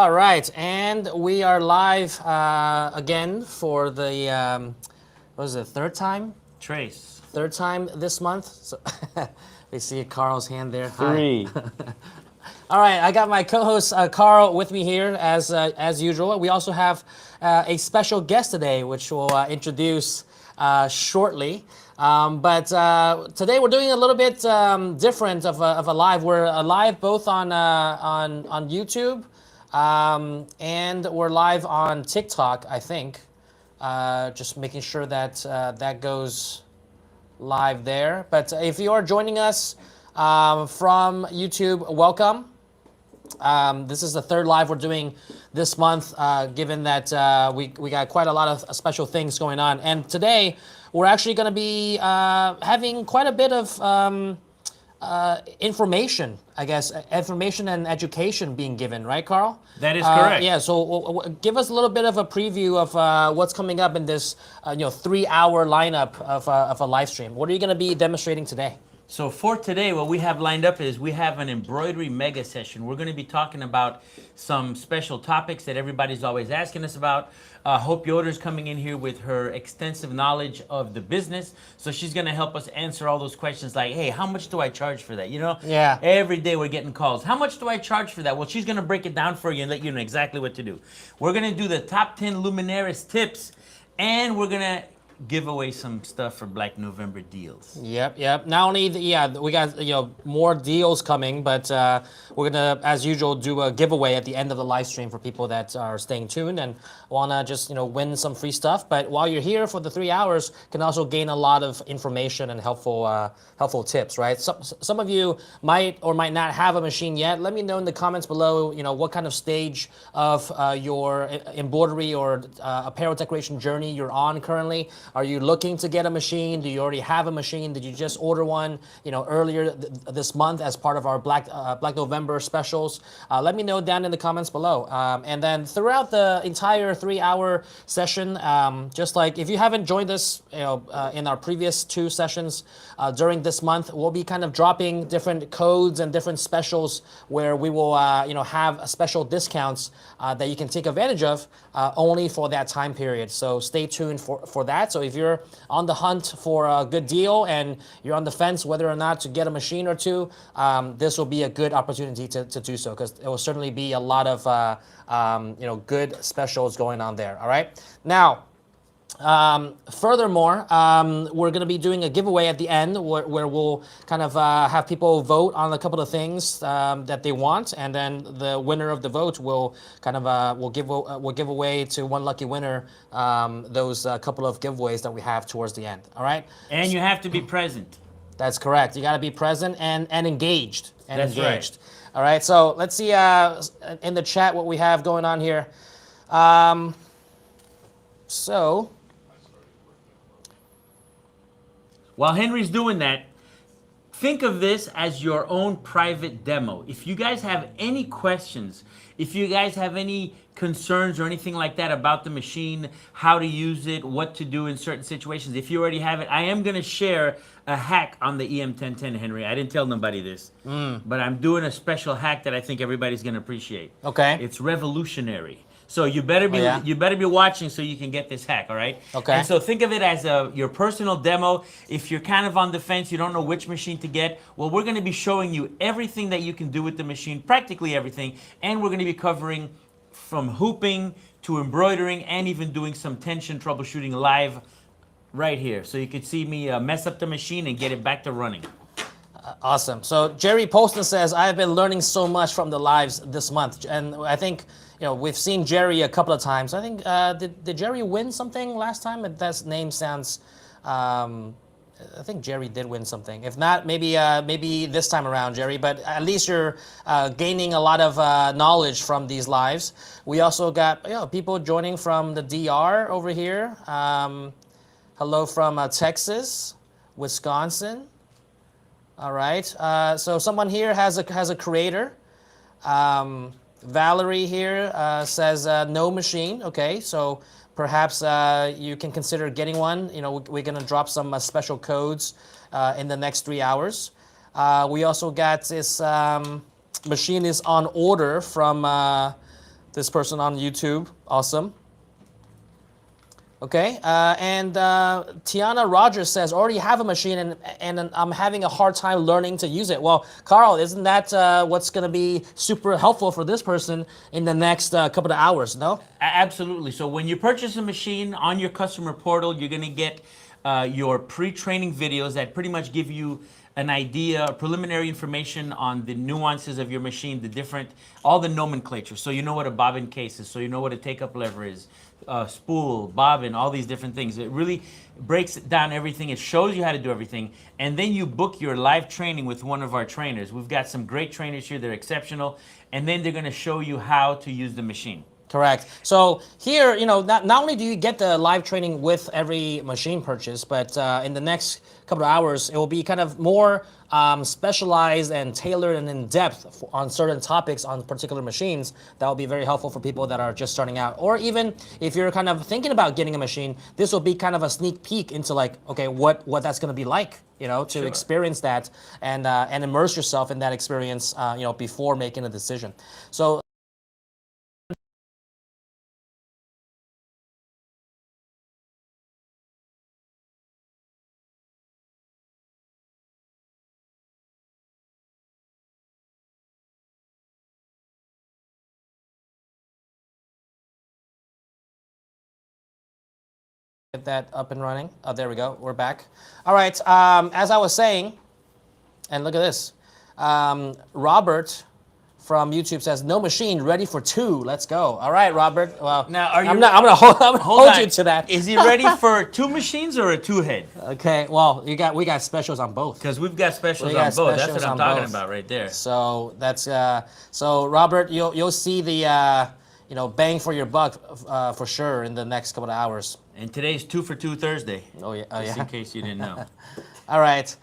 All right, and we are live again for the, what is it, third time? Trace. Third time this month. So we see Carl's hand there. Three. Hi. All right, I got my co-host Carl with me here as usual. We also have a special guest today, which we'll introduce shortly. But today we're doing a little bit different of a live. We're live both on YouTube and we're live on TikTok, I think. Just making sure that that goes live there. But if you are joining us from YouTube, welcome. This is the third live we're doing this month, given that we got quite a lot of special things going on. And today, we're actually going to be having quite a bit of information, I guess, information and education being given, right, Carl? That is correct. Yeah, so give us a little bit of a preview of what's coming up in this 3-hour lineup of a live stream. What are you going to be demonstrating today? So for today, what we have lined up is we have an embroidery mega session. We're going to be talking about some special topics that everybody's always asking us about. Hope Yoder's coming in here with her extensive knowledge of the business. So she's going to help us answer all those questions like, hey, how much do I charge for that? You know, Yeah. Every day we're getting calls. How much do I charge for that? Well, she's going to break it down for you and let you know exactly what to do. We're going to do the top 10 Luminaris tips, and we're going to give away some stuff for Black November deals. Yep. Not only, we got more deals coming, but we're gonna, as usual, do a giveaway at the end of the live stream for people that are staying tuned and wanna just win some free stuff. But while you're here for the 3 hours, can also gain a lot of information and helpful tips, right? Some of you might or might not have a machine yet. Let me know in the comments below, what kind of stage of your embroidery or apparel decoration journey you're on currently. Are you looking to get a machine? Do you already have a machine? Did you just order one, earlier this month as part of our Black November specials? Let me know down in the comments below. And then throughout the entire 3-hour session, just like if you haven't joined us, in our previous 2 sessions during this month, we'll be kind of dropping different codes and different specials where we will, have special discounts that you can take advantage of only for that time period. So stay tuned for that. So if you're on the hunt for a good deal and you're on the fence whether or not to get a machine or two, this will be a good opportunity to do so, because it will certainly be a lot of good specials going on there. All right. Now, furthermore, we're going to be doing a giveaway at the end where we'll kind of have people vote on a couple of things that they want, and then the winner of the vote will kind of we'll give away to one lucky winner those couple of giveaways that we have towards the end. All right. And you have to be present. That's correct. You got to be present and engaged. That's engaged. Right. All right. So let's see in the chat what we have going on here. So. While Henry's doing that, think of this as your own private demo. If you guys have any questions, if you guys have any concerns or anything like that about the machine, how to use it, what to do in certain situations, if you already have it, I am going to share a hack on the EM1010, Henry. I didn't tell nobody this, but I'm doing a special hack that I think everybody's going to appreciate. Okay. It's revolutionary. So you better be watching so you can get this hack, all right? Okay. And so think of it as your personal demo. If you're kind of on the fence, you don't know which machine to get, well, we're going to be showing you everything that you can do with the machine, practically everything, and we're going to be covering from hooping to embroidering and even doing some tension troubleshooting live right here. So you could see me mess up the machine and get it back to running. Awesome. So Jerry Poston says, I have been learning so much from the lives this month. And I think, we've seen Jerry a couple of times. I think, did Jerry win something last time? That name sounds, I think Jerry did win something. If not, maybe this time around, Jerry. But at least you're gaining a lot of knowledge from these lives. We also got people joining from the DR over here. Hello from Texas, Wisconsin. All right. So someone here has a creator. Valerie here says no machine. Okay, so perhaps you can consider getting one. We're gonna drop some special codes in the next 3 hours. We also got this machine is on order from This person on YouTube, awesome. Okay, and Tiana Rogers says, already have a machine and I'm having a hard time learning to use it. Well, Carl, isn't that what's going to be super helpful for this person in the next couple of hours, no? Absolutely. So when you purchase a machine on your customer portal, you're going to get your pre-training videos that pretty much give you an idea, preliminary information on the nuances of your machine, all the nomenclature. So you know what a bobbin case is, so you know what a take-up lever is, spool, bobbin, all these different things. It really breaks down everything. It shows you how to do everything. And then you book your live training with one of our trainers. We've got some great trainers here. They're exceptional. And then they're going to show you how to use the machine. Correct. So here, not only do you get the live training with every machine purchase, but in the next couple of hours, it will be kind of more specialized and tailored and in depth on certain topics on particular machines. That will be very helpful for people that are just starting out. Or even if you're kind of thinking about getting a machine, this will be kind of a sneak peek into like, okay, what that's going to be like, to experience that and immerse yourself in that experience, before making a decision. So get that up and running. Oh, there we go. We're back. All right. As I was saying, and look at this. Robert from YouTube says, no machine, ready for 2. Let's go. All right, Robert. Well, now, I'm gonna hold you to that. Is he ready for 2 machines or a 2-head? Okay. Well, we got specials on both. Because we've got specials on both. That's what I'm talking about right there. So that's so Robert, you'll see the bang for your buck for sure in the next couple of hours. And today's 2 for 2 Thursday. Oh yeah. Just in case you didn't know. All right.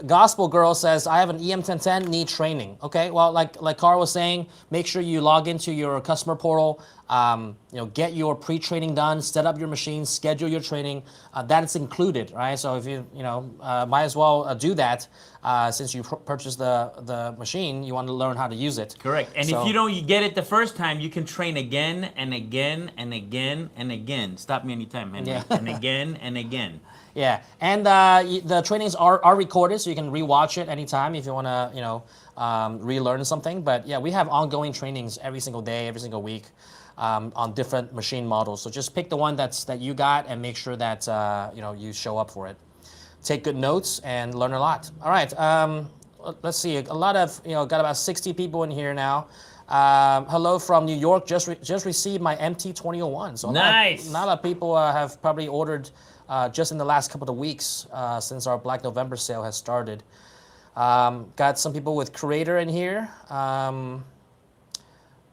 Gospel Girl says, I have an EM1010, need training. Okay, well, like Carl was saying, make sure you log into your customer portal, get your pre-training done, set up your machine, schedule your training. That is included, right? So if you might as well do that since you purchased the machine, you want to learn how to use it. Correct. And if you don't get it the first time, you can train again and again and again and again. Stop me anytime, Henry. Yeah. And again and again. Yeah, and the trainings are recorded, so you can rewatch it anytime if you want to, relearn something. But yeah, we have ongoing trainings every single day, every single week, on different machine models. So just pick the one that you got and make sure that you show up for it. Take good notes and learn a lot. All right, let's see. A lot of got about 60 people in here now. Hello from New York. Just received my MT2001. So nice. Not a lot of people have probably ordered. Just in the last couple of weeks since our Black November sale has started. Got some people with Creator in here.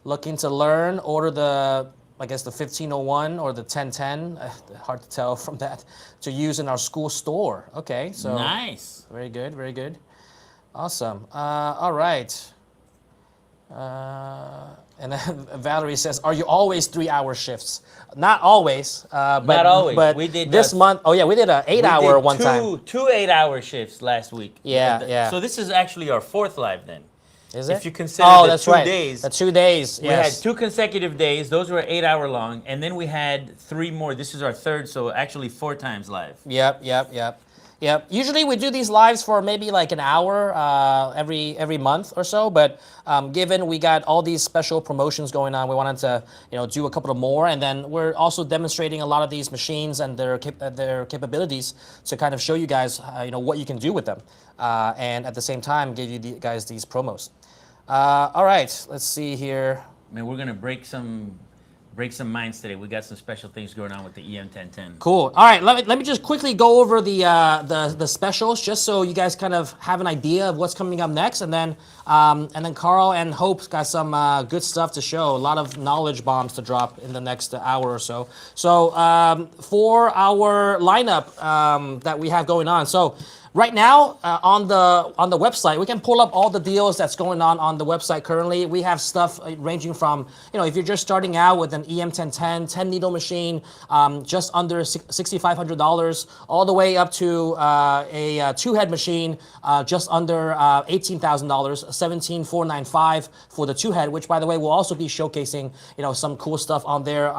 Looking to learn, order the 1501 or the 1010, hard to tell from that, to use in our school store. Okay, so. Nice. Very good, very good. Awesome. All right. And then Valerie says, are you always 3-hour shifts? Not always. But, not always. But we did this month. Oh yeah, we did an 8-hour one time. 2 8-hour shifts last week. Yeah, yeah. So this is actually our 4th live then. Is it? If you consider that's 2 right. days. The 2 days, We had 2 consecutive days. Those were 8-hour long. And then we had 3 more. This is our 3rd, so actually 4 times live. Yep. Usually we do these lives for maybe like an hour every month or so, but given we got all these special promotions going on, we wanted to do a couple of more, and then we're also demonstrating a lot of these machines and their capabilities to kind of show you guys what you can do with them, and at the same time give you guys these promos. All right, let's see here. Man, we're gonna break some minds today. We got some special things going on with the EM1010. Cool. All right, let me just quickly go over the specials, just so you guys kind of have an idea of what's coming up next, and then Carl and Hope's got some good stuff to show. A lot of knowledge bombs to drop in the next hour or so. So for our lineup that we have going on, so right now on the website, we can pull up all the deals that's going on the website currently. We have stuff ranging from, if you're just starting out with an EM1010 10 needle machine, just under $6,500, all the way up to a two-head machine, just under $18,000, $17,495 for the two-head, which by the way will also be showcasing some cool stuff on there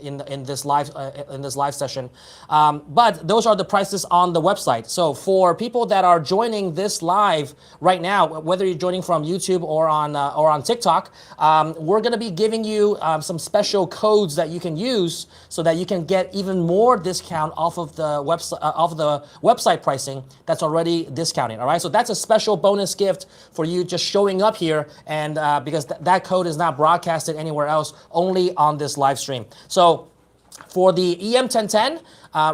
in this live session. But those are the prices on the website. So for people that are joining this live right now, whether you're joining from YouTube or on TikTok, we're going to be giving you some special codes that you can use so that you can get even more discount off of the website pricing that's already discounted. All right, so that's a special bonus gift for you just showing up here, and because that code is not broadcasted anywhere else, only on this live stream. So for the EM1010,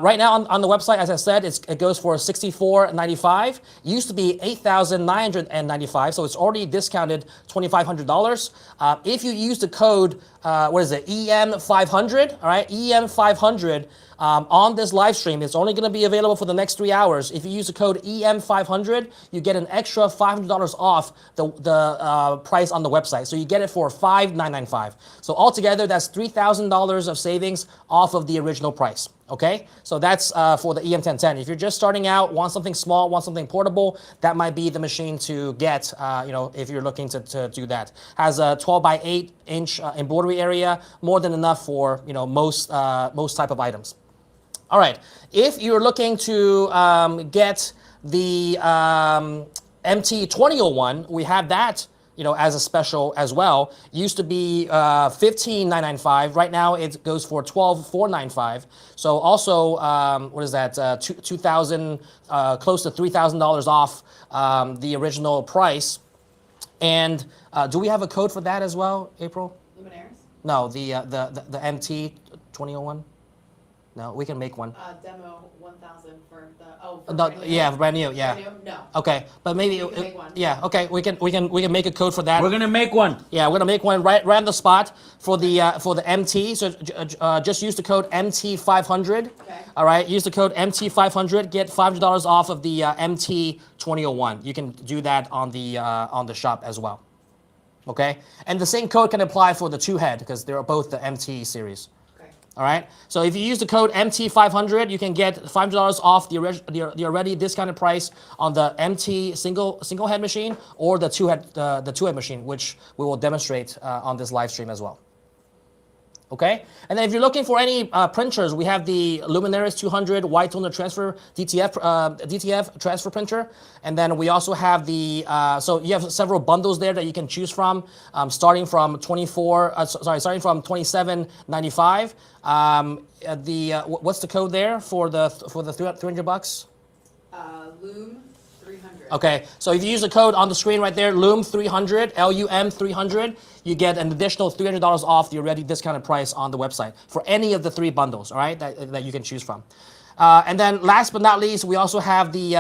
right now on the website, as I said, it goes for $6,495. Used to be $8,995, so it's already discounted $2,500. If you use the code, EM500, all right, EM500, on this live stream, it's only going to be available for the next 3 hours. If you use the code EM500, you get an extra $500 off the price on the website. So you get it for $5,995. So altogether, that's $3,000 of savings off of the original price. Okay, so that's for the EM1010. If you're just starting out, want something small, want something portable, that might be the machine to get. If you're looking to do that, has a 12 by 8 inch embroidery area, more than enough for most type of items. All right, if you're looking to get the MT2001, we have that as a special as well. Used to be $15,995. Right now it goes for $12,495. So also, what is that? $2,000, close to $3,000 off the original price. And do we have a code for that as well, April? Luminaires? No, the MT2001. No, we can make one. Demo 1,000 for the No, brand new. yeah, brand new, yeah. Brand new? No. Okay, but maybe We can make one. yeah. Okay, we can make a code for that. We're gonna make one. Yeah, we're gonna make one right on the spot for the MT. So just use the code MT500. Okay. All right, use the code MT500. Get $500 off of the MT2001. You can do that on the shop as well. Okay, and the same code can apply for the two-head because they're both the MT series. Okay. All right. So if you use the code MT500, you can get $500 off the already discounted price on the MT single head machine or the two-head machine, which we will demonstrate on this live stream as well. Okay, and then if you're looking for any printers, we have the Luminaires 200 wide toner transfer DTF transfer printer, and then we also have the so you have several bundles there that you can choose from, starting from $27.95. What's the code there for the $300? Loom 300. Okay, so if you use the code on the screen right there, LUM300, LUM300, you get an additional $300 off the already discounted price on the website for any of the three bundles, all right, that you can choose from. And then last but not least, we also have the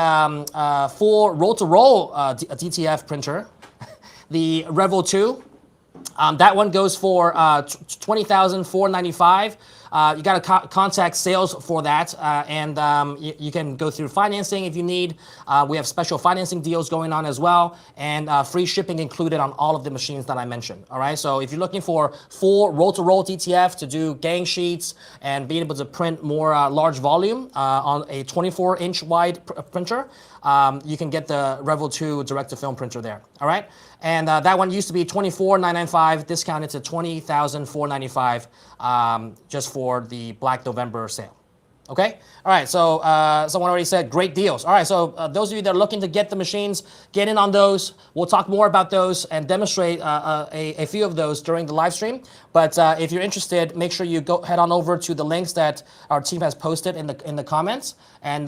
full roll-to-roll DTF printer, the Revel 2. That one goes for $20,495. You got to contact sales for that, and you can go through financing if you need. We have special financing deals going on as well, and free shipping included on all of the machines that I mentioned. All right, so if you're looking for full roll-to-roll DTF to do gang sheets and being able to print more large volume on a 24-inch wide printer, you can get the Revel 2 direct-to-film printer there. All right, and that one used to be $24,995, discounted to $20,495, just for the Black November sale. Okay, all right, so someone already said great deals. All right, so those of you that are looking to get the machines, get in on those. We'll talk more about those and demonstrate a few of those during the live stream. But if you're interested, make sure you head on over to the links that our team has posted in the comments, and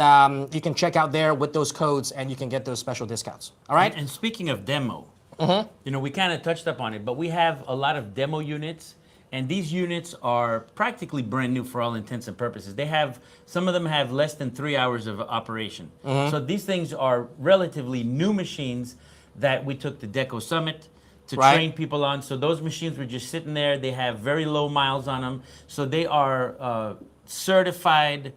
you can check out there with those codes, and you can get those special discounts. All right. And speaking of demo, we kind of touched up on it, but we have a lot of demo units. And these units are practically brand new for all intents and purposes. Some of them have less than 3 hours of operation. So these things are relatively new machines that we took to Deco Summit to train people on. So those machines were just sitting there. They have very low miles on them. So they are certified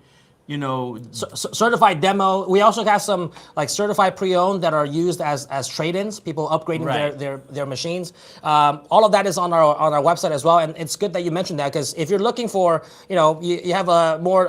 certified demo. We also got some like certified pre-owned that are used as trade-ins. People upgrading their machines. All of that is on our website as well. And it's good that you mentioned that, because if you're looking for, you have a more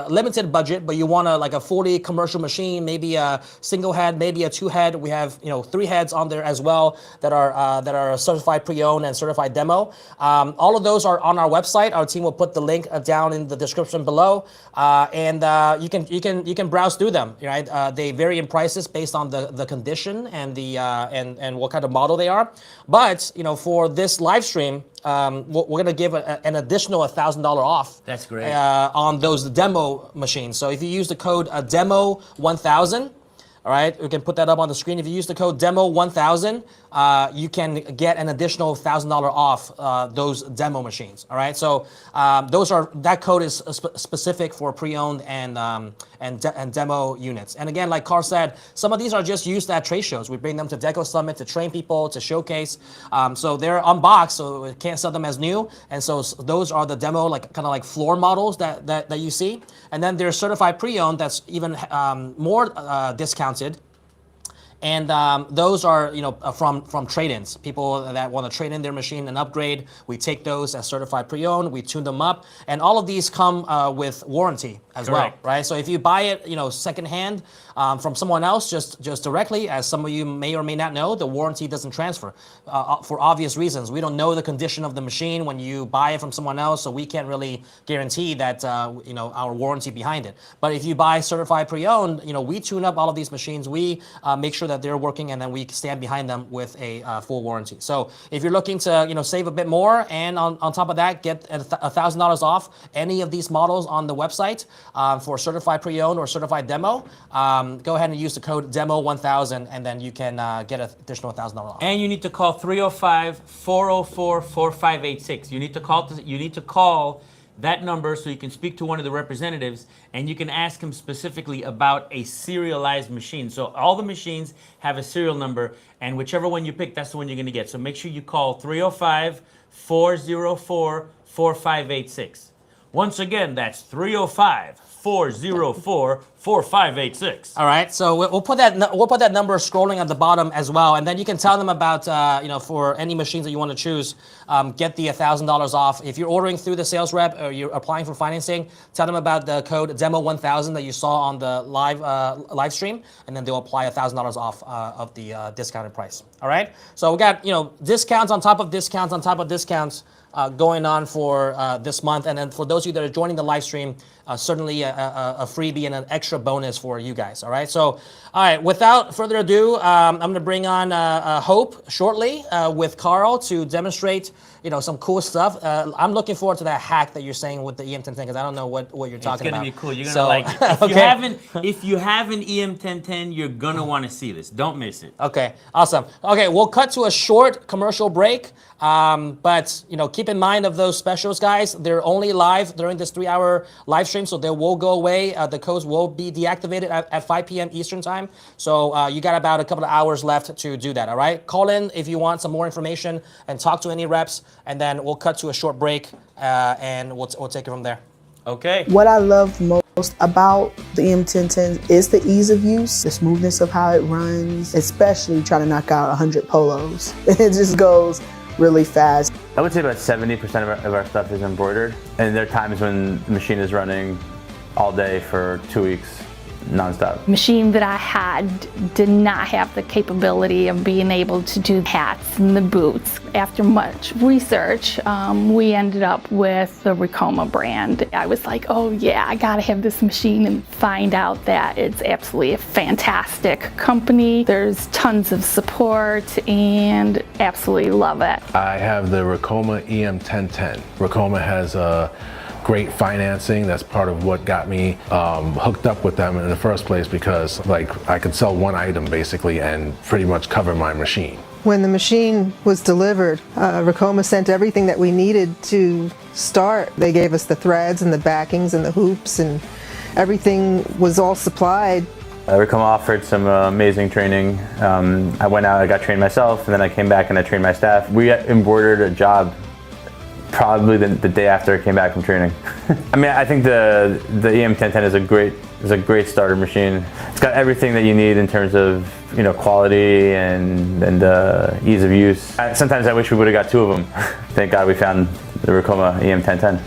limited budget, but you want a fully commercial machine, maybe a single head, maybe a 2-head. We have 3 heads on there as well that are certified pre-owned and certified demo. All of those are on our website. Our team will put the link down in the description below, and you can browse through them. Right? They vary in prices based on the condition and the and what kind of model they are. But for this live stream, we're gonna give an additional $1,000 off. That's great. On those demo machines. So if you use the code demo 1000. All right, we can put that up on the screen. If you use the code demo 1000, you can get an additional $1,000 off those demo machines. All right, so that code is specific for pre-owned and demo units. And again, like Carl said, some of these are just used at trade shows. We bring them to Deco Summit to train people, to showcase. So they're unboxed, so we can't sell them as new. And so those are the demo, kind of like floor models that you see. And then there's certified pre-owned that's even more discounted. And those are, from trade-ins. People that want to trade in their machine and upgrade, we take those as certified pre-owned, we tune them up, and all of these come with warranty as well, right? So if you buy it, secondhand from someone else, just directly, as some of you may or may not know, the warranty doesn't transfer for obvious reasons. We don't know the condition of the machine when you buy it from someone else, so we can't really guarantee that our warranty behind it. But if you buy certified pre-owned, we tune up all of these machines. We make sure that they're working, and then we stand behind them with a full warranty. So if you're looking to save a bit more, and on top of that, get $1,000 off any of these models on the website for certified pre-owned or certified demo, go ahead and use the code demo1000, and then you can get an additional $1,000 off. And you need to call 305-404-4586. You need to call that number so you can speak to one of the representatives, and you can ask him specifically about a serialized machine. So all the machines have a serial number, and whichever one you pick, that's the one you're going to get. So make sure you call 305-404-4586. Once again, that's 305-404-4586. All right, so we'll put that number scrolling at the bottom as well, and then you can tell them about for any machines that you want to choose, get the $1,000 off. If you're ordering through the sales rep or you're applying for financing, tell them about the code demo1000 that you saw on the live stream, and then they'll apply $1,000 off of the discounted price. All right, so we got discounts on top of discounts on top of discounts going on for this month, and then for those of you that are joining the live stream, certainly a freebie and an extra bonus for you guys. All right, so all right, without further ado, I'm going to bring on Hope shortly with Carl to demonstrate some cool stuff. I'm looking forward to that hack that you're saying with the EM1010, because I don't know what you're talking about. It's going to be cool. You're going to like it. If you have an EM1010, you're going to want to see this. Don't miss it. Okay, awesome. Okay, we'll cut to a short commercial break. But keep in mind of those specials, guys. They're only live during this 3-hour live stream, so they will go away. The codes will be deactivated at 5 p.m. Eastern time. So you got about a couple of hours left to do that. All right, call in if you want some more information and talk to any reps, and then we'll cut to a short break and we'll take it from there. Okay. What I love most about the EM1010 is the ease of use, the smoothness of how it runs, especially trying to knock out 100 polos. It just goes really fast. I would say about 70% of our stuff is embroidered, and there are times when the machine is running all day for 2 weeks, nonstop. Machine that I had did not have the capability of being able to do hats and the boots. After much research, we ended up with the Ricoma brand. I was like, oh yeah, I gotta have this machine, and find out that it's absolutely a fantastic company. There's tons of support and absolutely love it. I have the Ricoma EM1010. Ricoma has a great financing. That's part of what got me hooked up with them in the first place, because I could sell one item basically and pretty much cover my machine. When the machine was delivered, Ricoma sent everything that we needed to start. They gave us the threads and the backings and the hoops, and everything was all supplied. Ricoma offered some amazing training. I went out, I got trained myself, and then I came back and I trained my staff. We embroidered a job Probably the day after I came back from training. I mean, I think the EM1010 is a great starter machine. It's got everything that you need in terms of quality and ease of use. Sometimes I wish we would have got two of them. Thank God we found the Rokoma EM1010.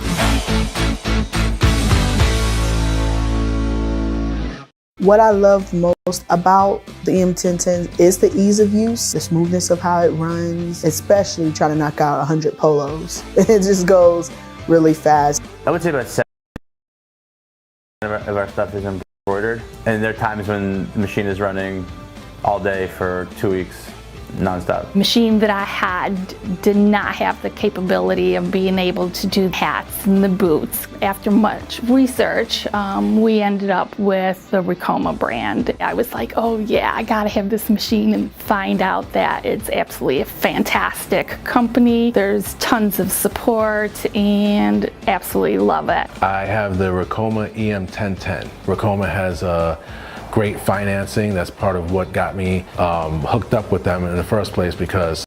What I love most about the EM1010 is the ease of use, the smoothness of how it runs, especially trying to knock out 100 polos. It just goes really fast. I would say about 70% of our stuff is embroidered, and there are times when the machine is running all day for 2 weeks. Non-stop. Machine that I had did not have the capability of being able to do hats and the boots. After much research, we ended up with the Rokoma brand. I was like, oh yeah, I gotta have this machine, and find out that it's absolutely a fantastic company. There's tons of support and absolutely love it. I have the Rokoma EM1010. Rokoma has a great financing. That's part of what got me hooked up with them in the first place, because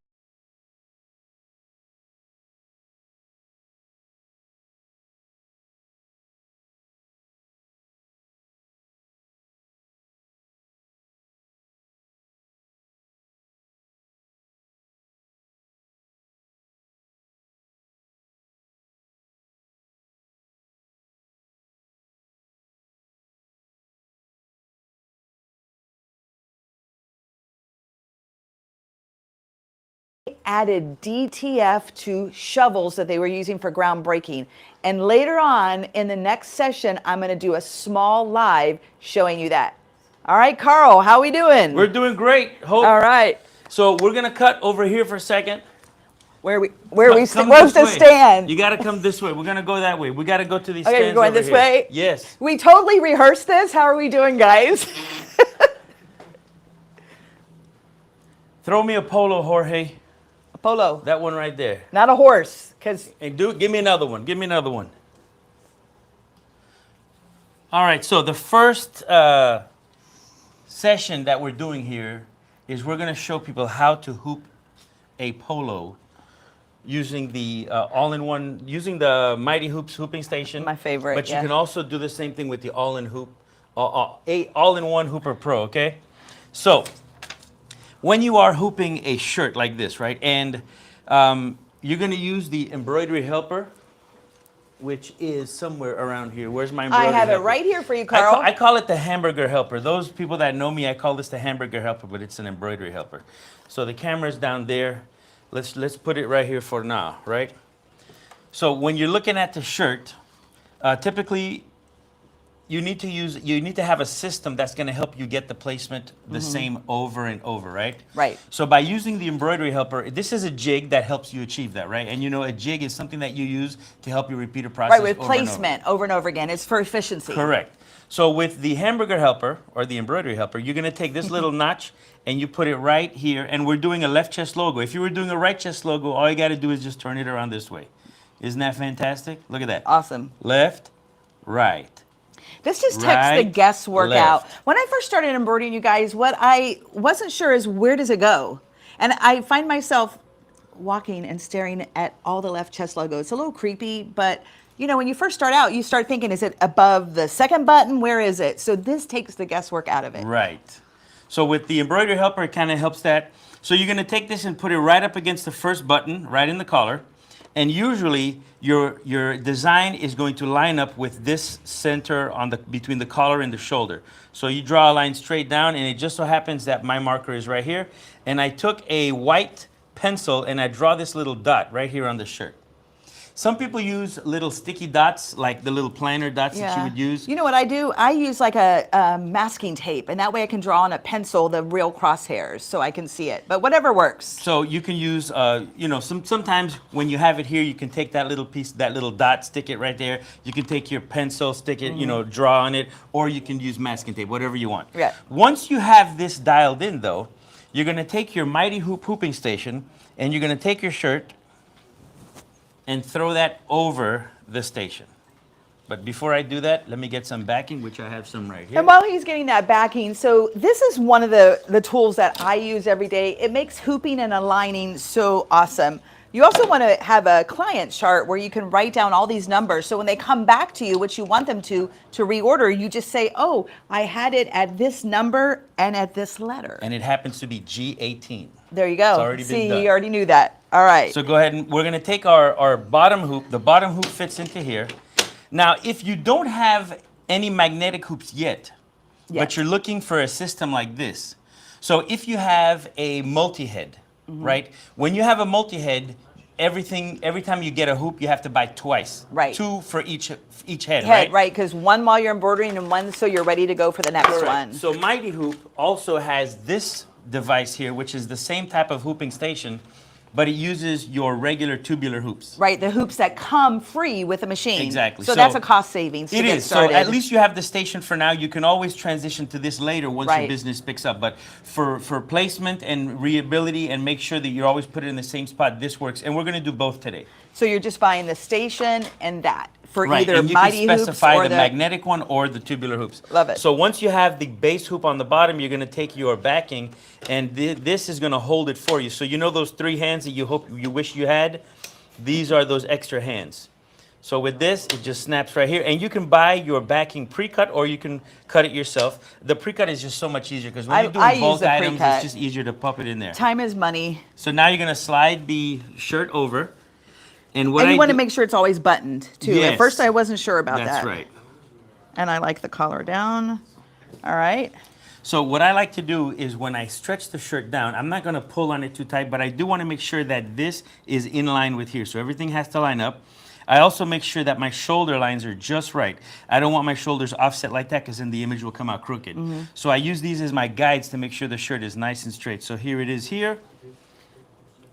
added DTF to shovels that they were using for groundbreaking. And later on in the next session, I'm going to do a small live showing you that. All right, Carl, how we doing? We're doing great. Hope. All right. So we're gonna cut over here for a second. Where's the Way. stand? You gotta come this way. We're gonna go that way. We gotta go to these Okay, stands. you're going over this here. way? Yes. We totally rehearsed this. How are we doing, guys? Throw me a polo, Jorge. A polo. That one right there. Not a horse, because And give me another one. Give me another one. All right. So the first session that we're doing here is we're gonna show people how to hoop a polo using the all-in-one, using the Mighty Hoops hooping station. My favorite, But you yeah. can also do the same thing with the all-in-one Hooper Pro, okay? So, when you are hooping a shirt like this, right, and you're gonna use the embroidery helper, which is somewhere around here. Where's my I embroidery have it helper? right here for you, Carl. I call it the hamburger helper. Those people that know me, I call this the hamburger helper, but it's an embroidery helper. So the camera's down there. Let's put it right here for now, right? So when you're looking at the shirt, typically you need to have a system that's going to help you get the placement the same over and over, right? Right. So by using the embroidery helper, this is a jig that helps you achieve that, right? And you know, a jig is something that you use to help you repeat a process Right, with over and over. placement over and over again. It's for efficiency. Correct. So with the hamburger helper or the embroidery helper, you're going to take this little notch and you put it right here, and we're doing a left chest logo. If you were doing a right chest logo, all you got to do is just turn it around this way. Isn't that fantastic? Look at that. Awesome. Left, right. This just takes the Right, guesswork out. left. When I first started embroidering, you guys, what I wasn't sure is where does it go? And I find myself walking and staring at all the left chest logos. It's a little creepy, but you know, when you first start out, you start thinking, is it above the second button? Where is it? So this takes the guesswork out of it. Right. So with the embroidery helper, it kind of helps that. So you're going to take this and put it right up against the first button, right in the collar. And usually your design is going to line up with this center between the collar and the shoulder. So you draw a line straight down, and it just so happens that my marker is right here. And I took a white pencil and I draw this little dot right here on the shirt. Some people use little sticky dots, like the little planner dots that you would use. You know what I do? I use like a masking tape, and that way I can draw on a pencil the real crosshairs so I can see it. But whatever works. So you can use, you know, sometimes when you have it here, you can take that little piece, that little dot, stick it right there. You can take your pencil, stick it, you know, draw on it, or you can use masking tape, whatever you want. Yeah. Once you have this dialed in, though, you're going to take your Mighty Hoop hooping station, and you're going to take your shirt and throw that over the station. But before I do that, let me get some backing, which I have some right here. And while he's getting that backing, so this is one of the tools that I use every day. It makes hooping and aligning so awesome. You also want to have a client chart where you can write down all these numbers. So when they come back to you, which you want them to reorder, you just say, oh, I had it at this number and at this letter. And it happens to be G18. There you go. It's already been See, done. you already knew that. All right. So go ahead and we're going to take our bottom hoop. The bottom hoop fits into here. Now, if you don't have any magnetic hoops yet, but you're looking for a system like this. So if you have a multi-head, right? When you have a multi-head, every time you get a hoop, you have to buy twice. Right. 2 for each head, Right, because one while you're embroidering and one so you're ready to go for the next one. So Mighty Hoop also has this device here, which is the same type of hooping station, but it uses your regular tubular hoops. Right, the hoops that come free with the machine. Exactly. So that's a cost savings to It get is. started. So at least you have the station for now. You can always transition to this later once your Right. business picks up. But for placement and readability and make sure that you always put it in the same spot, this works. And we're going to do both today. So you're just buying the station and that for Right, either and you Mighty can hoops specify or the magnetic one or the tubular hoops. Love it. So once you have the base hoop on the bottom, you're going to take your backing, and this is going to hold it for you. So you know those 3 hands that you wish you had? These are those extra hands. So with this, it just snaps right here, and you can buy your backing pre-cut or you can cut it yourself. The pre-cut is just so much easier because when you're I doing use bulk the items, pre-cut. it's just easier to pop it in there. Time is money. So now you're going to slide the shirt over. And what And you I want to do- make sure it's always buttoned too. At Yes. first I wasn't sure about that. That's right. And I like the collar down. All right. So what I like to do is when I stretch the shirt down, I'm not going to pull on it too tight, but I do want to make sure that this is in line with here. So everything has to line up. I also make sure that my shoulder lines are just right. I don't want my shoulders offset like that because then the image will come out crooked. So I use these as my guides to make sure the shirt is nice and straight. So here it is here.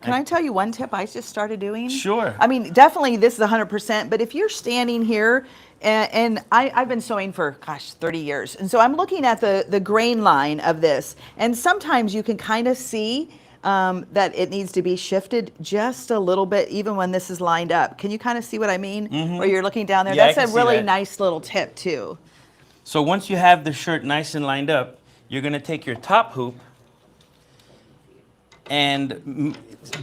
Can I tell you one tip I just started doing? Sure. I mean, definitely this is 100%, but if you're standing here, and I've been sewing for, gosh, 30 years. And so I'm looking at the grain line of this. And sometimes you can kind of see that it needs to be shifted just a little bit, even when this is lined up. Can you kind of see what I mean? Where you're looking down there? Yeah, I That's can a see really that. nice little tip, too. So once you have the shirt nice and lined up, you're going to take your top hoop, and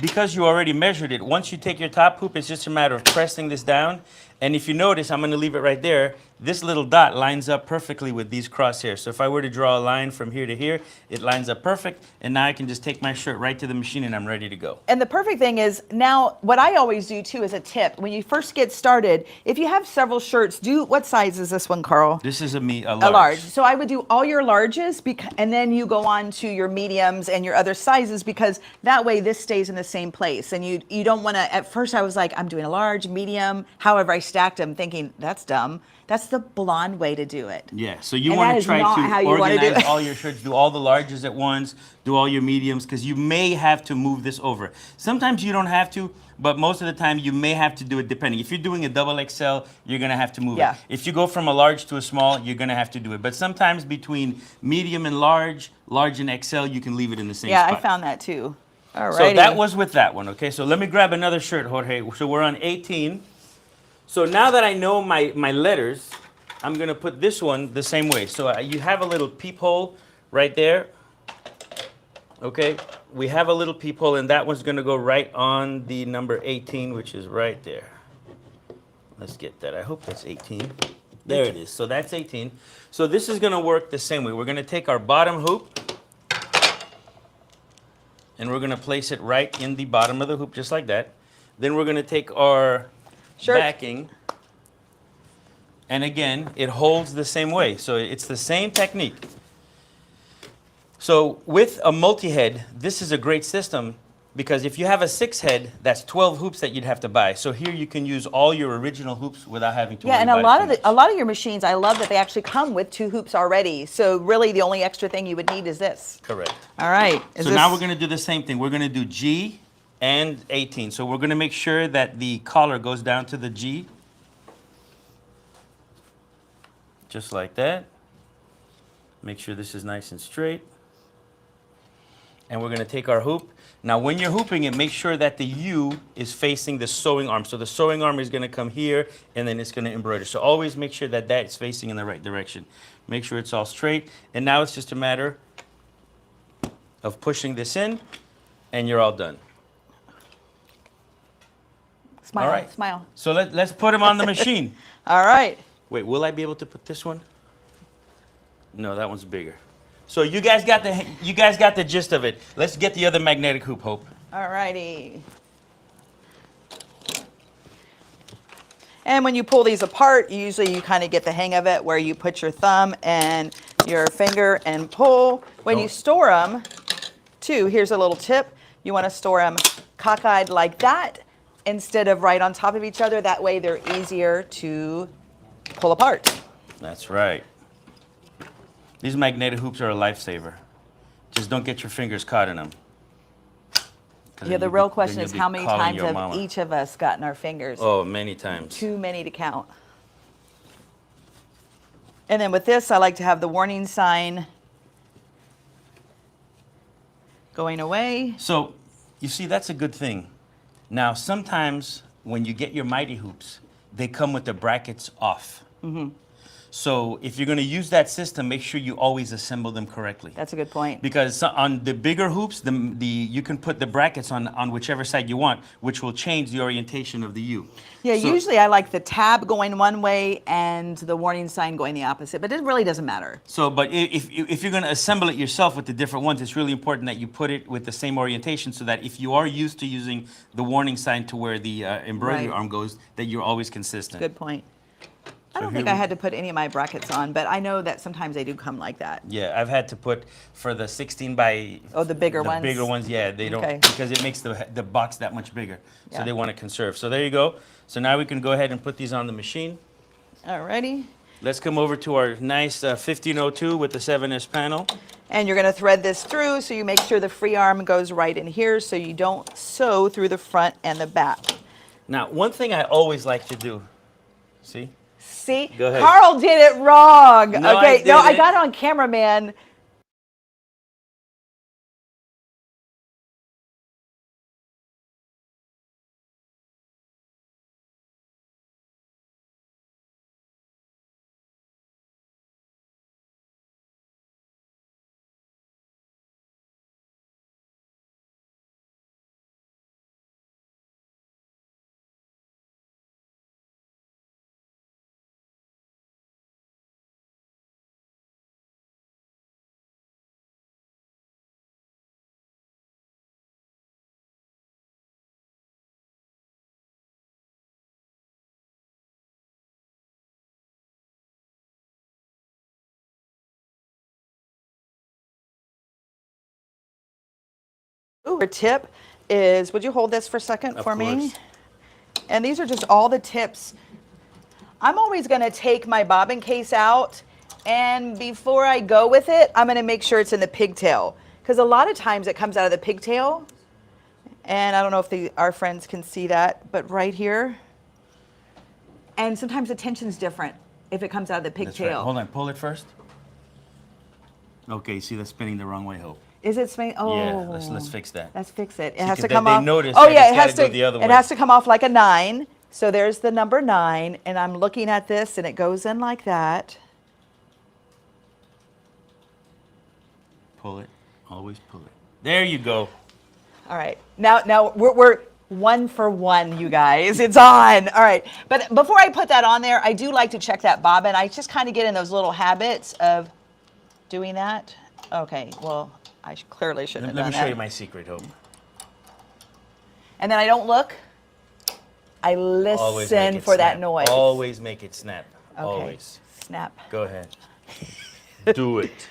because you already measured it, once you take your top hoop, it's just a matter of pressing this down. And if you notice, I'm going to leave it right there. This little dot lines up perfectly with these crosshairs. So if I were to draw a line from here to here, it lines up perfect. And now I can just take my shirt right to the machine and I'm ready to go. And the perfect thing is now what I always do too as a tip, when you first get started, if you have several shirts, what size is this one, Carl? This is a large. A large. So I would do all your larges and then you go on to your mediums and your other sizes because that way this stays in the same place. And you don't want to, at first I was like, I'm doing a large, medium, however I stacked them thinking that's dumb. That's the blonde way to do it. Yeah, so you And want that to is try not how to you wanna do organize it. all your shirts, do all the larges at once, do all your mediums, because you may have to move this over. Sometimes you don't have to, but most of the time you may have to do it depending. If you're doing a double XL, you're going to have to move Yeah. it. If you go from a large to a small, you're going to have to do it. But sometimes between medium and large and XL, you can leave it in the same Yeah, spot. I found that too. All right. So that was with that one, okay? So let me grab another shirt, Jorge. So we're on 18. So now that I know my letters, I'm going to put this one the same way. So you have a little peephole right there. Okay, we have a little peephole, and that one's going to go right on the number 18, which is right there. Let's get that. I hope that's 18. There it is. So that's 18. So this is going to work the same way. We're going to take our bottom hoop, and we're going to place it right in the bottom of the hoop, just like that. Then we're going to take our backing, and again, it holds the same way. So it's the same technique. So with a multi-head, this is a great system because if you have a 6-head, that's 12 hoops that you'd have to buy. So here you can use all your original hoops without having to worry and about it too much. a lot of your machines, I love that they actually come with 2 hoops already. So really the only extra thing you would need is this. Correct. All right. So now we're going to do the same thing. We're going to do G and 18. So we're going to make sure that the collar goes down to the G. Just like that. Make sure this is nice and straight. And we're going to take our hoop. Now when you're hooping it, make sure that the U is facing the sewing arm. So the sewing arm is going to come here and then it's going to embroider. So always make sure that that's facing in the right direction. Make sure it's all straight. And now it's just a matter of pushing this in and you're all done. Smile, All right. smile. So let's put them on the machine. All right. Wait, will I be able to put this one? No, that one's bigger. So you guys got the gist of it. Let's get the other magnetic hoop, Hope. All righty. And when you pull these apart, usually you kind of get the hang of it where you put your thumb and your finger and pull. When you store them, too, here's a little tip. You want to store them cockeyed like that instead of right on top of each other. That way they're easier to pull apart. That's right. These magnetic hoops are a lifesaver. Just don't get your fingers caught in them. Yeah, the real question is how many times have each of us gotten our fingers? Oh, many times. Too many to count. And then with this, I like to have the warning sign going away. So, you see, that's a good thing. Now, sometimes when you get your Mighty hoops, they come with the brackets off. So if you're going to use that system, make sure you always assemble them correctly. That's a good point. Because on the bigger hoops, you can put the brackets on whichever side you want, which will change the orientation of the U. Yeah, So- usually I like the tab going one way and the warning sign going the opposite, but it really doesn't matter. So, but if you're going to assemble it yourself with the different ones, it's really important that you put it with the same orientation so that if you are used to using the warning sign to where the embroidery Right. arm goes, that you're always consistent. Good point. I don't here think I we- had to put any of my brackets on, but I know that sometimes they do come like that. Yeah, I've had to put for the 16 by... Oh, the bigger ones? The bigger ones, yeah. They don't, Okay. because it makes the box that much bigger. So Yeah. they want to conserve. So there you go. So now we can go ahead and put these on the machine. Alrighty. Let's come over to our nice 1502 with the 7S panel. And you're going to thread this through so you make sure the free arm goes right in here so you don't sew through the front and the back. Now, one thing I always like to do, see? See? Go ahead. Carl did it wrong. No, okay, I no, I didn't. got it on camera, man. Ooh, our tip is, would you hold this for a second Of for me? course. And these are just all the tips. I'm always going to take my bobbin case out, and before I go with it, I'm going to make sure it's in the pigtail. Because a lot of times it comes out of the pigtail, and I don't know if our friends can see that, but right here. And sometimes the tension's different if it comes out of the That's pigtail. right. Hold on, pull it first. Okay, see that's spinning the wrong way, Hope. Is it spinning? Oh. Yeah, let's fix that. Let's fix it. It See, has to 'cause come they off. notice Oh that yeah, it's it has gotta to. go the other It way. has to come off like a 9. So there's the number 9, and I'm looking at this, and it goes in like that. Pull it. Always pull it. There you go. All right. Now we're 1 for 1, you guys. It's on. All right. But before I put that on there, I do like to check that bobbin. I just kind of get in those little habits of doing that. Okay. Well, I clearly shouldn't have Let done me show that. you my secret, Hope. And then I don't look. I Always make listen it for that snap. noise. Always make it snap. Okay. Always. Snap. Go ahead. Do it.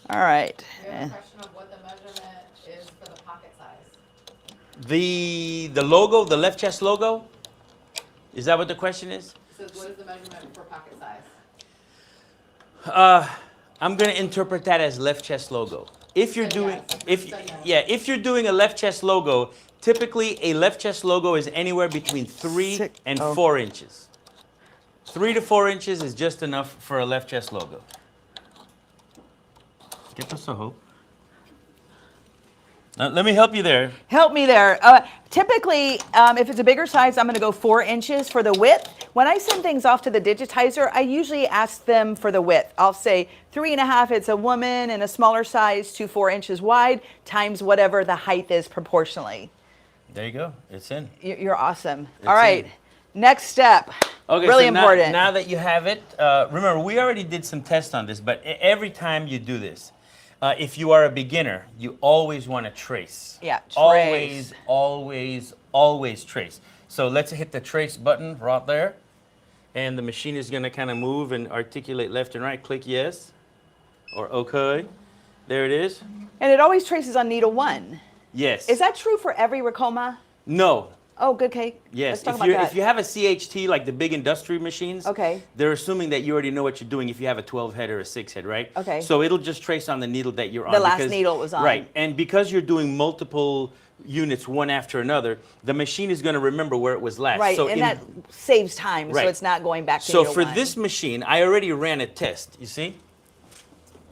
All right. We have a question of what the measurement is for the pocket size. The logo, the left chest logo, is that what the question is? It says, what is the measurement for pocket size? I'm going to interpret that as left chest logo. If you're Say doing, yes. if you're doing a left chest logo, typically a left chest logo is anywhere between 3 and 4 inches. 3 to 4 inches is just enough for a left chest logo. ¿Qué pasó, Hope? Let me help you there. Help me there. Typically, if it's a bigger size, I'm going to go 4 inches for the width. When I send things off to the digitizer, I usually ask them for the width. I'll say 3.5, it's a woman, and a smaller size to 4 inches wide, times whatever the height is proportionally. There you go. It's in. You're awesome. It's All right. in. Next step. Okay, Really so important. Now that you have it, remember, we already did some tests on this, but every time you do this, if you are a beginner, you always want to trace. Yeah, trace. Always, always, always trace. So let's hit the trace button right there. And the machine is going to kind of move and articulate left and right. Click yes or okay. There it is. And it always traces on needle 1. Yes. Is that true for every Ricoma? No. Oh, good, Kate. Yes. Let's talk about that. If you have a CHT, like the big industry machines, Okay. they're assuming that you already know what you're doing if you have a 12 head or a 6 head, right? Okay. So it'll just trace on the needle that you're on. The last needle it was on. Right. And because you're doing multiple units one after another, the machine is going to remember where it was last. Right, So and that saves time, so Right. it's not going back to So needle for 1. this machine, I already ran a test, you see?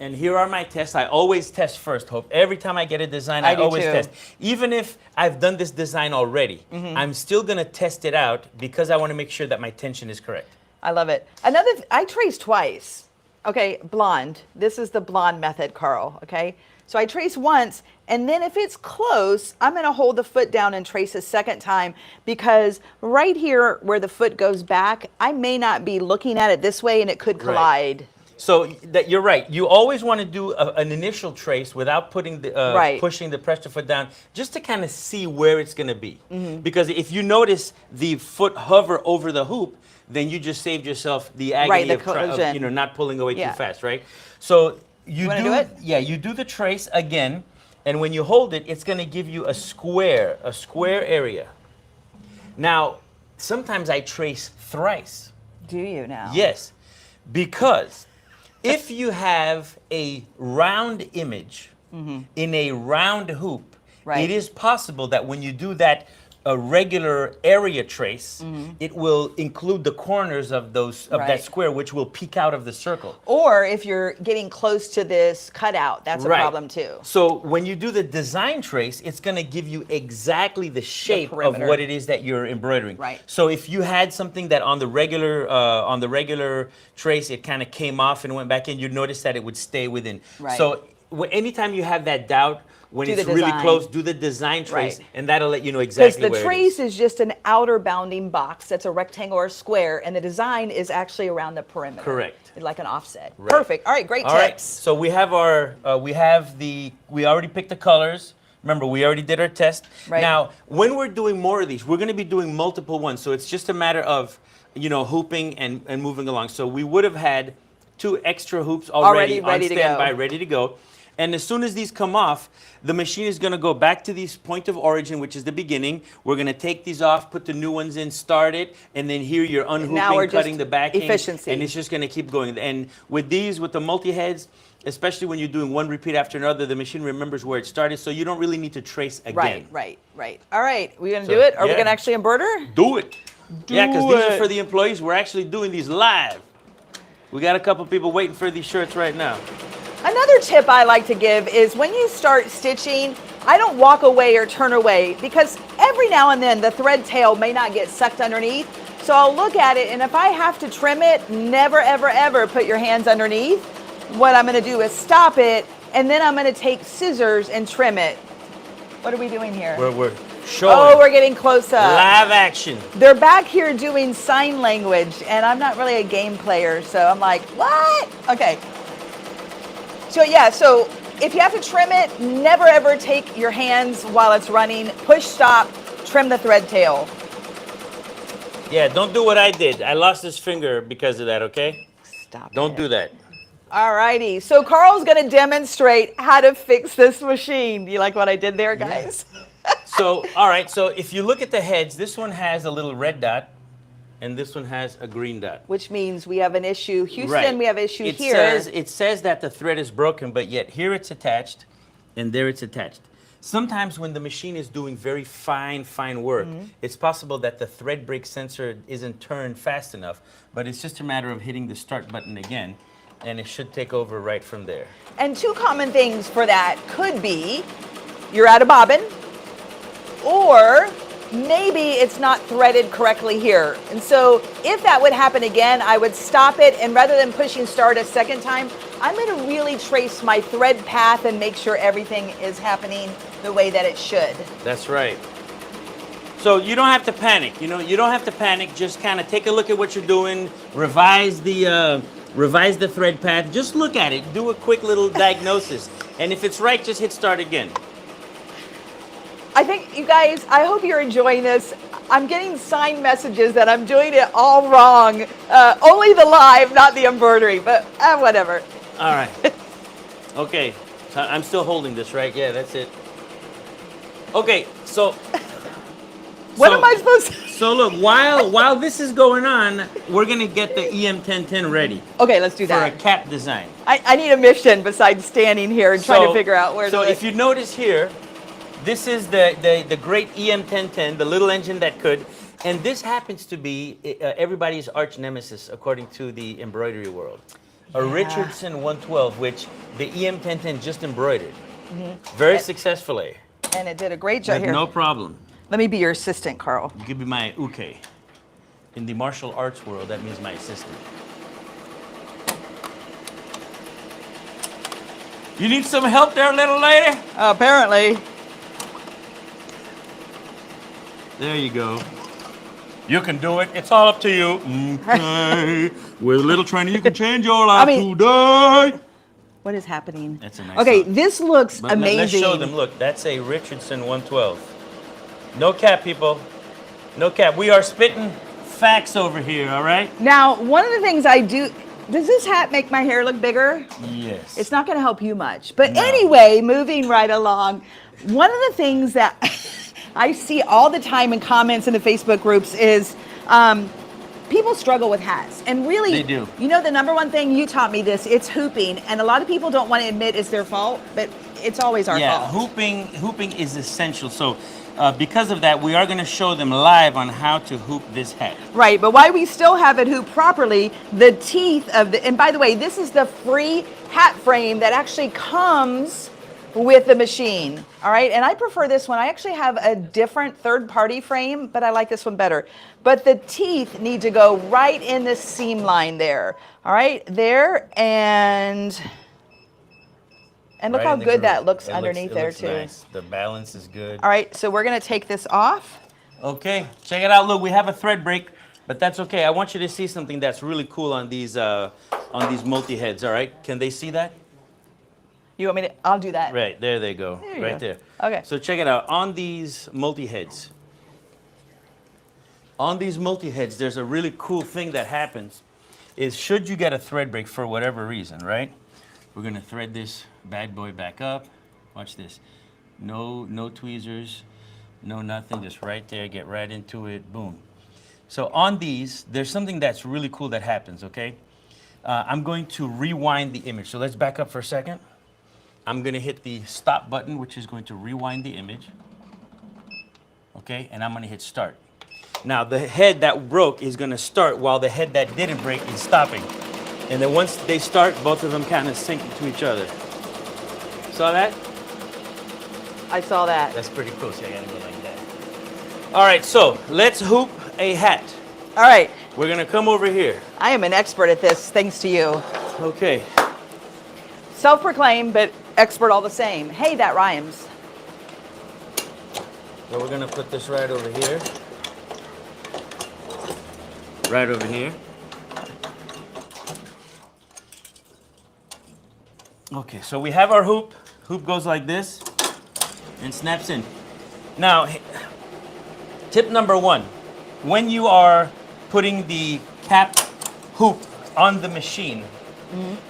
And here are my tests. I always test first, Hope. Every time I get a design, I do always too. test. Even if I've done this design already, I'm still going to test it out because I want to make sure that my tension is correct. I love it. I traced twice. Okay, blonde. This is the blonde method, Carl. Okay, so I trace once, and then if it's close, I'm going to hold the foot down and trace a second time, because right here where the foot goes back, I may not be looking at it this way, and it could collide. So that you're right. You always want to do an initial trace without putting the Right. pushing the pressure foot down, just to kind of see where it's going to be. Because if you notice the foot hover over the hoop, then you just saved yourself the agony Right, the of, collision. not pulling away Yeah. too fast, right? So you wanna do do it? Yeah, you do the trace again, and when you hold it, it's going to give you a square area. Now, sometimes I trace thrice. Do you now? Yes, because if you have a round image in a round hoop, Right. it is possible that when you do that a regular area trace, it will include the corners of those of Right. that square, which will peek out of the circle. Or if you're getting close to this cutout, that's a Right. problem too. So when you do the design trace, it's going to give you exactly the shape of perimeter. what it is that you're embroidering. Right. So if you had something that on the regular trace it kind of came off and went back in, you'd notice that it would stay within. Right. So anytime you have that doubt, when Do it's the really design. close, do the design trace, Right. and that'll let you know Because exactly the where trace it is. is just an outer bounding box that's a rectangle or square, and the design is actually around the perimeter. Correct. Like an offset. Right. Perfect. All right, great All right. tips. So we have we already picked the colors. Remember, we already did our test. Right. Now, when we're doing more of these, we're going to be doing multiple ones. So it's just a matter of, hooping and moving along. So we would have had 2 extra hoops already on ready to go. standby, ready to go. And as soon as these come off, the machine is going to go back to this point of origin, which is the beginning. We're going to take these off, put the new ones in, start it, and then here you're Now we're unhooping, just cutting the backing. efficiency. And it's just going to keep going. And with the multi-heads, especially when you're doing one repeat after another, the machine remembers where it started, so you don't really need to trace again. Right. All right, we gonna So, do it? Are we yeah. gonna actually embroider? Do it. Yeah, because these are it. for the employees. We're actually doing these live. We got a couple people waiting for these shirts right now. Another tip I like to give is when you start stitching, I don't walk away or turn away, because every now and then the thread tail may not get sucked underneath. So I'll look at it, and if I have to trim it, never, ever, ever put your hands underneath. What I'm gonna do is stop it, and then I'm gonna take scissors and trim it. What are we doing here? We're showing Oh, we're getting close up. live action. They're back here doing sign language, and I'm not really a game player, so I'm like, what? Okay. So yeah, so if you have to trim it, never ever take your hands while it's running. Push stop, trim the thread tail. Yeah, don't do what I did. I lost this finger because of that, okay? Stop. Don't do that. Alrighty, so Carl's gonna demonstrate how to fix this machine. Do you like what I did there, guys? So, all right, so if you look at the heads, this one has a little red dot, and this one has a green dot. Which means we have an issue. Houston, Right. we have issue It here. It says that the thread is broken, but yet here it's attached, and there it's attached. Sometimes when the machine is doing very fine work, it's possible that the thread break sensor isn't turned fast enough, but it's just a matter of hitting the start button again, and it should take over right from there. And 2 common things for that could be you're out of bobbin, or maybe it's not threaded correctly here. And so if that would happen again, I would stop it, and rather than pushing start a second time, I'm gonna really trace my thread path and make sure everything is happening the way that it should. That's right. So you don't have to panic. You know, you don't have to panic. Just kind of take a look at what you're doing. Revise the thread path. Just look at it. Do a quick little diagnosis. And if it's right, just hit start again. I think you guys, I hope you're enjoying this. I'm getting signed messages that I'm doing it all wrong. Only the live, not the embroidery, but whatever. All right. Okay. So I'm still holding this, right? Yeah, that's it. Okay, so What am I supposed to? So look, while this is going on, we're gonna get the EM1010 ready Okay, let's do for a that. cap design. I need a mission besides standing here and trying to figure out where to So look. if you notice here, this is the great EM1010, the little engine that could, and this happens to be everybody's arch nemesis according to the embroidery world. A Richardson 112, which the EM1010 just embroidered very successfully. And it did a great job With here. no problem. Let me be your assistant, Carl. You could be my uke. In the martial arts world, that means my assistant. You need some help there, little lady? Apparently. There you go. You can do it. It's all up to you. Okay. With a little training, you can change your life today. What is happening? That's a nice Okay, song. this looks But amazing. let's show them. Look, that's a Richardson 112. No cap, people. No cap. We are spitting facts over here, all right? Now, one of the things I do, does this hat make my hair look bigger? Yes. It's not going to help you much. But anyway, moving right along, one of the things that I see all the time in comments in the Facebook groups is people struggle with hats. And really, They do. You know, the number one thing, you taught me this, it's hooping. And a lot of people don't want to admit it's their fault, but it's always our Yeah, fault. hooping is essential. So because of that, we are going to show them live on how to hoop this hat. Right, but why we still have it hooped properly, the teeth of the, and by the way, this is the free hat frame that actually comes with the machine. All right, and I prefer this one. I actually have a different third-party frame, but I like this one better. But the teeth need to go right in the seam line there. All right, there, and look Right how in the good groove. that looks It underneath it there looks too. Nice. The balance is good. All right, so we're gonna take this off. Okay, check it out. Look, we have a thread break, but that's okay. I want you to see something that's really cool on these multi-heads. All right, can they see that? You want me to? I'll do that. Right, there they go. There you Right go. there. Okay. So check it out. On these multi-heads, there's a really cool thing that happens is should you get a thread break for whatever reason, right? We're gonna thread this bad boy back up. Watch this. No tweezers, no nothing, just right there, get right into it, boom. So on these, there's something that's really cool that happens, okay? I'm going to rewind the image. So let's back up for a second. I'm gonna hit the stop button, which is going to rewind the image. Okay, and I'm gonna hit start. Now the head that broke is gonna start while the head that didn't break is stopping. And then once they start, both of them kind of sync to each other. Saw that? I saw that. That's pretty cool, so I gotta go like that. All right, so let's hoop a hat. All right, We're gonna come over here. I am an expert at this, thanks to you. Okay, Self-proclaimed, but expert all the same. Hey, that rhymes. so we're gonna put this right over here. Right over here. Okay, so we have our hoop. Hoop goes like this and snaps in. Now, tip number one, when you are putting the cap hoop on the machine,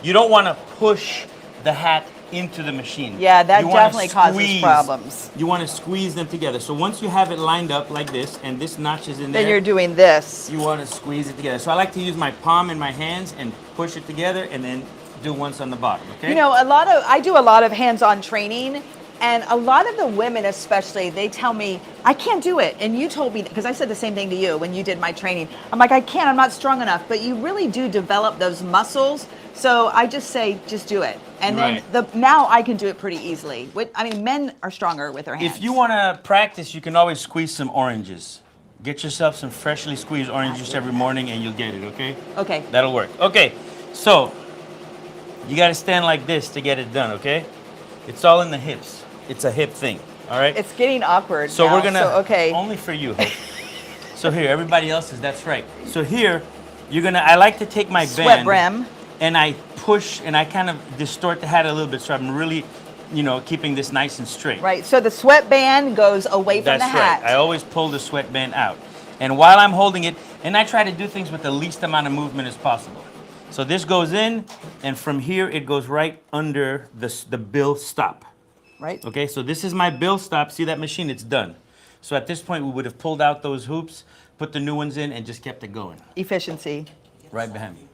you don't want to push the hat into the machine. Yeah, that You wanna definitely causes squeeze. problems. You want to squeeze them together. So once you have it lined up like this and this notch is in Then there, you're doing this. you want to squeeze it together. So I like to use my palm in my hands and push it together and then do once on the bottom, okay? You know, I do a lot of hands-on training, and a lot of the women especially, they tell me, I can't do it. And you told me, because I said the same thing to you when you did my training. I'm like, I can't, I'm not strong enough. But you really do develop those muscles. So I just say, just do it. And then now I can do it pretty easily. I mean, men are stronger with their hands. If you want to practice, you can always squeeze some oranges. Get yourself some freshly squeezed orange juice every morning and you'll get it, okay? Okay. That'll work. Okay, so you got to stand like this to get it done, okay? It's all in the hips. It's a hip thing, All right. It's getting awkward. So now, we're gonna okay. only for you. Hope. So here, everybody else is. That's right. So here, you're gonna. I like to take my Sweat band brim. and I push and I kind of distort the hat a little bit, so I'm really, keeping this nice and straight. Right. So the sweatband goes away from That's the hat. right. I always pull the sweatband out, and while I'm holding it, and I try to do things with the least amount of movement as possible. So this goes in, and from here it goes right under the bill stop. Right. Okay, so this is my bill stop. See that machine? It's done. So at this point, we would have pulled out those hoops, put the new ones in, and just kept it going. Efficiency. Right behind me.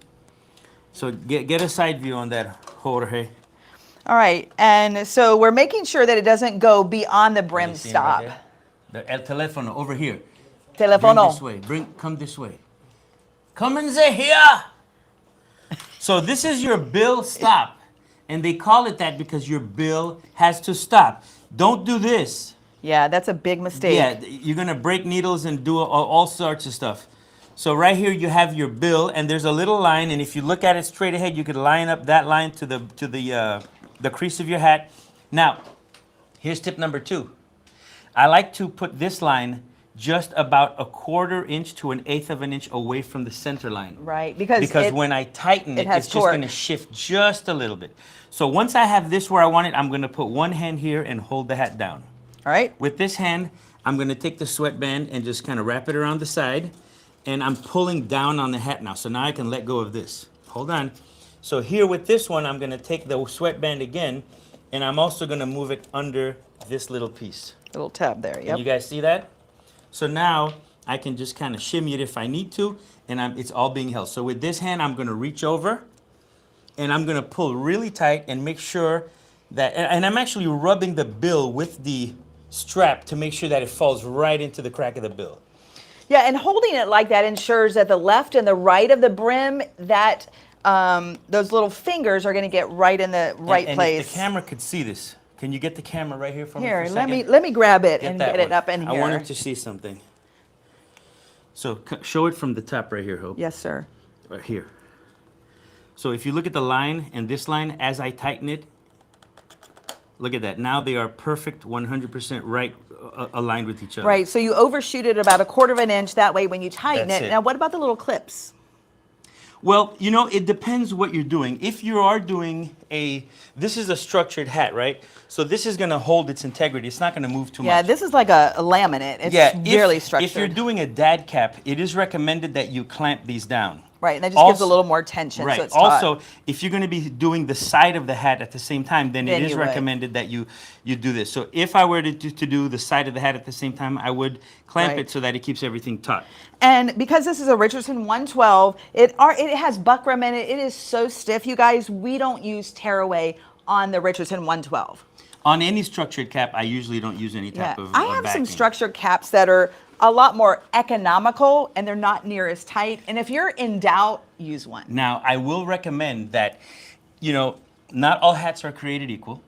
So get a side view on that, Jorge. All right. And so we're making sure that it doesn't go beyond the brim You see it stop. right there? El teléfono over here. Telefono. Bring this way. Come this way. Come and say here. So this is your bill stop. And they call it that because your bill has to stop. Don't do this. Yeah, that's a big mistake. Yeah, you're gonna break needles and do all sorts of stuff. So right here you have your bill, and there's a little line, and if you look at it straight ahead, you could line up that line to the crease of your hat. Now, here's tip number 2. I like to put this line just about a 1/4 inch to 1/8 of an inch away from the center line. Right, because when I tighten it it, has it's just going to torque. shift just a little bit. So once I have this where I want it, I'm going to put one hand here and hold the hat down. All right. With this hand, I'm going to take the sweatband and just kind of wrap it around the side, and I'm pulling down on the hat now. So now I can let go of this. Hold on. So here with this one, I'm going to take the sweatband again, and I'm also going to move it under this little piece. Little tab there. Can Yep. you guys see that? So now I can just kind of shimmy it if I need to, and it's all being held. So with this hand, I'm going to reach over, and I'm going to pull really tight and make sure that, and I'm actually rubbing the bill with the strap to make sure that it falls right into the crack of the bill. Yeah, and holding it like that ensures that the left and the right of the brim, that those little fingers are going to get right in the right and place. If the camera could see this, can you get the camera right here for me for Here, a let second? me grab it and that get it one. up in here. I want him to see something. So show it from the top right here, Hope. Yes, sir. Right here. So if you look at the line and this line, as I tighten it, look at that. Now they are perfect, 100% right, aligned with each other. Right, so you overshoot it about a 1/4 of an inch. That way, when you tighten That's it. it. Now, what about the little clips? Well, it depends what you're doing. If you are doing this is a structured hat, right? So this is going to hold its integrity. It's not going to move too Yeah, much. this is like a laminate. It's really structured. If you're doing a dad cap, it is recommended that you clamp these down. Right, and that just gives a little more tension. Right. So it's taut. Also, if you're going to be doing the side of the hat at the same time, then it is you would. recommended that you do this. So if I were to do the side of the hat at the same time, I would clamp Right. it so that it keeps everything taut. And because this is a Richardson 112, it has buckram in it. It is so stiff, you guys. We don't use tearaway on the Richardson 112. On any structured cap, I usually don't use any Yeah, type of I have some backing. structured caps that are a lot more economical and they're not near as tight. And if you're in doubt, use one. Now, I will recommend that, not all hats are created equal,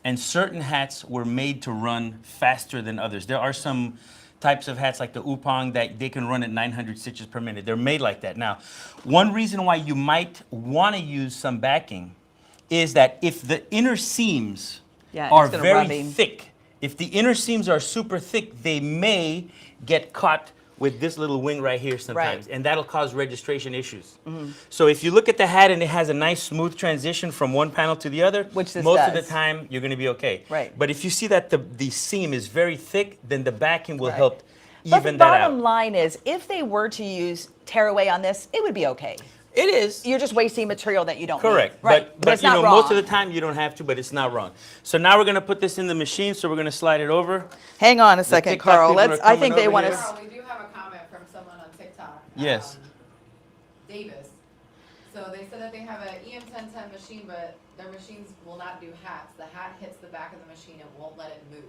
and certain hats were made to run faster than others. There are some types of hats like the Upang that they can run at 900 stitches per minute. They're made like that. Now, one reason why you might want to use some backing is that if the inner seams Yeah, are it's gonna very rubbing. thick, if the inner seams are super thick, they may get caught with this little wing right here sometimes, Right. and that'll cause registration issues. So if you look at the hat and it has a nice smooth transition from one panel to the other, Which this most of the does. time you're going to be okay. Right. But if you see that the seam is very thick, then the backing will Right. help But even the that bottom out. line is, if they were to use tearaway on this, it would be okay. It is. You're just wasting material that you don't need. Correct. Right. But it's not wrong. most of the time you don't have to, but it's not wrong. So now we're going to put this in the machine, so we're going to slide it over. Hang on a second, TikTok Carl. people are I think coming they over want here. to. Carl, we do have a comment from someone on TikTok. Yes. Davis. So they said that they have an EM1010 machine, but their machines will not do hats. The hat hits the back of the machine and won't let it move.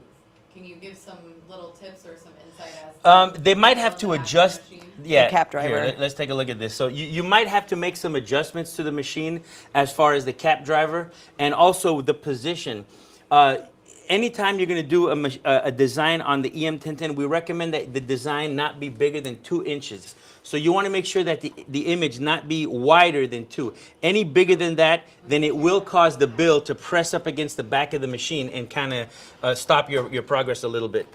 Can you give some little tips or some insight as to They might have to the back of the adjust. machine? Yeah. The cap driver. Here, let's take a look at this. So you might have to make some adjustments to the machine as far as the cap driver and also the position. anytime you're going to do a design on the EM1010, we recommend that the design not be bigger than 2 inches. So you want to make sure that the image not be wider than 2. Any bigger than that, then it will cause the build to press up against the back of the machine and kind of stop your progress a little bit.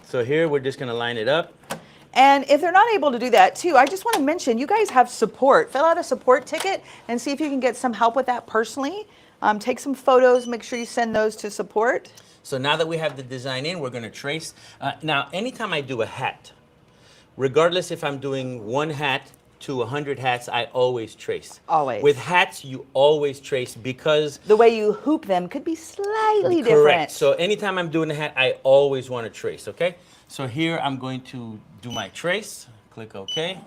So here we're just going to line it up. And if they're not able to do that too, I just want to mention you guys have support. Fill out a support ticket and see if you can get some help with that personally. Take some photos, make sure you send those to support. So now that we have the design in, we're going to trace. Now, anytime I do a hat, regardless if I'm doing 1 hat to 100 hats, I always trace. Always. With hats, you always trace because the way you hoop them could be slightly correct. different. So anytime I'm doing a hat, I always want to trace, okay? So here I'm going to do my trace, click OK,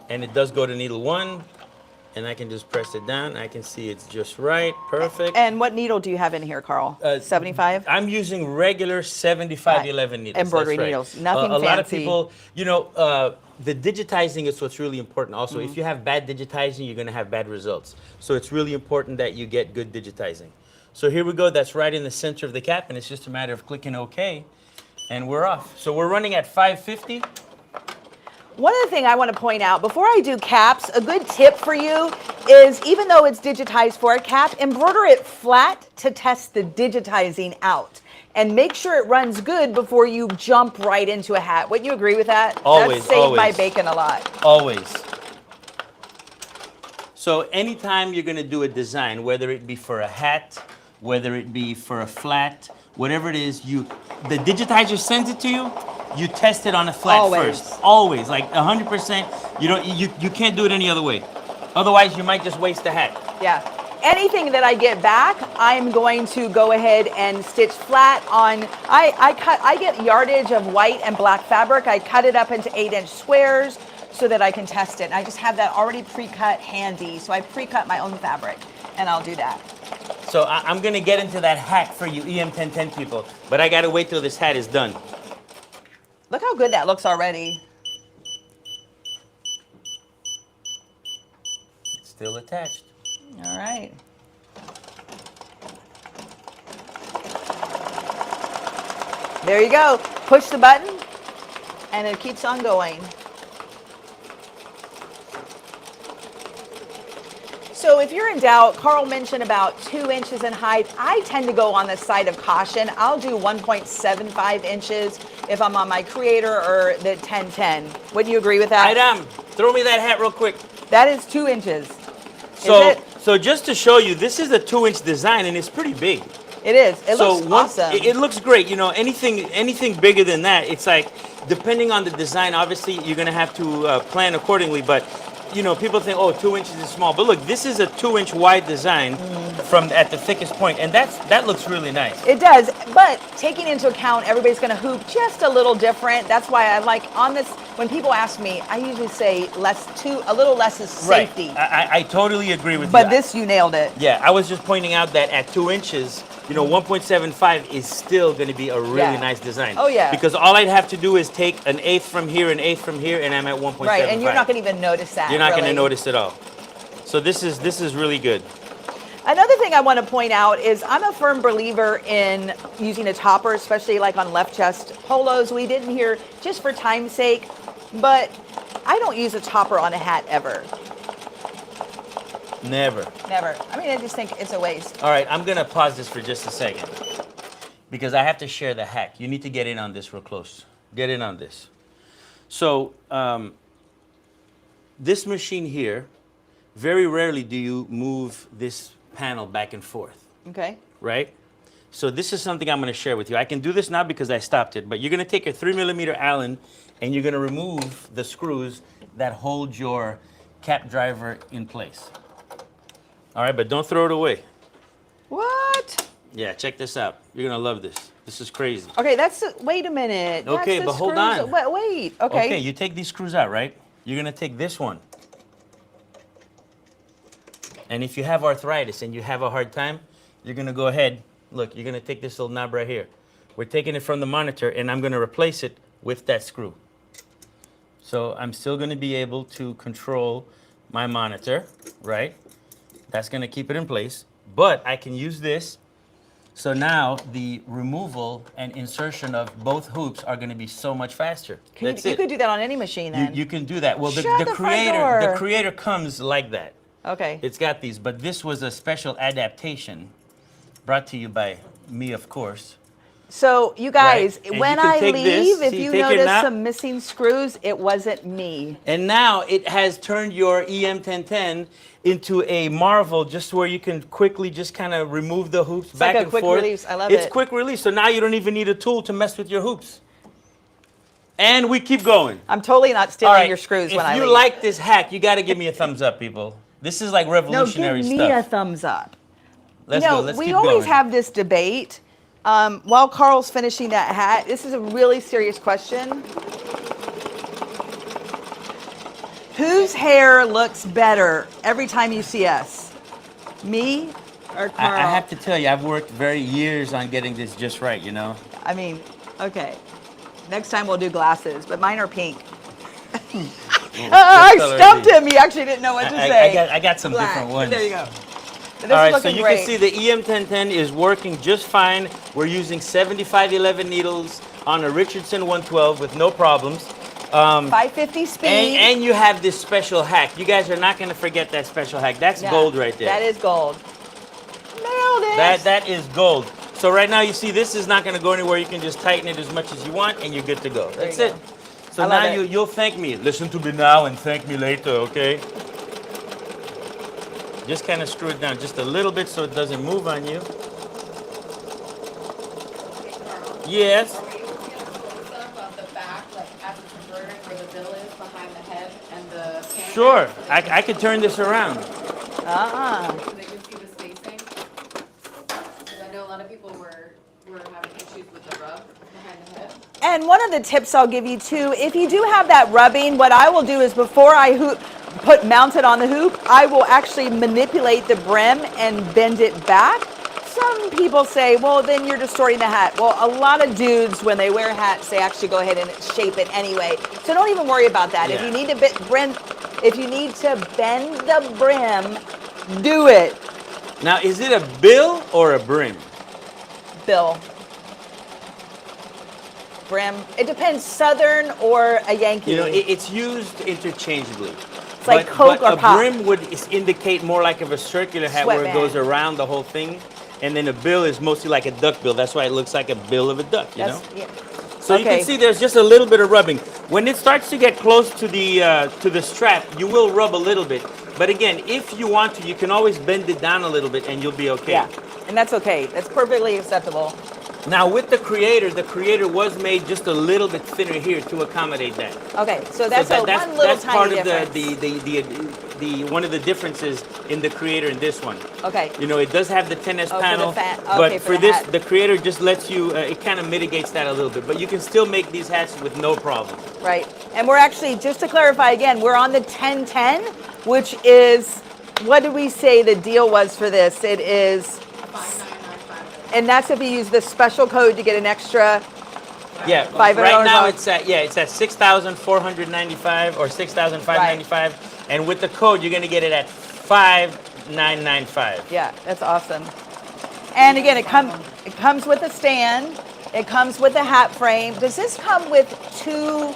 and it does go to needle 1, and I can just press it down. I can see it's just right, perfect. And what needle do you have in here, Carl? 75? I'm using regular 7511 needles. Embroidery that's right. needles, nothing A lot of fancy. people, the digitizing is what's really important also. If you have bad digitizing, you're going to have bad results. So it's really important that you get good digitizing. So here we go. That's right in the center of the cap, and it's just a matter of clicking OK, and we're off. So we're running at 550. One other thing I want to point out, before I do caps, a good tip for you is even though it's digitized for a cap, embroider it flat to test the digitizing out. And make sure it runs good before you jump right into a hat. Wouldn't you agree with that? Always, That's saved my always. bacon a lot. Always. So anytime you're going to do a design, whether it be for a hat, whether it be for a flat, whatever it is, the digitizer sends it to you, you test it on a flat Always. first. Always, like 100%. You can't do it any other way. Otherwise, you might just waste the hat. Yeah. Anything that I get back, I'm going to go ahead and stitch flat on. I get yardage of white and black fabric. I cut it up into 8-inch squares so that I can test it. And I just have that already pre-cut handy. So I pre-cut my own fabric, and I'll do that. So I'm going to get into that hack for you EM1010 people, but I got to wait till this hat is done. Look how good that looks already. It's still attached. All right. There you go. Push the button, and it keeps on going. So if you're in doubt, Carl mentioned about 2 inches in height. I tend to go on the side of caution. I'll do 1.75 inches if I'm on my Creator or the 1010. Wouldn't you agree with that? I am. Throw me that hat real quick. That is 2 inches. So just to show you, this is a 2-inch design, and it's pretty big. It is. It looks awesome. It looks great. You know, anything bigger than that, it's like, depending on the design, obviously you're gonna have to plan accordingly. But you know, people think, oh, 2 inches is small. But look, this is a 2-inch wide design from at the thickest point, and that looks really nice. It does, but taking into account everybody's going to hoop just a little different. That's why I like on this. When people ask me, I usually say a little less is safety. Right. I totally agree with you. But this, you nailed it. Yeah, I was just pointing out that at 2 inches, you know, 1.75 is still going to be a really nice design. Oh, yeah. Because all I'd have to do is take an eighth from here, an eighth from here, and I'm at 1.75. Right, and you're not going to even notice that. You're not going to really. notice at all. So this is really good. Another thing I want to point out is I'm a firm believer in using a topper, especially like on left chest polos. We didn't hear just for time's sake, but I don't use a topper on a hat ever. Never. Never. I mean, I just think it's a waste. All right, I'm going to pause this for just a second because I have to share the hack. You need to get in on this real close. Get in on this. So this machine here, very rarely do you move this panel back and forth. Okay. Right? So this is something I'm going to share with you. I can do this now because I stopped it, but you're going to take your 3mm Allen and you're going to remove the screws that hold your cap driver in place. All right, but don't throw it away. What? Yeah, check this out. You're going to love this. This is crazy. Okay, wait a minute. Okay, That's the but hold screws- on. Wait, okay. Okay, you take these screws out, right? You're going to take this one. And if you have arthritis and you have a hard time, you're going to go ahead. Look, you're going to take this little knob right here. We're taking it from the monitor, and I'm going to replace it with that screw. So I'm still going to be able to control my monitor, right? That's going to keep it in place. But I can use this So now the removal and insertion of both hoops are going to be so much faster. That's You it. could do that on any machine then. You can do that. Well, Shut the front creator door. the creator comes like that. Okay. It's got these, but this was a special adaptation brought to you by me, of course. So you guys, Right. And when you can I take leave, this, if see, you take it notice out. some missing screws, it wasn't me. And now it has turned your EM1010 into a marvel, just where you can quickly just kind of remove the hoops back like a and quick forth. release. I love It's it. quick release, so now you don't even need a tool to mess with your hoops. And we keep going. I'm totally not All stealing right, your screws when I if leave. you like this hack, you got to give me a thumbs up, people. This is like No, revolutionary give me a stuff. thumbs up. Let's you know, go. Let's we keep always going. have this debate. While Carl's finishing that hat, this is a really serious question. Whose hair looks better every time you see us? Me or Carl? I have to tell you, I've worked very years on getting this just right, you know? I mean, okay. Next time we'll do glasses, but mine are pink. I color stumped is it? him. He actually didn't know what to say. I got some Black. different ones. There you go. This All is right, so looking you great. can see the EM1010 is working just fine. We're using 7511 needles on a Richardson 112 with no problems. 550 speed. And you have this special hack. You guys are not going to forget that special hack. That's Yeah, gold right there. That is gold. Nailed it. That is gold. So right now you see this is not going to go anywhere. You can just tighten it as much as you want and you're good to go. That's you it. go. So I love now it. you'll thank me. Listen to me now and thank me later, okay? Just kind of screw it down just a little bit so it doesn't move on you. Yes. Are we able to get a close-up of the back, like at the converter where the bill is behind the head and the camera? Sure. So I could turn this around. so they can see the spacing? Because I know a lot of people were having issues with the rub behind the head. And one of the tips I'll give you too, if you do have that rubbing, what I will do is before I mount it on the hoop, I will actually manipulate the brim and bend it back. Some people say, well, then you're distorting the hat. Well, a lot of dudes, when they wear hats, they actually go ahead and shape it anyway. So don't even worry about that. If Yeah. you need to bend the brim, do it, Now, is it a bill or a brim? Bill. Brim. It depends, Southern or a Yankee. You know, it's used interchangeably. It's like Coke or a Pop. brim would indicate more like of a circular hat where it Sweatband. goes around the whole thing. And then a bill is mostly like a duck bill. That's why it looks like a bill of a duck, you know? Yeah. So you Okay. can see there's just a little bit of rubbing. When it starts to get close to the strap, you will rub a little bit. But again, if you want to, you can always bend it down a little bit and you'll be okay. Yeah, and that's okay. That's perfectly acceptable. Now with the creator was made just a little bit thinner here to accommodate that. Okay, so that's one little that's tiny part difference. of the one of the differences in the creator and this one. Okay. You know, it does have the 10S Oh, for the panel, okay, but for for the this, hat. the creator just lets you. It kind of mitigates that a little bit, but you can still make these hats with no problem. Right, and we're actually, just to clarify again, we're on the 1010, which is, what did we say the deal was for this? It is, 5995. and that's if you use the special code to get an extra. Yeah, $500 right now off. it's at 6,495 or 6,595, and with the code you're gonna get it at 5,995. Yeah, that's awesome. And again, it comes with a stand. It comes with a hat frame. Does this come with two?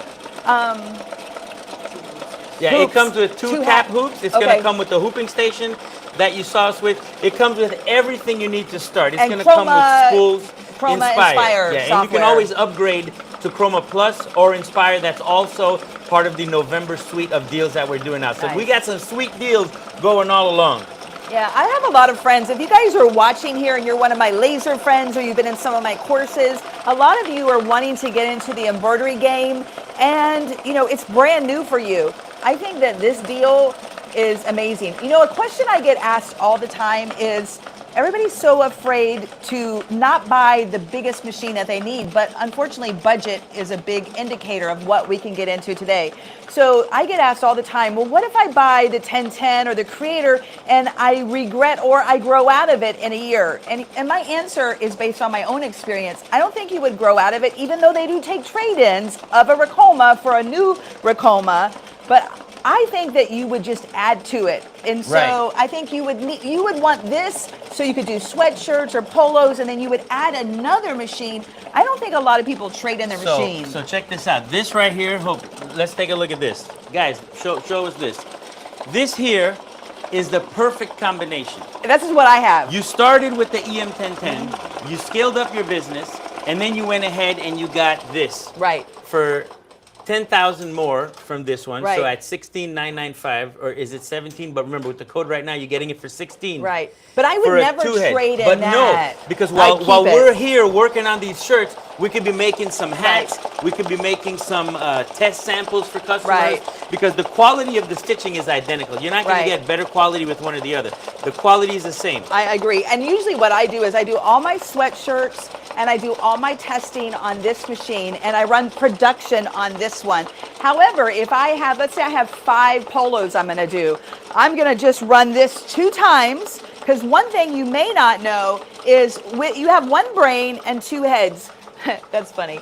Yeah, Hoops. it comes with two Two cap hat- hoops. It's okay. gonna come with the hooping station that you saw us with. It comes with everything you need to start. It's And gonna come with schools Chroma Inspire Yeah, and you software. can always upgrade to Chroma Plus or Inspire. That's also part of the November suite of deals that we're doing now. So Nice. we got some sweet deals going all along. Yeah, I have a lot of friends. If you guys are watching here and you're one of my laser friends or you've been in some of my courses, a lot of you are wanting to get into the embroidery game and, you know, it's brand new for you. I think that this deal is amazing. You know, a question I get asked all the time is, everybody's so afraid to not buy the biggest machine that they need, but unfortunately budget is a big indicator of what we can get into today. So I get asked all the time, well, what if I buy the 1010 or the Creator and I regret or I grow out of it in a year? And my answer is based on my own experience. I don't think you would grow out of it, even though they do take trade-ins of a Ricoma for a new Ricoma. But I think that you would just add to it, and so Right. I think you would want this so you could do sweatshirts or polos, and then you would add another machine. I don't think a lot of people trade in their machine. So check this out. This right here, let's take a look at this. Guys, show us this. This here is the perfect combination. This is what I have. You started with the EM1010, you scaled up your business, and then you went ahead and you got this. Right. For 10,000 more from this one. Right. So at 16,995, or is it 17? But remember, with the code right now, you're getting it for 16. Right. But I would for a never two-head. trade in but that. no, because I'd keep while it. we're here working on these shirts, we could be making some hats. We could be making some test samples for customers. Right. Because the quality of the stitching is identical. You're not going Right. to get better quality with one or the other. The quality is the same. I agree. And usually what I do is I do all my sweatshirts and I do all my testing on this machine and I run production on this one. However, if I have, let's say I have 5 polos I'm gonna do, I'm gonna just run this 2 times, because one thing you may not know is you have 1 brain and 2 heads. That's funny.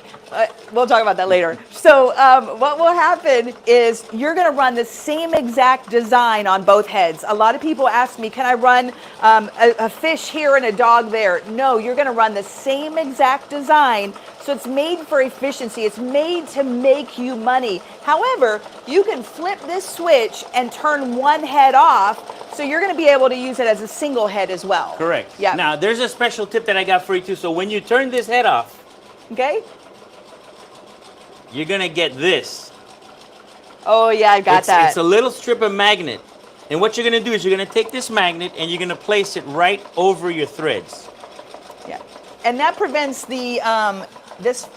We'll talk about that later. So what will happen is you're going to run the same exact design on both heads. A lot of people ask me, can I run a fish here and a dog there? No, you're going to run the same exact design. So it's made for efficiency. It's made to make you money. However, you can flip this switch and turn one head off. So you're going to be able to use it as a single head as well. Correct. Yeah. Now, there's a special tip that I got for you too. So when you turn this head off, okay. you're going to get this. Oh, yeah, I got that. It's a little strip of magnet. And what you're going to do is you're going to take this magnet and you're going to place it right over your threads. Yeah. And that prevents the this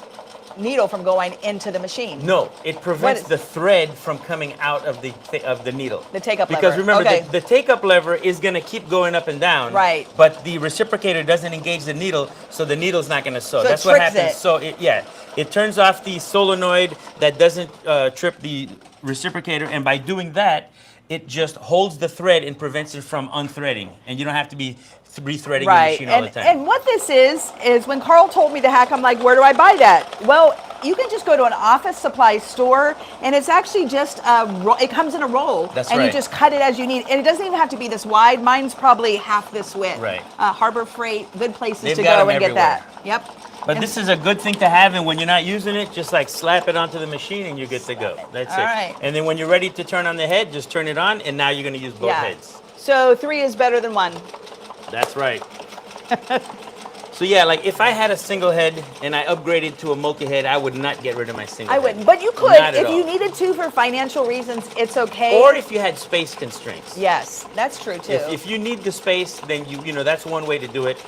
needle from going into the machine. No, it prevents What? the thread from coming out of the needle. The take-up lever. Because remember, Okay. the take-up lever is going to keep going up and down. Right. But the reciprocator doesn't engage the needle, so the needle's not going to sew. So it That's what tricks happens. it. So it turns off the solenoid that doesn't trip the reciprocator, and by doing that, it just holds the thread and prevents it from unthreading, and you don't have to be rethreading your machine all the time. And what this is when Carl told me the hack, I'm like, where do I buy that? Well, you can just go to an office supply store, and it's actually just it comes in a roll. That's and right. you just cut it as you need. And it doesn't even have to be this wide. Mine's probably half this width. Right. Harbor Freight, good places They've to got go 'em and get everywhere. that. Yep. But And- this is a good thing to have, and when you're not using it, just like slap it onto the machine and you're good to go. That's All it. right. And then when you're ready to turn on the head, just turn it on, and now you're going to use both yeah. heads. So 3 is better than 1. That's right. So yeah, like if I had a single head and I upgraded to a multi-head, I would not get rid of my single I head. wouldn't. But you could. Not at If you all. needed to for financial reasons, it's okay. Or if you had space constraints. Yes, that's true too. If you need the space, then you know that's one way to do it.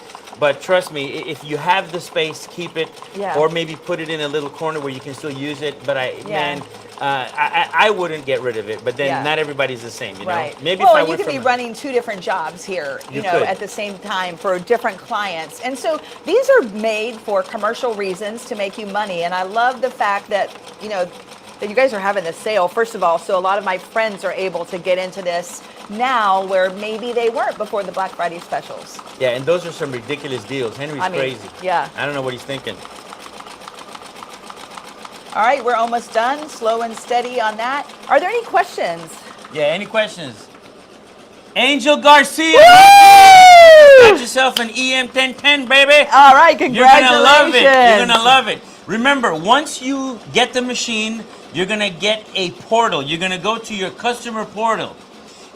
But trust me, if you have the space, keep it. Yeah. Or maybe put it in a little corner where you can still use it. But Yeah. I wouldn't get rid of it. But then Yeah. not everybody's the same, you know. Right. Maybe well, if I and you went could be from running 2 different jobs here, You know, could. at the same time for different clients. And so these are made for commercial reasons to make you money. And I love the fact that, you know, that you guys are having this sale, first of all. So a lot of my friends are able to get into this now where maybe they weren't before the Black Friday specials. Yeah, and those are some ridiculous deals. Henry's I mean, crazy. yeah. I don't know what he's thinking. All right, we're almost done. Slow and steady on that. Are there any questions? Yeah, any questions? Angel Garcia! Got yourself an EM1010, baby! All right, You're congratulations. gonna love it. You're gonna love it. Remember, once you get the machine, you're gonna get a portal. You're gonna go to your customer portal.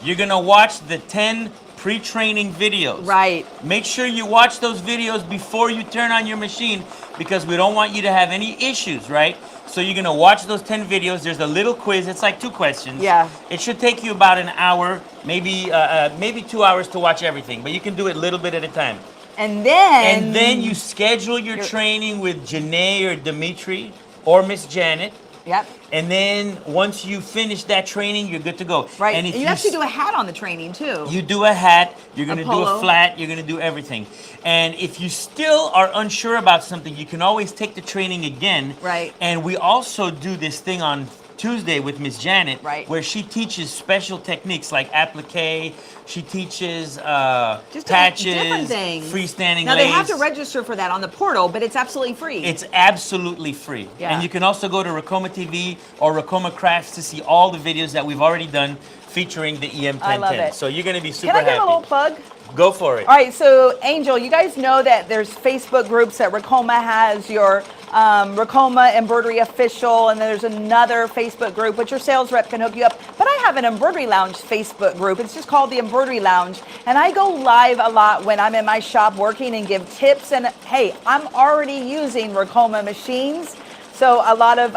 You're gonna watch the 10 pre-training videos. Right. Make sure you watch those videos before you turn on your machine because we don't want you to have any issues, right? So you're gonna watch those 10 videos. There's a little quiz. It's like 2 questions. Yeah. It should take you about an hour, maybe 2 hours to watch everything, but you can do it a little bit at a time. And then... And then you schedule your training with Janae or Dimitri or Miss Janet. Yep. And then once you finish that training, you're good to go. Right. And if you actually do a hat on the training too. you do a hat, you're going to do polo. a flat, you're going to do everything. And if you still are unsure about something, you can always take the training again. Right. And we also do this thing on Tuesday with Miss Janet, Right. where she teaches special techniques like applique. She teaches Just patches, different things. freestanding Now, they have to lace. register for that on the portal, but it's absolutely free. It's absolutely free. Yeah. And you can also go to Racoma TV or Racoma Crafts to see all the videos that we've already done featuring the EM1010. I love it. So you're going to be super Can I give happy. a little plug? Go for it. All right, so Angel, you guys know that there's Facebook groups that Racoma has, your Racoma Embroidery Official, and there's another Facebook group which your sales rep can hook you up. But I have an Embroidery Lounge Facebook group. It's just called the Embroidery Lounge, and I go live a lot when I'm in my shop working and give tips. And hey, I'm already using Racoma machines. So a lot of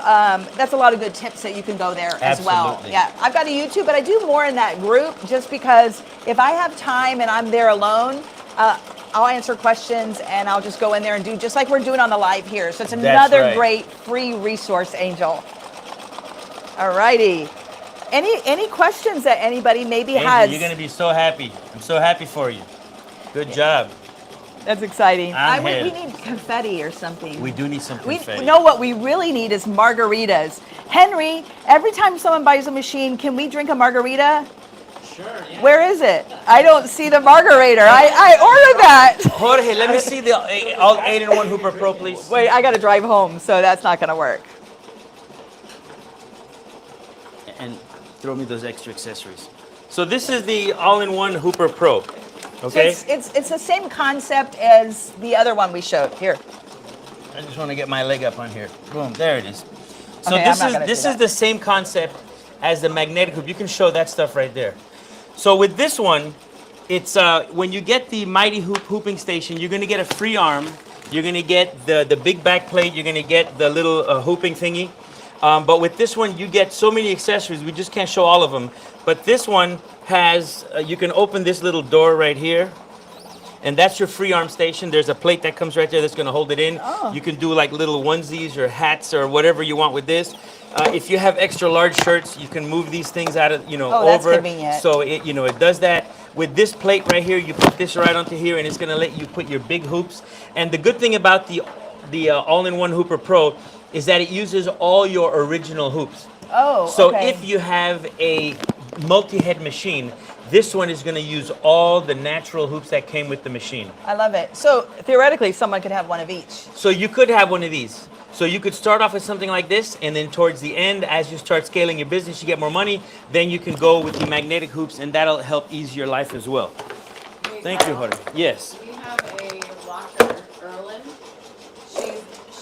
that's a lot of good tips that you can go there as well. Absolutely. Yeah, I've got a YouTube, but I do more in that group just because if I have time and I'm there alone, I'll answer questions and I'll just go in there and do just like we're doing on the live here. So it's another right. great free resource, Angel. All righty. Any questions that anybody maybe Angel, has? you're going to be so happy. I'm so happy for you. Good job. That's exciting. I'm We here. need confetti or something. We do need some We confetti. know what we really need is margaritas. Henry, every time someone buys a machine, can we drink a margarita? Sure, yeah. Where is it? I don't see the margarita. I ordered that. Jorge, let me see the all 8-in-1 Hooper Pro, please. Wait, I got to drive home, so that's not going to work. And throw me those extra accessories. So this is the all-in-one Hooper Pro. Okay? So it's the same concept as the other one we showed. Here. I just want to get my leg up on here. Boom, there it is. So Okay, I'm not gonna this do is that. the same concept as the magnetic hoop. You can show that stuff right there. So with this one, it's when you get the Mighty Hoop hooping station, you're going to get a free arm. You're going to get the big back plate. You're going to get the little hooping thingy. But with this one, you get so many accessories. We just can't show all of them. But this one has, you can open this little door right here. And that's your free arm station. There's a plate that comes right there that's going to hold it in. Oh. You can do like little onesies or hats or whatever you want with this. If you have extra large shirts, you can move these things out of, Oh, that's over. convenient. So it, it does that. With this plate right here, you put this right onto here, and it's going to let you put your big hoops. And the good thing about the all-in-one Hooper Pro is that it uses all your original hoops. Oh, So okay. if you have a multi-head machine, this one is going to use all the natural hoops that came with the machine. I love it. So theoretically, someone could have one of each. So you could have one of these. So you could start off with something like this, and then towards the end, as you start scaling your business, you get more money, then you can go with the magnetic hoops, and that'll help ease your life as well. Thank you, Jorge. Yes. We have a watcher, Erlyn.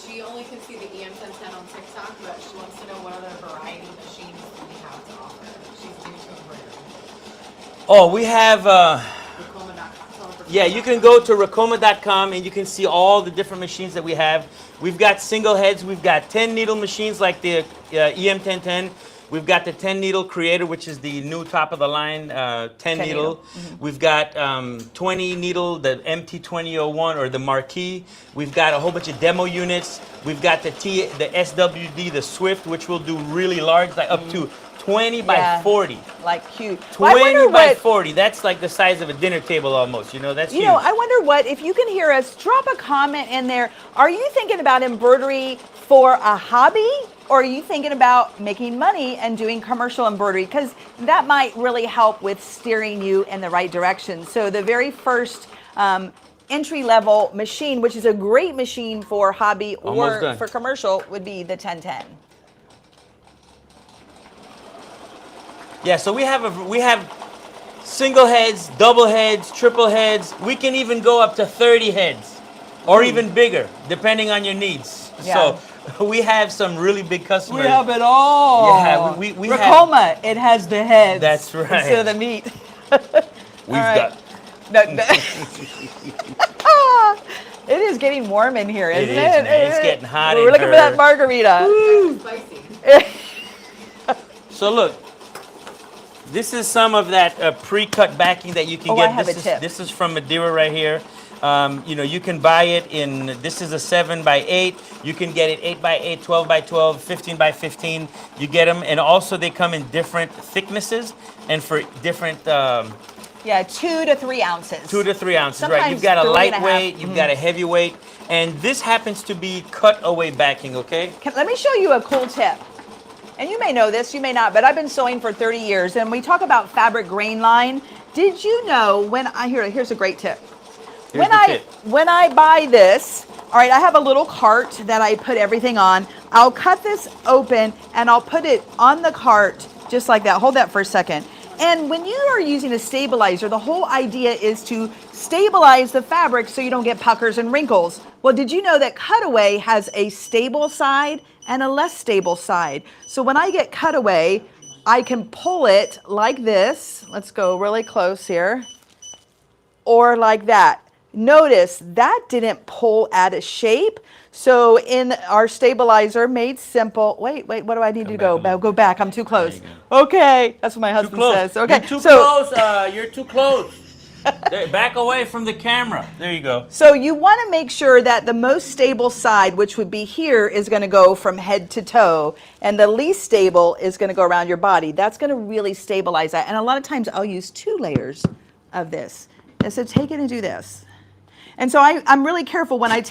She only can see the EM1010 on TikTok, but she wants to know what other variety of machines we have to offer. She's new to embroidery. Oh, we have, Racoma.com. yeah, you can go to Racoma.com and you can see all the different machines that we have. We've got single heads. We've got 10 needle machines like the EM1010. We've got the 10 needle Creator, which is the new top of the line 10 needle. Mm-hmm. We've got 20 needle, the MT2001 or the Marquee. We've got a whole bunch of demo units. We've got the SWD, the Swift, which will do really large, like up to 20 by Yeah. 40. Like cute. Well, I 20 wonder by what, 40. That's like the size of a dinner table almost. That's huge. I wonder what, if you can hear us, drop a comment in there. Are you thinking about embroidery for a hobby? Or are you thinking about making money and doing commercial embroidery? Because that might really help with steering you in the right direction. So the very first entry-level machine, which is a great machine for hobby Almost or done. for commercial, would be the 1010. Yeah, so we have single heads, double heads, triple heads. We can even go up to 30 heads or even bigger, depending on your needs. Yeah. So we have some really big customers. it all. Yeah, we have. Racoma, it has the heads. That's right. Instead of the meat. We've right. got. No. It is getting warm in here, isn't it? is, man. It's getting hot We're in looking for here. that margarita. Spicy. So look, this is some of that pre-cut backing that you can Oh, get. I have a tip. This is from Madeira right here. You can buy it in, this is a 7x8. You can get it 8x8, 12x12, 15x15. You get them. And also they come in different thicknesses and for different, Yeah, 2 to 3 ounces. 2 to 3 ounces, right? Sometimes You've got a 3.5. lightweight, you've got a heavyweight. And this happens to be cutaway backing, okay? Let me show you a cool tip. And you may know this, you may not, but I've been sewing for 30 years. And we talk about fabric grain line. Did you know here's a great tip. When I buy this, all right, I have a little cart that I put everything on. I'll cut this open and I'll put it on the cart just like that. Hold that for a second. And when you are using a stabilizer, the whole idea is to stabilize the fabric so you don't get puckers and wrinkles. Well, did you know that cutaway has a stable side and a less stable side? So when I get cutaway, I can pull it like this. Let's go really close here. Or like that. Notice that didn't pull out of shape. So in our stabilizer made simple, wait, what do I need to go? Go back, I'm too close. Okay, that's what my husband says. Okay, You're too close, you're too close. Back away from the camera. There you go. So you want to make sure that the most stable side, which would be here, is going to go from head to toe, and the least stable is going to go around your body. That's going to really stabilize that. And a lot of times I'll use 2 layers of this. And so take it and do this. And so I'm really careful when I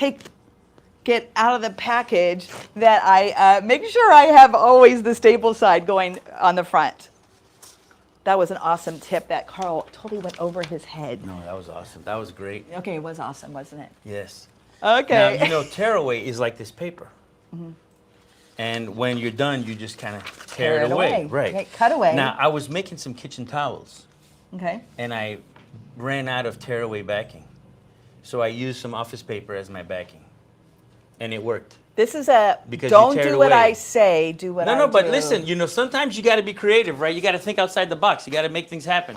get out of the package that I make sure I have always the stable side going on the front. That was an awesome tip that Carl totally went over his head. No, that was awesome. That was great. Okay, it was awesome, wasn't it? Yes. Okay. Now, you know, tearaway is like this paper. Mm-hmm. And when you're done, you just kind of tear it away. Right. Okay, cut away. Now, I was making some kitchen towels. Okay. And I ran out of tearaway backing. So I used some office paper as my backing. And it worked. This is Because don't you tear do it what away. I say, do what I do. No, but listen, you know, sometimes you got to be creative, right? You got to think outside the box. You got to make things happen.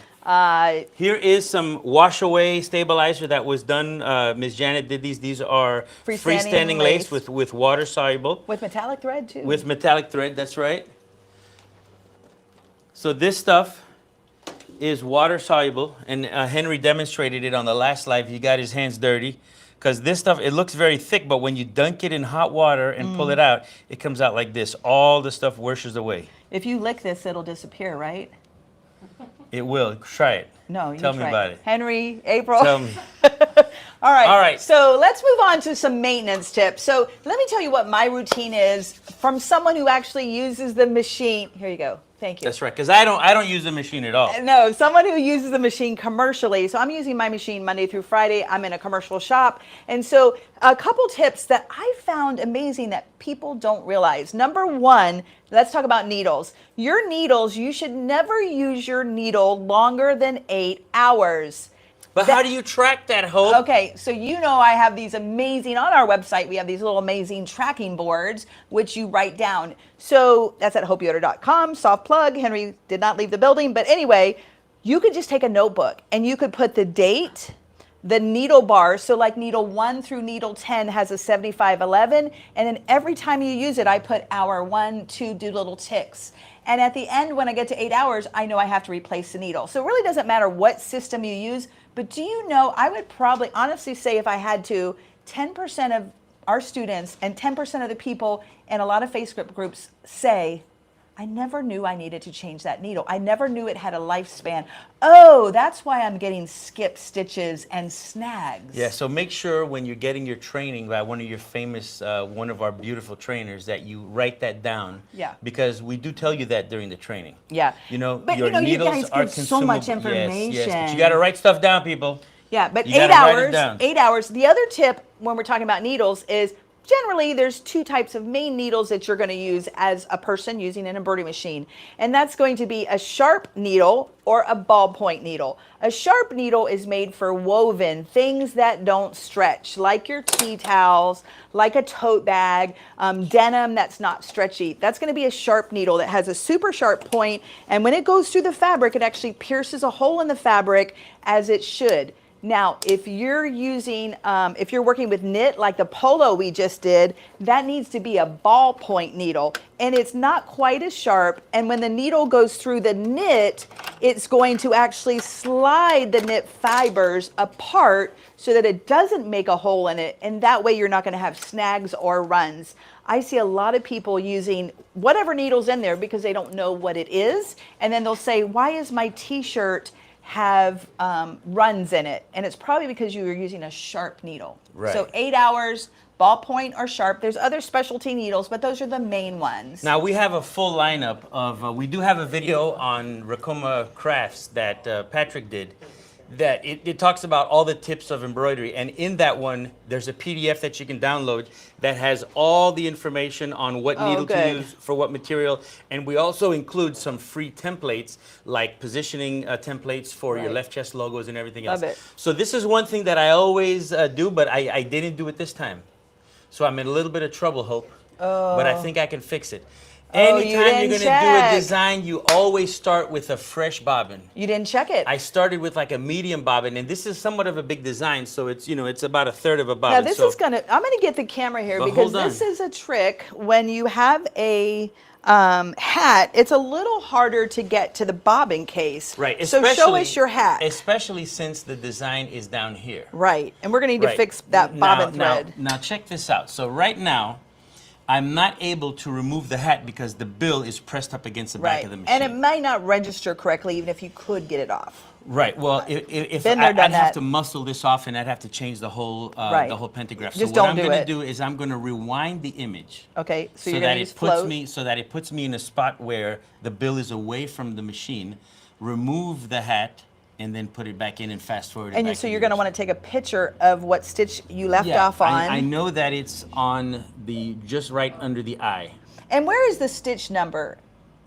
Here is some wash away stabilizer that was done. Ms. Janet did these. These are freestanding lace with water soluble. With metallic thread too. With metallic thread, that's right. So this stuff is water soluble, and Henry demonstrated it on the last live. He got his hands dirty. Because this stuff, it looks very thick, but when you dunk it in hot water and pull it out, it comes out like this. All the stuff washes away. If you lick this, it'll disappear, right? It will. Try it. No, you Tell me about it. Henry, April. Tell me. All right. All right. So let's move on to some maintenance tips. So let me tell you what my routine is from someone who actually uses the machine. Here you go. Thank you. That's right, because I don't use the machine at all. No, someone who uses the machine commercially. So I'm using my machine Monday through Friday. I'm in a commercial shop. And so a couple tips that I found amazing that people don't realize. Number one, let's talk about needles. Your needles, you should never use your needle longer than 8 hours. But how do you track that, Hope? Okay, so you know I have these amazing, on our website, we have these little amazing tracking boards, which you write down. So that's at hopeyoder.com, soft plug. Henry did not leave the building. But anyway, you could just take a notebook and you could put the date, the needle bar. So like needle 1 through needle 10 has a 7511. And then every time you use it, I put hour 1, 2, do little ticks. And at the end, when I get to 8 hours, I know I have to replace the needle. So it really doesn't matter what system you use. But do you know, I would probably honestly say if I had to, 10% of our students and 10% of the people in a lot of Facebook groups say, I never knew I needed to change that needle. I never knew it had a lifespan. Oh, that's why I'm getting skip stitches and snags. Yeah, so make sure when you're getting your training by one of your famous, one of our beautiful trainers, that you write that down. Yeah. Because we do tell you that during the training. Yeah. You know, but your you know, needles you guys are give consumable. so much information. Yes, but you got to write stuff down, people. Yeah, but You 8 gotta write it hours, down. 8 hours. The other tip when we're talking about needles is generally there's 2 types of main needles that you're going to use as a person using an embroidery machine. And that's going to be a sharp needle or a ballpoint needle. A sharp needle is made for woven, things that don't stretch, like your tea towels, like a tote bag, denim that's not stretchy. That's going to be a sharp needle that has a super sharp point, and when it goes through the fabric, it actually pierces a hole in the fabric as it should. Now, if you're using, if you're working with knit like the polo we just did, that needs to be a ballpoint needle, and it's not quite as sharp. And when the needle goes through the knit, it's going to actually slide the knit fibers apart so that it doesn't make a hole in it, and that way you're not going to have snags or runs. I see a lot of people using whatever needle's in there because they don't know what it is, and then they'll say, why is my t-shirt have runs in it? And it's probably because you were using a sharp needle. Right. So 8 hours, ballpoint or sharp. There's other specialty needles, but those are the main ones. Now we have a full lineup of, we do have a video on Racoma Crafts that Patrick did, that it talks about all the tips of embroidery, and in that one there's a PDF that you can download that has all the information on what needle to good. use for what material, and we also include some free templates like positioning templates for your Right. left chest logos and everything Love else. it. So this is one thing that I always do, but I didn't do it this time. So I'm in a little bit of trouble, Hope, but I think I can fix it. Oh, you Anytime you're didn't gonna check. do a design, you always start with a fresh bobbin. You didn't check it. I started with like a medium bobbin, and this is somewhat of a big design, so it's, you know, it's about a third of a Now bobbin. this so is I'm gonna get the camera here But because hold on. this is a trick. When you have a hat, it's a little harder to get to the bobbin case. right. So show especially- us your hat. Especially since the design is down here. Right, and we're gonna need to Right. fix that bobbin now, thread. Now check this out. So right now, I'm not able to remove the hat because the bill is pressed up against the back Right, of the machine. and it might not register correctly even if you could get it off. Right. Well, if Been there, I'd done have that. to muscle this off, and I'd have to change the whole Right. pantograph. Just so what don't I'm do going to it. do is I'm going to rewind the image. Okay, so So you're that gonna it use puts float. me in a spot where the bill is away from the machine. Remove the hat and then put it back in and fast forward. And so you're gonna want to take a picture of what stitch you left off on. I know that it's on just right under the eye. And where is the stitch number?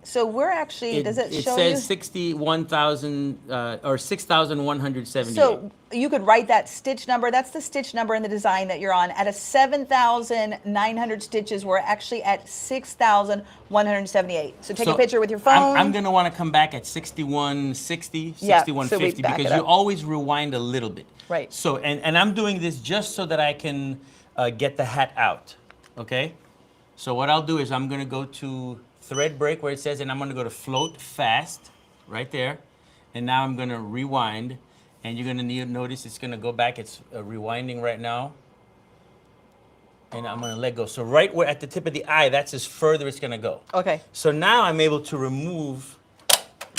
So we're actually, does it show says you? 61,000 or 6,178. So you could write that stitch number. That's the stitch number in the design that you're on. At a 7,900 stitches, we're actually at 6,178. So take a picture with your phone. I'm going to want to come back at 6160, Yeah, 6150 so we back because it you up. always rewind a little bit. Right. So, and I'm doing this just so that I can get the hat out, okay? So what I'll do is I'm going to go to thread break where it says, and I'm going to go to float fast right there. And now I'm going to rewind, and you're going to notice it's going to go back. It's rewinding right now. And I'm going to let go. So right where at the tip of the eye, that's as further it's going to go. Okay. So now I'm able to remove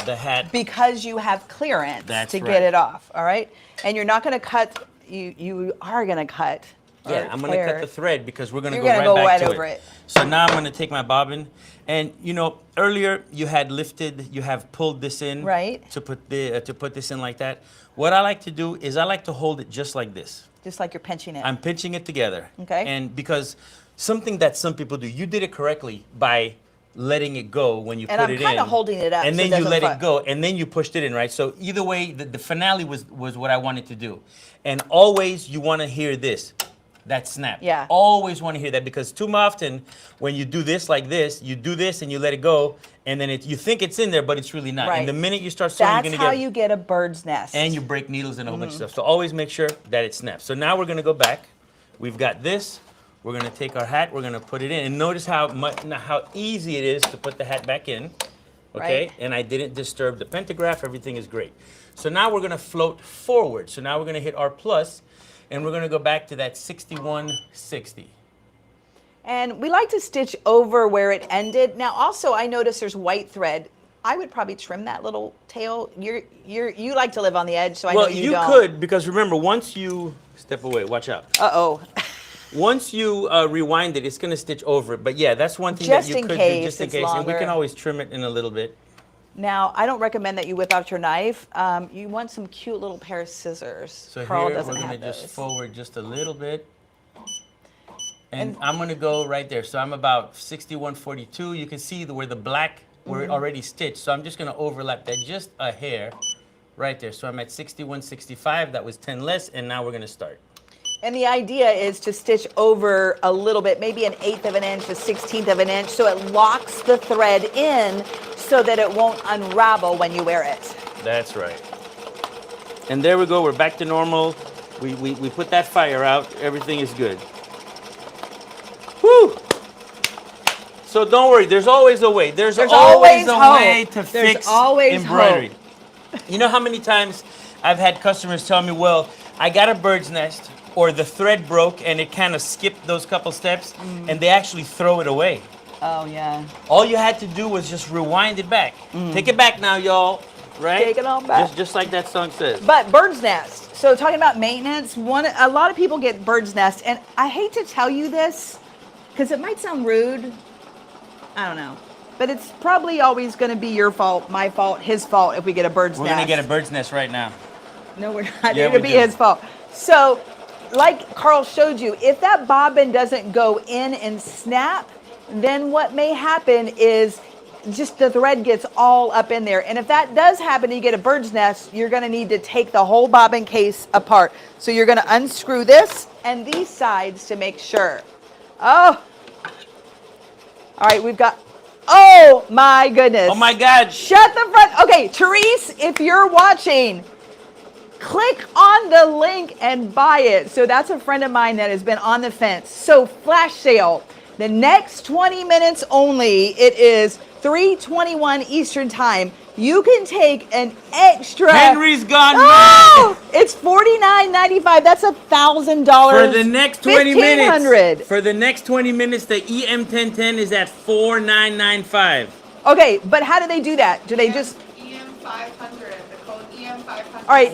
the hat. Because you have clearance That's to right. get it off, all right? And you're not going to cut, you are going to cut. Yeah, or I'm going to cut tear. the thread because we're going to You're go gonna right go back right to over it. it. So now I'm going to take my bobbin, and you know, earlier you had lifted, you have pulled this in, Right. to put this in like that. What I like to do is I like to hold it just like this. Just like you're pinching it. I'm pinching it together. Okay. And because something that some people do, you did it correctly by letting it go when you And put I'm it in. kinda holding it up And so then it you doesn't let fall. it go, and then you pushed it in, right? So either way, the finale was what I wanted to do. And always you want to hear this. That snap. Yeah. Always want to hear that because too often when you do this like this, you do this and you let it go, and then you think it's in there, but it's really not. Right. And the minute you start sewing, That's you're how gonna get you get a bird's nest. and you break needles and a whole bunch of stuff. So always make sure that it snaps. So now we're gonna go back. We've got this. We're gonna take our hat. We're gonna put it in, and notice how easy it is to put the hat back in. Okay. Right. And I didn't disturb the pantograph. Everything is great. So now we're gonna float forward. So now we're gonna hit our plus. And we're going to go back to that 6160. And we like to stitch over where it ended. Now, also, I notice there's white thread. I would probably trim that little tail. You like to live on the edge, so I know you don't. Could, because remember, once you step away, watch out. Uh-oh. Once you rewind it, it's going to stitch over it. But yeah, that's one thing Just that you in could case do just in it's case. And we longer. can always trim it in a little bit. Now, I don't recommend that you whip out your knife. You want some cute little pair of scissors. So Pearl here, doesn't we're going have to just those. forward just a little bit. And I'm going to go right there. So I'm about 6142. You can see where the black, where it already stitched. So I'm just going to overlap that just a hair right there. So I'm at 6165. That was 10 less. And now we're going to start. And the idea is to stitch over a little bit, maybe 1/8 of an inch, 1/16 of an inch, so it locks the thread in so that it won't unravel when you wear it. That's right. And there we go. We're back to normal. We put that fire out. Everything is good. Whew. So don't worry. There's always a way. There's always a hope. way to There's fix always embroidery. You know how many times I've had customers tell me, well, I got a bird's nest, or the thread broke and it kind of skipped those couple steps, and they actually throw it away. Oh, yeah. All you had to do was just rewind it back. Take it back now, y'all. right? Take it on back. Just like that song says. But bird's nest. So talking about maintenance, a lot of people get bird's nest, and I hate to tell you this because it might sound rude. I don't know, but it's probably always going to be your fault, my fault, his fault if we get a bird's We're nest. gonna get a bird's nest right now. No, we're not. Yeah, It'll we be do. his fault. So, like Carl showed you, if that bobbin doesn't go in and snap, then what may happen is just the thread gets all up in there. And if that does happen and you get a bird's nest, you're going to need to take the whole bobbin case apart. So you're going to unscrew this and these sides to make sure. Oh. All right, we've got, oh my goodness. Oh my God. Shut the front. Okay, Therese, if you're watching, click on the link and buy it. So that's a friend of mine that has been on the fence. So flash sale, the next 20 minutes only. It is 3:21 Eastern time. You can take an extra. Henry's gone Oh, mad. it's $49.95. That's $1,000. For the next 20 minutes. $1,500. For the next 20 minutes, the EM1010 is at $4,995. Okay, but how do they do that? Do they just? EM500, the code EM500. All right,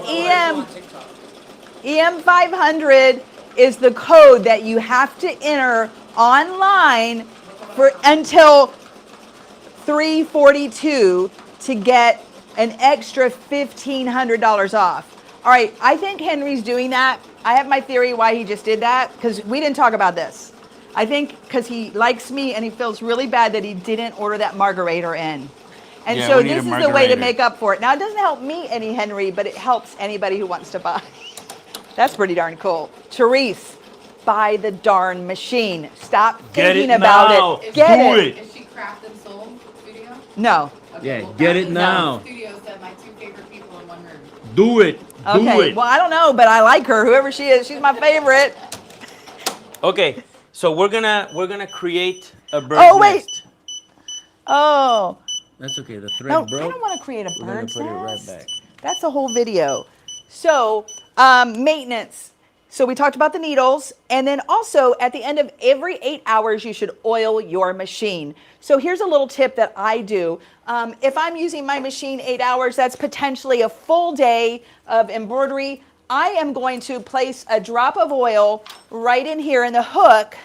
EM500 is the code that you have to enter online for until 3/42 to get an extra $1,500 off. All right, I think Henry's doing that. I have my theory why he just did that, because we didn't talk about this. I think because he likes me and he feels really bad that he didn't order that margarita in. And Yeah, so we need this a is the way to margarita. make up for it. Now, it doesn't help me any, Henry, but it helps anybody who wants to buy. That's pretty darn cool. Therese, buy the darn machine. Stop Get thinking it about now. it. Get Do it. it. Is she Craft and Soul Studio? No. Okay, Yeah, well, get Craft it and now. Soul Studio said my two favorite people in one room. Do it. Do Okay. it. Well, I don't know, but I like her. Whoever she is, she's my favorite. Okay, so we're gonna create a bird's Oh, wait. nest. Oh. That's okay. The thread No, broke. I don't want to create a We're gonna bird's put it right nest. back. That's a whole video. So, maintenance. So we talked about the needles, and then also at the end of every 8 hours, you should oil your machine. So here's a little tip that I do. If I'm using my machine 8 hours, that's potentially a full day of embroidery. I am going to place a drop of oil right in here in the hook.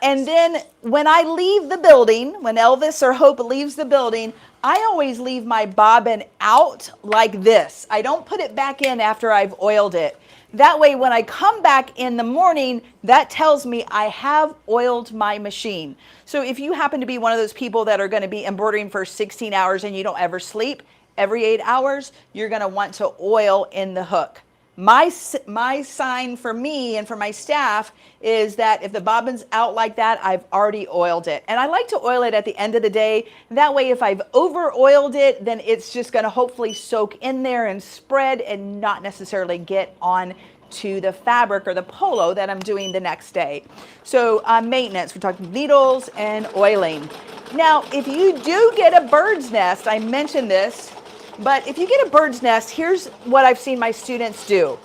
And then when I leave the building, when Elvis or Hope leaves the building, I always leave my bobbin out like this. I don't put it back in after I've oiled it. That way, when I come back in the morning, that tells me I have oiled my machine. So if you happen to be one of those people that are going to be embroidering for 16 hours and you don't ever sleep, every 8 hours, you're going to want to oil in the hook. My sign for me and for my staff is that if the bobbin's out like that, I've already oiled it. And I like to oil it at the end of the day. That way, if I've over oiled it, then it's just going to hopefully soak in there and spread and not necessarily get on to the fabric or the polo that I'm doing the next day. So maintenance, we're talking needles and oiling. Now, if you do get a bird's nest, I mentioned this, but if you get a bird's nest, here's what I've seen my students do.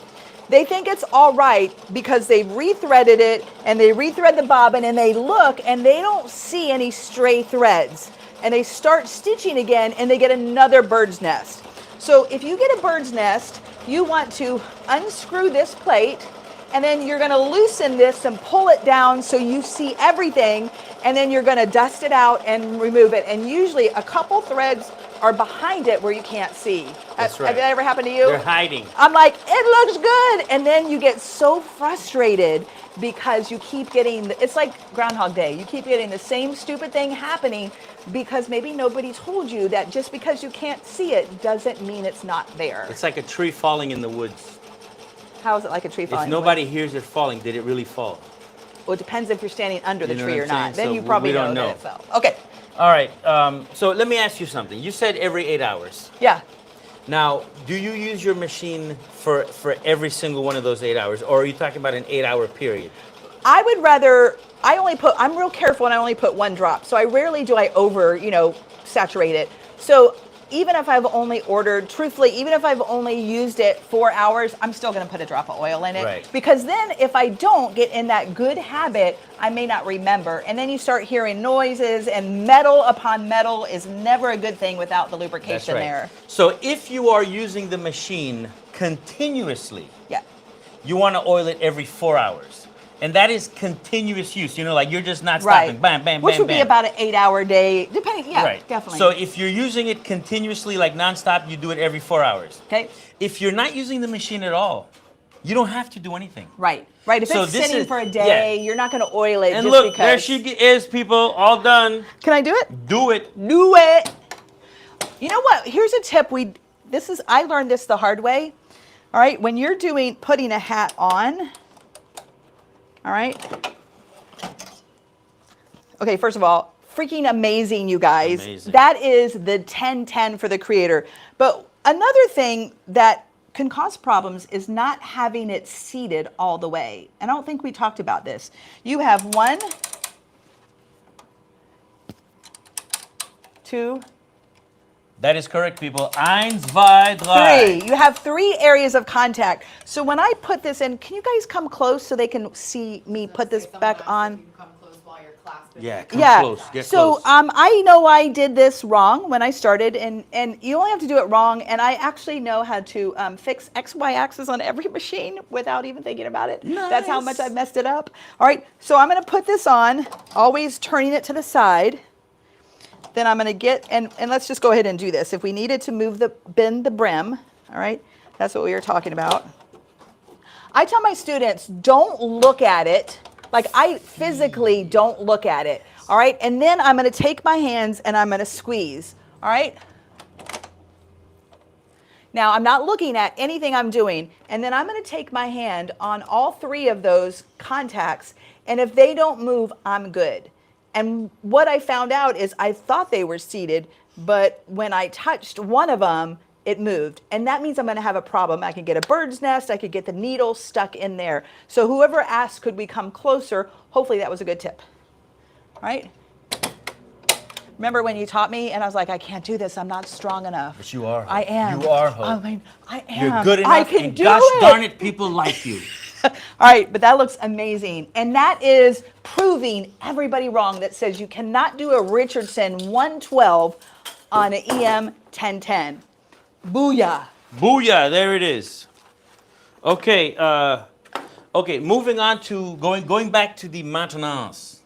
They think it's all right because they've rethreaded it and they rethread the bobbin and they look and they don't see any stray threads. And they start stitching again and they get another bird's nest. So if you get a bird's nest, you want to unscrew this plate and then you're going to loosen this and pull it down so you see everything, and then you're going to dust it out and remove it. And usually a couple threads are behind it where you can't see. That's right. Have that ever happened to you? They're hiding. I'm like, it looks good. And then you get so frustrated because you keep getting, it's like Groundhog Day. You keep getting the same stupid thing happening because maybe nobody told you that just because you can't see it doesn't mean it's not there. It's like a tree falling in the woods. How is it like a tree falling? If nobody hears it falling, did it really fall? Well, it depends if you're standing under the You know tree what or I'm not. saying? Then So you probably we don't know know. that it fell. Okay. All right. So let me ask you something. You said every 8 hours. Yeah. Now, do you use your machine for every single one of those 8 hours, or are you talking about an 8 hour period? I would rather, I'm real careful and I only put one drop. So I rarely do I over, saturate it. So even if I've only ordered, truthfully, even if I've only used it 4 hours, I'm still going to put a drop of oil in it. Right. Because then if I don't get in that good habit, I may not remember. And then you start hearing noises, and metal upon metal is never a good thing without the lubrication That's right. there. So if you are using the machine continuously, Yeah. you want to oil it every 4 hours. And that is continuous use. You know, like you're just not stopping. Right. Bam, bam, Which bam, would be bam. about an 8-hour day, depending. Yeah, Right. definitely. So if you're using it continuously, like nonstop, you do it every 4 hours. Okay. If you're not using the machine at all, you don't have to do anything. Right. Right. If So it's this sitting is- for a day, yeah. you're not going to oil it And just look, because. there she is, people, all done. Can I do it? Do it. Do it. You know what? Here's a tip. I learned this the hard way. All right, when you're putting a hat on, all right. Okay, first of all, freaking amazing, you guys. Amazing. That is the 10-10 for the creator. But another thing that can cause problems is not having it seated all the way. And I don't think we talked about this. You have 1, 2, That is correct, people. 1, 2, 3. 3. You have 3 areas of contact. So when I put this in, can you guys come close so they can see me put this back on? You can come close while you're clasping. Yeah, come Yeah. close. Get So close. I know I did this wrong when I started, and you only have to do it wrong. And I actually know how to fix XY axis on every machine without even thinking about it. That's how much I messed it up. All right. So I'm going to put this on, always turning it to the side. Then I'm going to get, and let's just go ahead and do this. If we needed to bend the brim, all right, that's what we were talking about. I tell my students, don't look at it. Like, I physically don't look at it, all right? And then I'm going to take my hands and I'm going to squeeze, all right? Now, I'm not looking at anything I'm doing, and then I'm going to take my hand on all 3 of those contacts, and if they don't move, I'm good. And what I found out is I thought they were seated, but when I touched one of them, it moved. And that means I'm going to have a problem. I could get a bird's nest. I could get the needle stuck in there. So whoever asked, could we come closer? Hopefully that was a good tip. All right? Remember when you taught me and I was like, I can't do this. I'm not strong enough. But you are. I am. You are, Hope. I mean, I am. You're good enough, I can and do gosh it. darn it, people like you. All right, but that looks amazing. And that is proving everybody wrong that says you cannot do a Richardson 112 on an EM 1010. Booyah. Booyah, there it is. Okay, okay, moving on to going back to the maintenance.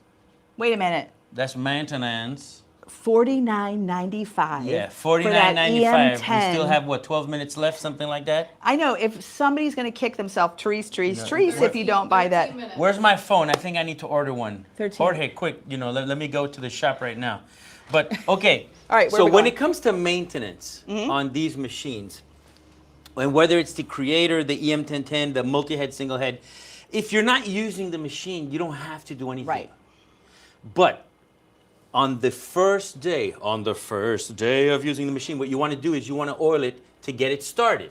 Wait a minute. That's maintenance. $49.95. Yeah, for that $49.95. We EM10. still have, what, 12 minutes left, something like that? I know, if somebody's going to kick themselves, Therese, if you don't buy that. 13 minutes. Where's my phone? I think I need to order one. 13. Jorge, quick, let me go to the shop right now. But, okay. All right, where so are we when going? it comes to maintenance on these machines, and whether it's the Creator, the EM1010, the multi-head, single head, if you're not using the machine, you don't have to do anything. Right. But on the first day of using the machine, what you want to do is you want to oil it to get it started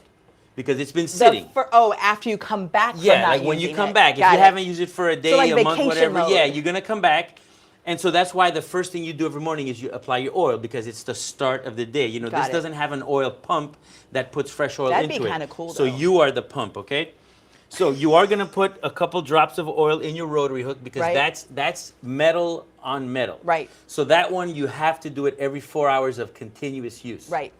because it's been sitting. After you come back from Yeah, not like when you using come it. back. If you Got it. haven't used it for a day, like a month, vacation whatever, mode. yeah, you're going to come back. And so that's why the first thing you do every morning is you apply your oil because it's the start of the day. You know, Got this it. doesn't have an oil pump that puts fresh oil That'd be into it. kinda cool, So though. you are the pump, okay? So you are going to put a couple drops of oil in your rotary hook because Right. that's metal on metal. Right. So that one you have to do it every 4 hours of continuous use. Right.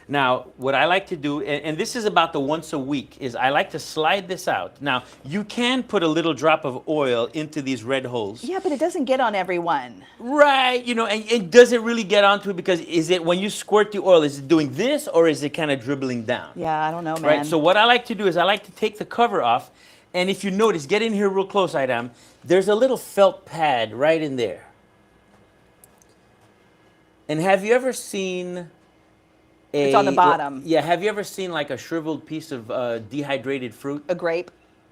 Now, what I like to do, and this is about the once a week, is I like to slide this out. Now, you can put a little drop of oil into these red holes. Yeah, but it doesn't get on everyone. Right, and does it really get onto it? Because is it, when you squirt the oil, is it doing this or is it kind of dribbling down? Yeah, I don't know, man. Right, so what I like to do is I like to take the cover off, and if you notice, get in here real close, Idam, there's a little felt pad right in there. And have you ever seen It's on the bottom. Yeah, have you ever seen like a shriveled piece of dehydrated fruit? A grape.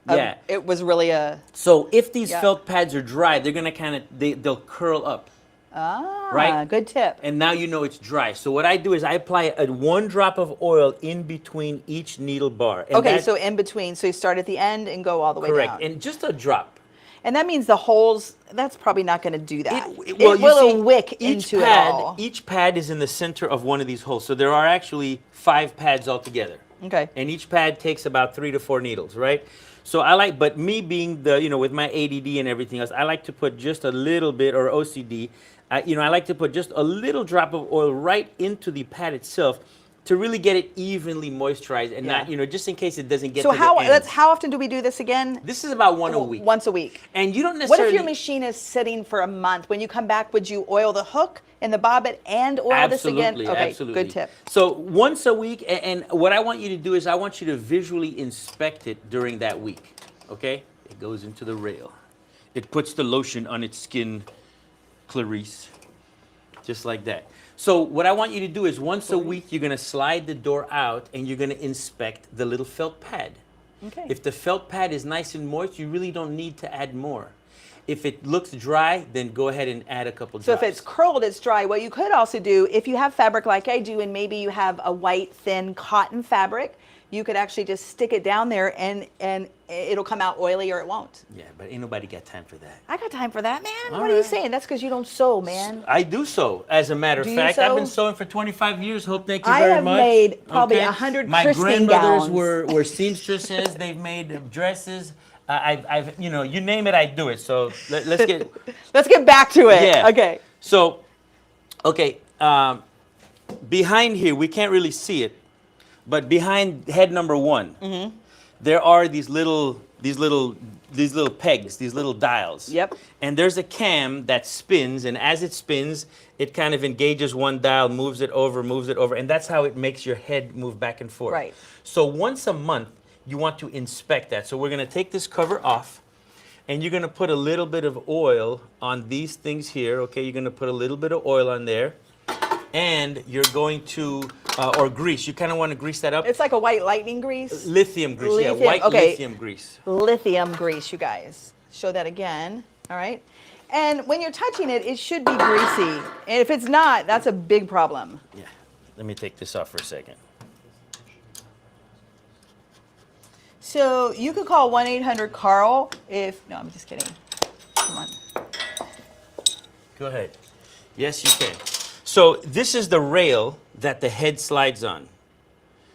Yeah. It was really a. So if these Yeah. felt pads are dry, they're gonna they'll curl up. Right? Good tip. And now you know it's dry. So what I do is I apply one drop of oil in between each needle bar. And Okay, that- so in between. So you start at the end and go all the way correct. down. And just a drop. And that means the holes, that's probably not going to do that. It Well, you will see, wick into it all. Each pad is in the center of one of these holes. So there are actually 5 pads altogether. Okay. And each pad takes about 3 to 4 needles, right? So but me being with my ADD and everything else, I like to put just a little bit, or OCD, I like to put just a little drop of oil right into the pad itself to really get it evenly moisturized and not, just in case it doesn't get So to the ends. how often do we do this again? This is about one a week. Once a week. And you don't What necessarily... if your machine is sitting for a month? When you come back, would you oil the hook and the bobbin and oil this again? Okay, Absolutely. good tip. So once a week, and what I want you to do is I want you to visually inspect it during that week, okay? It goes into the rail. It puts the lotion on its skin, Clarice, just like that. So what I want you to do is once a week, you're gonna slide the door out and you're gonna inspect the little felt pad. Okay. If the felt pad is nice and moist, you really don't need to add more. If it looks dry, then go ahead and add a couple drops. So if it's curled, it's dry. What you could also do, if you have fabric like I do, and maybe you have a white, thin cotton fabric, you could actually just stick it down there and it'll come out oily or it won't. Yeah, but ain't nobody got time for that. I got time for that, man. All What are you right. saying? That's because you don't sew, man. I do sew, as a matter of Do you fact. I've sew? been sewing for 25 years. Hope, thank you I very have much. made probably 100 My christening grandmothers gowns. were seamstresses. They've made dresses. I've you name it, I do it. So let's get Let's get back to it. Yeah. Okay. So, okay, behind here we can't really see it, but behind head number 1, there are these little pegs, these little dials. Yep. And there's a cam that spins, and as it spins, it kind of engages one dial, moves it over, and that's how it makes your head move back and forth. Right. So once a month, you want to inspect that. So we're gonna take this cover off, and you're gonna put a little bit of oil on these things here, okay? You're gonna put a little bit of oil on there, and you're going to, or grease, you kinda wanna grease that up. It's like a white lightning grease. Lithium grease, Lithium, yeah, white okay. lithium grease. Lithium grease, you guys. Show that again. All right. And when you're touching it, it should be greasy. And if it's not, that's a big problem. Yeah, let me take this off for a second. So you could call 1-800-CARL if, no, I'm just kidding. Come on. Go ahead. Yes, you can. So this is the rail that the head slides on.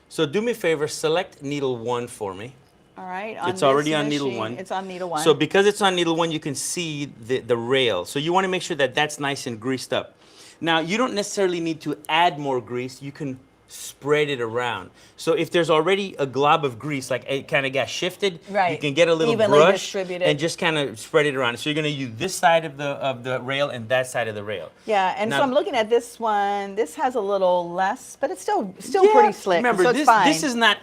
So do me a favor, select needle 1 for me. All right. It's this already on needle machine, 1. It's on needle 1. So because it's on needle 1, you can see the rail. So you want to make sure that that's nice and greased up. Now, you don't necessarily need to add more grease. You can spread it around. So if there's already a glob of grease, like it kind of got shifted, Right. you can get a little Evenly brush distribute it. and just kind of spread it around. So you're going to use this side of the rail and that side of the rail. Yeah, and Now- so I'm looking at this one. This has a little less, but it's still Yeah, pretty slick. Remember, so it's this, fine. this is not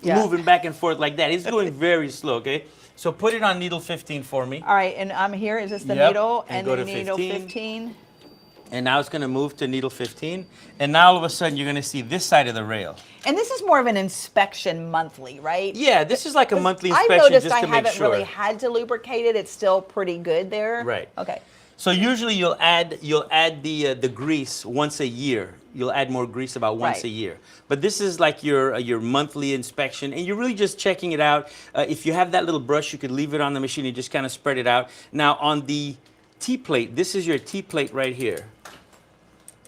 Yeah. moving back and forth like that. It's going very slow, okay? So put it on needle 15 for me. All right, and I'm here. Is this the Yep, needle? and go then to needle 15. 15. And now it's going to move to needle 15. And now all of a sudden you're going to see this side of the rail. And this is more of an inspection monthly, right? Yeah, this is like a monthly I inspection noticed just I to make haven't sure. really had to lubricate it. It's still pretty good there. Right. Okay. So usually you'll add the grease once a year. You'll add more grease about once Right. a year. But this is like your monthly inspection, and you're really just checking it out. If you have that little brush, you could leave it on the machine and just kind of spread it out. Now on the T-plate, this is your T-plate right here.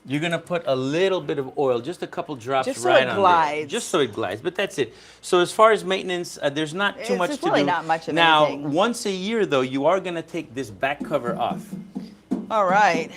You're gonna put a little bit of oil, just a couple drops Just so right it on glides. there. Just so it glides, but that's it. So as far as maintenance, there's not too It's much just to really do. not much of now, anything. once a year though, you are gonna take this back cover off. All right.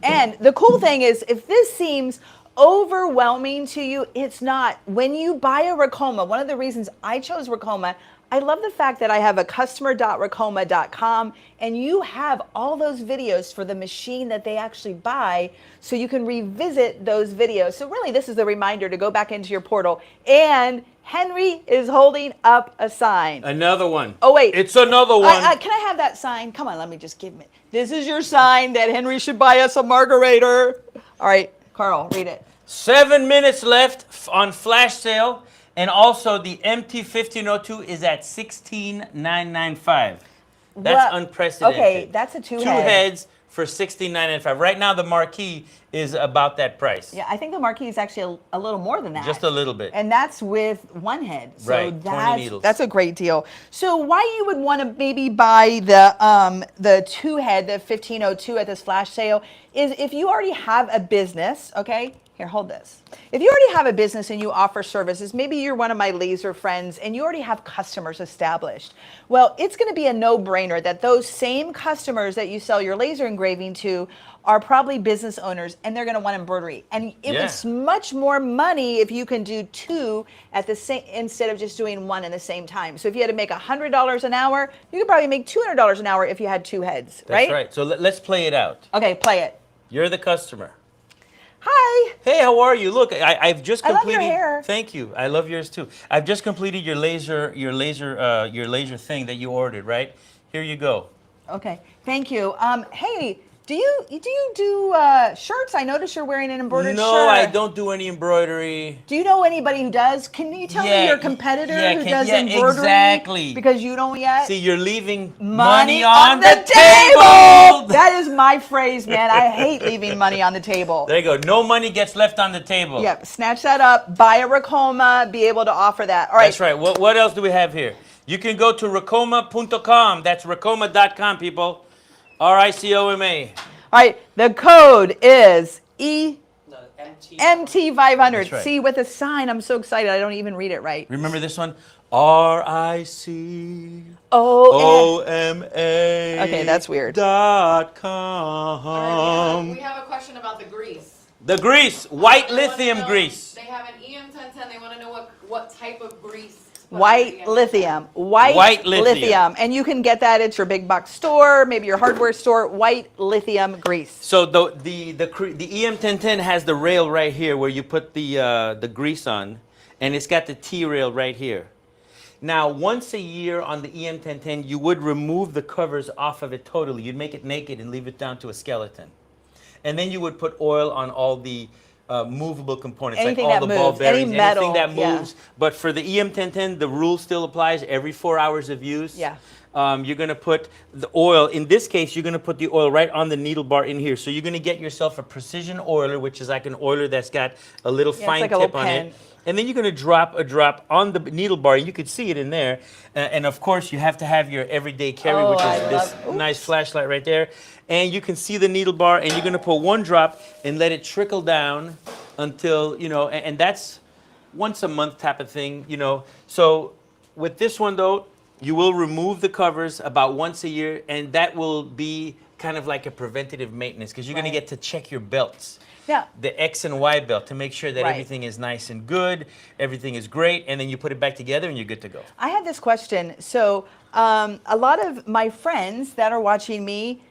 And the cool thing is, if this seems overwhelming to you, it's not. When you buy a Racoma, one of the reasons I chose Racoma, I love the fact that I have a customer.racoma.com, and you have all those videos for the machine that they actually buy, so you can revisit those videos. So really, this is a reminder to go back into your portal. And Henry is holding up a sign. Another one. Oh, wait. It's another one. Can I have that sign? Come on, let me just give it. This is your sign that Henry should buy us a margarita. All right, Carl, read it. 7 minutes left on flash sale. And also the MT1502 is at $16,995. That's Well, unprecedented. okay, that's a two Two head. heads for $16.95. Right now, the Marquee is about that price. Yeah, I think the Marquee is actually a little more than that. Just a little bit. And that's with one head. So Right, 20 needles. That's a great deal. So why you would want to maybe buy the two head, the 1502 at this flash sale, is if you already have a business, okay? Here, hold this. If you already have a business and you offer services, maybe you're one of my laser friends and you already have customers established. Well, it's going to be a no-brainer that those same customers that you sell your laser engraving to are probably business owners and they're going to want embroidery. And it's much more money if you can do two at the same instead of just doing one in the same time. So if you had to make $100 an hour, you could probably make $200 an hour if you had two heads, right? That's right. So let's play it out. Okay, play it. You're the customer. Hi. Hey, how are you? Look, I've just I love completed. your hair. Thank you. I love yours too. I've just completed your laser thing that you ordered. Right here, you go. Okay, thank you. Hey, do you do shirts? I noticed you're wearing an embroidered shirt. No, I don't do any embroidery. Do you know anybody who does? Can you tell me your competitor who does embroidery? Exactly. Because you don't yet. See, you're leaving money on the table. That is my phrase, man. I hate leaving money on the table. There you go. No money gets left on the table. Yep. Snatch that up. Buy a Ricoma. Be able to offer that. All right. That's right. What else do we have here? You can go to ricoma.com. That's ricoma.com, people. RICOMA. All right. The code is MT. MT500. That's right. See, with a sign, I'm so excited. I don't even read it right. Remember this one? RICOMA. Okay, that's weird. .com. We have a question about the grease. The grease, white They wanna lithium know- grease. They have an EM1010. They want to know what type of grease. to put on White the EM1010. lithium. White lithium. And you can get that at your big box store, maybe your hardware store. White lithium grease. So the EM1010 has the rail right here where you put the grease on, and it's got the T rail right here. Now, once a year on the EM1010, you would remove the covers off of it totally. You'd make it naked and leave it down to a skeleton. And then you would put oil on all the movable components, Anything like all that the ball moves, any bearings, metal, anything that yeah. moves. But for the EM1010, the rule still applies every 4 hours of use. Yeah. You're going to put the oil, in this case, you're going to put the oil right on the needle bar in here. So you're going to get yourself a precision oiler, which is like an oiler that's got a little fine like a tip little on pen. it. And then you're going to drop a drop on the needle bar. You could see it in there. And of course, you have to have your everyday carry, which I is this love- nice flashlight right there. And you can see the needle bar, and you're going to put one drop and let it trickle down until, and that's once a month type of thing, So with this one, though, you will remove the covers about once a year, and that will be kind of like a preventative maintenance because you're going to get to check your belts. Yeah. The X and Y belt to make sure that Right. everything is nice and good, everything is great, and then you put it back together and you're good to go. I had this question. So a lot of my friends that are watching me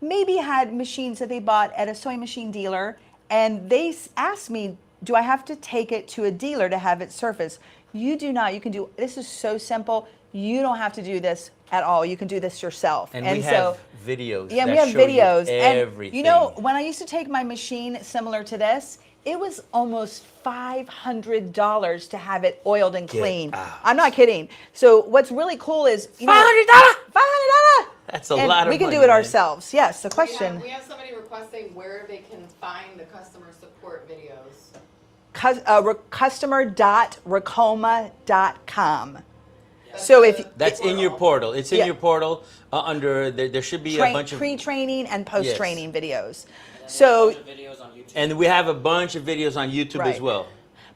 maybe had machines that they bought at a sewing machine dealer, and they asked me, do I have to take it to a dealer to have it surface? You do not. You can do, this is so simple. You don't have to do this at all. You can do this yourself. And we have videos. Yeah, that we have show you videos. everything. And when I used to take my machine similar to this, it was almost $500 to have it oiled and clean. I'm not kidding. So what's really cool is $500. $500. That's a lot of we can money, do it man. ourselves. Yes. The question. We have somebody requesting where they can find the customer support videos. Customer.ricoma.com. So if That's in your portal. It's in Yeah. your portal under there should be a bunch of pre-training and post-training videos. So and we have a bunch of videos on YouTube Right. as well.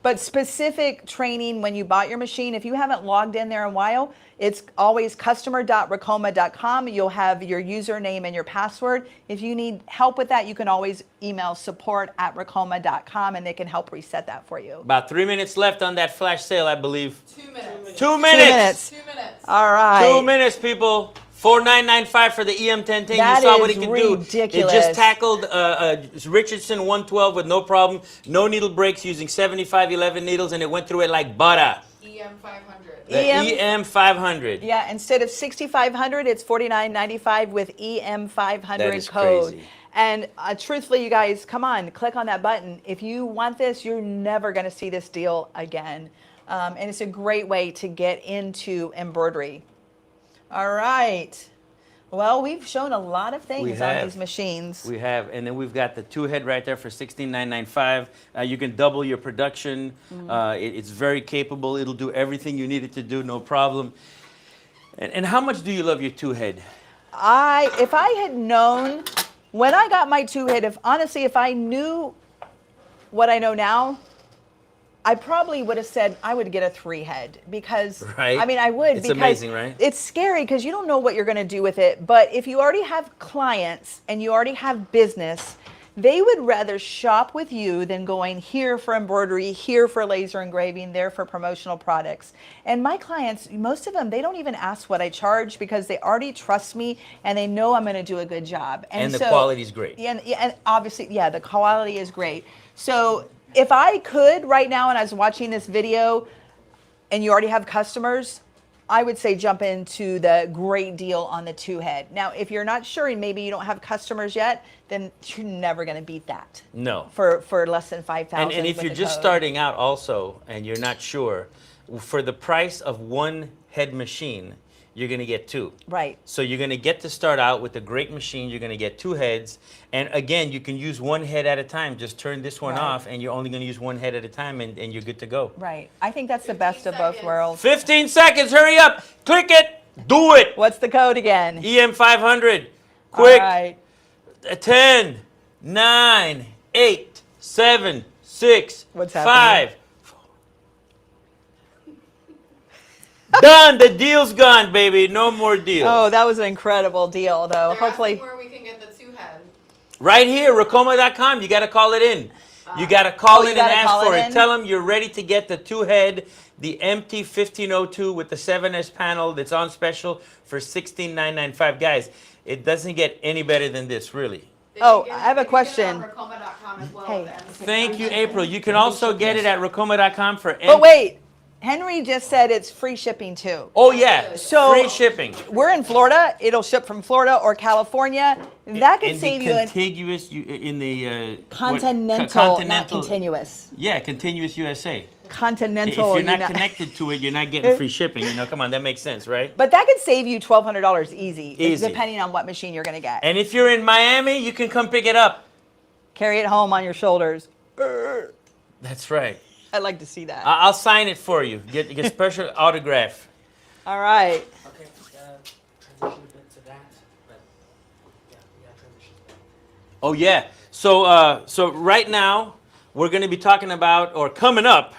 But specific training when you bought your machine, if you haven't logged in there in a while, it's always customer.ricoma.com. You'll have your username and your password. If you need help with that, you can always email support@ricoma.com and they can help reset that for you. About 3 minutes left on that flash sale, I believe. 2 minutes. 2 minutes. 2 minutes. All right. 2 minutes, people. $4,995 for the EM1010. That You saw what is it can ridiculous. do. It just tackled Richardson 112 with no problem. No needle breaks using 7511 needles, and it went through it like butter. EM500. The EM500. Yeah, instead of $6,500, it's $49.95 with EM500 That is code. crazy. And truthfully, you guys, come on, click on that button. If you want this, you're never going to see this deal again. And it's a great way to get into embroidery. All right. Well, we've shown a lot of We things on have. these machines. We have, and then we've got the 2-head right there for $16,995. You can double your production. It's very capable. It'll do everything you need it to do, no problem. And how much do you love your 2-head? If I had known when I got my 2-head, if I knew what I know now, I probably would have said I would get a 3-head because Right. I mean I would It's because amazing, right? it's scary because you don't know what you're going to do with it. But if you already have clients and you already have business, they would rather shop with you than going here for embroidery, here for laser engraving, there for promotional products. And my clients, most of them, they don't even ask what I charge because they already trust me and they know I'm going to do a good job. And the quality's great. Yeah, and obviously, yeah, the quality is great. So if I could right now and I was watching this video and you already have customers, I would say jump into the great deal on the 2-head. Now, if you're not sure and maybe you don't have customers yet, then you're never going to beat that. No. For less than $5,000. And if with you're the just code. starting out also and you're not sure, for the price of 1-head machine, you're going to get 2. Right. So you're going to get to start out with a great machine. You're going to get 2 heads. And again, you can use 1 head at a time. Just turn this one Right. off and you're only going to use 1 head at a time and you're good to go. Right. I think that's the best of both seconds. worlds. 15 seconds. Hurry up. Click it. Do it. What's the code again? EM500. Quick. All right. 10, 9, 8, 7, 6, What's happening? 5. Done. The deal's gone, baby. No more deals. Oh, that was an incredible deal, though. They're Hopefully. asking where we can get the 2-head. Right here, Racoma.com. You got to call it in. You got to call you in and gotta ask call for it it. in? Tell them you're ready to get the 2-head, the empty 1502 with the 7S panel that's on special for $16,995. Guys, it doesn't get any better than this, really. They Oh, can get I have a it- they can get it question. on Racoma.com as well, Hey. the MC. Thank you, April. You can also get it at Racoma.com for But wait, Henry just said it's free shipping too. Oh, yeah. So- free shipping. We're in Florida. It'll ship from Florida or California. That could in save the you an contiguous, in the continental, not continuous. Yeah, continuous USA. Continental. If you're not connected to it, you're not getting free shipping. You know, come on, that makes sense, right? But that could save you $1,200 easy, Easy. depending on what machine you're going to get. And if you're in Miami, you can come pick it up. Carry it home on your shoulders. That's right. I'd like to see that. I'll sign it for you. Get special autograph. All right. Okay, transition a bit to that, but yeah, we gotta transition to that. Oh yeah. So right now we're going to be talking about, or coming up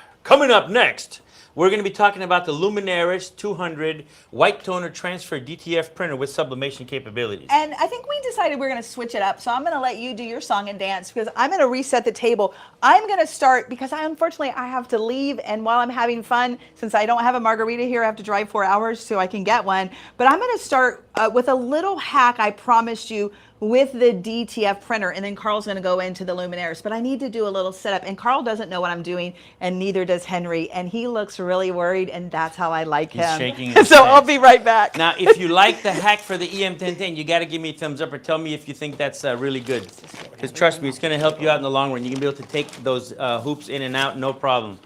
next, we're going to be talking about the Luminaris 200 white toner transfer DTF printer with sublimation capabilities. And I think we decided we're going to switch it up. So I'm going to let you do your song and dance because I'm going to reset the table. I'm going to start because unfortunately I have to leave. And while I'm having fun, since I don't have a margarita here, I have to drive 4 hours so I can get one. But I'm going to start with a little hack I promised you with the DTF printer, and then Carl's going to go into the Luminaris. But I need to do a little setup, and Carl doesn't know what I'm doing, and neither does Henry, and he looks really worried, and that's how I like He's him. shaking his So head. I'll be right back. Now, if you like the hack for the EM1010, you got to give me a thumbs up or tell me if you think that's really good. Because trust me, it's going to help you out in the long run. You're going to be able to take those hoops in and out, no problem.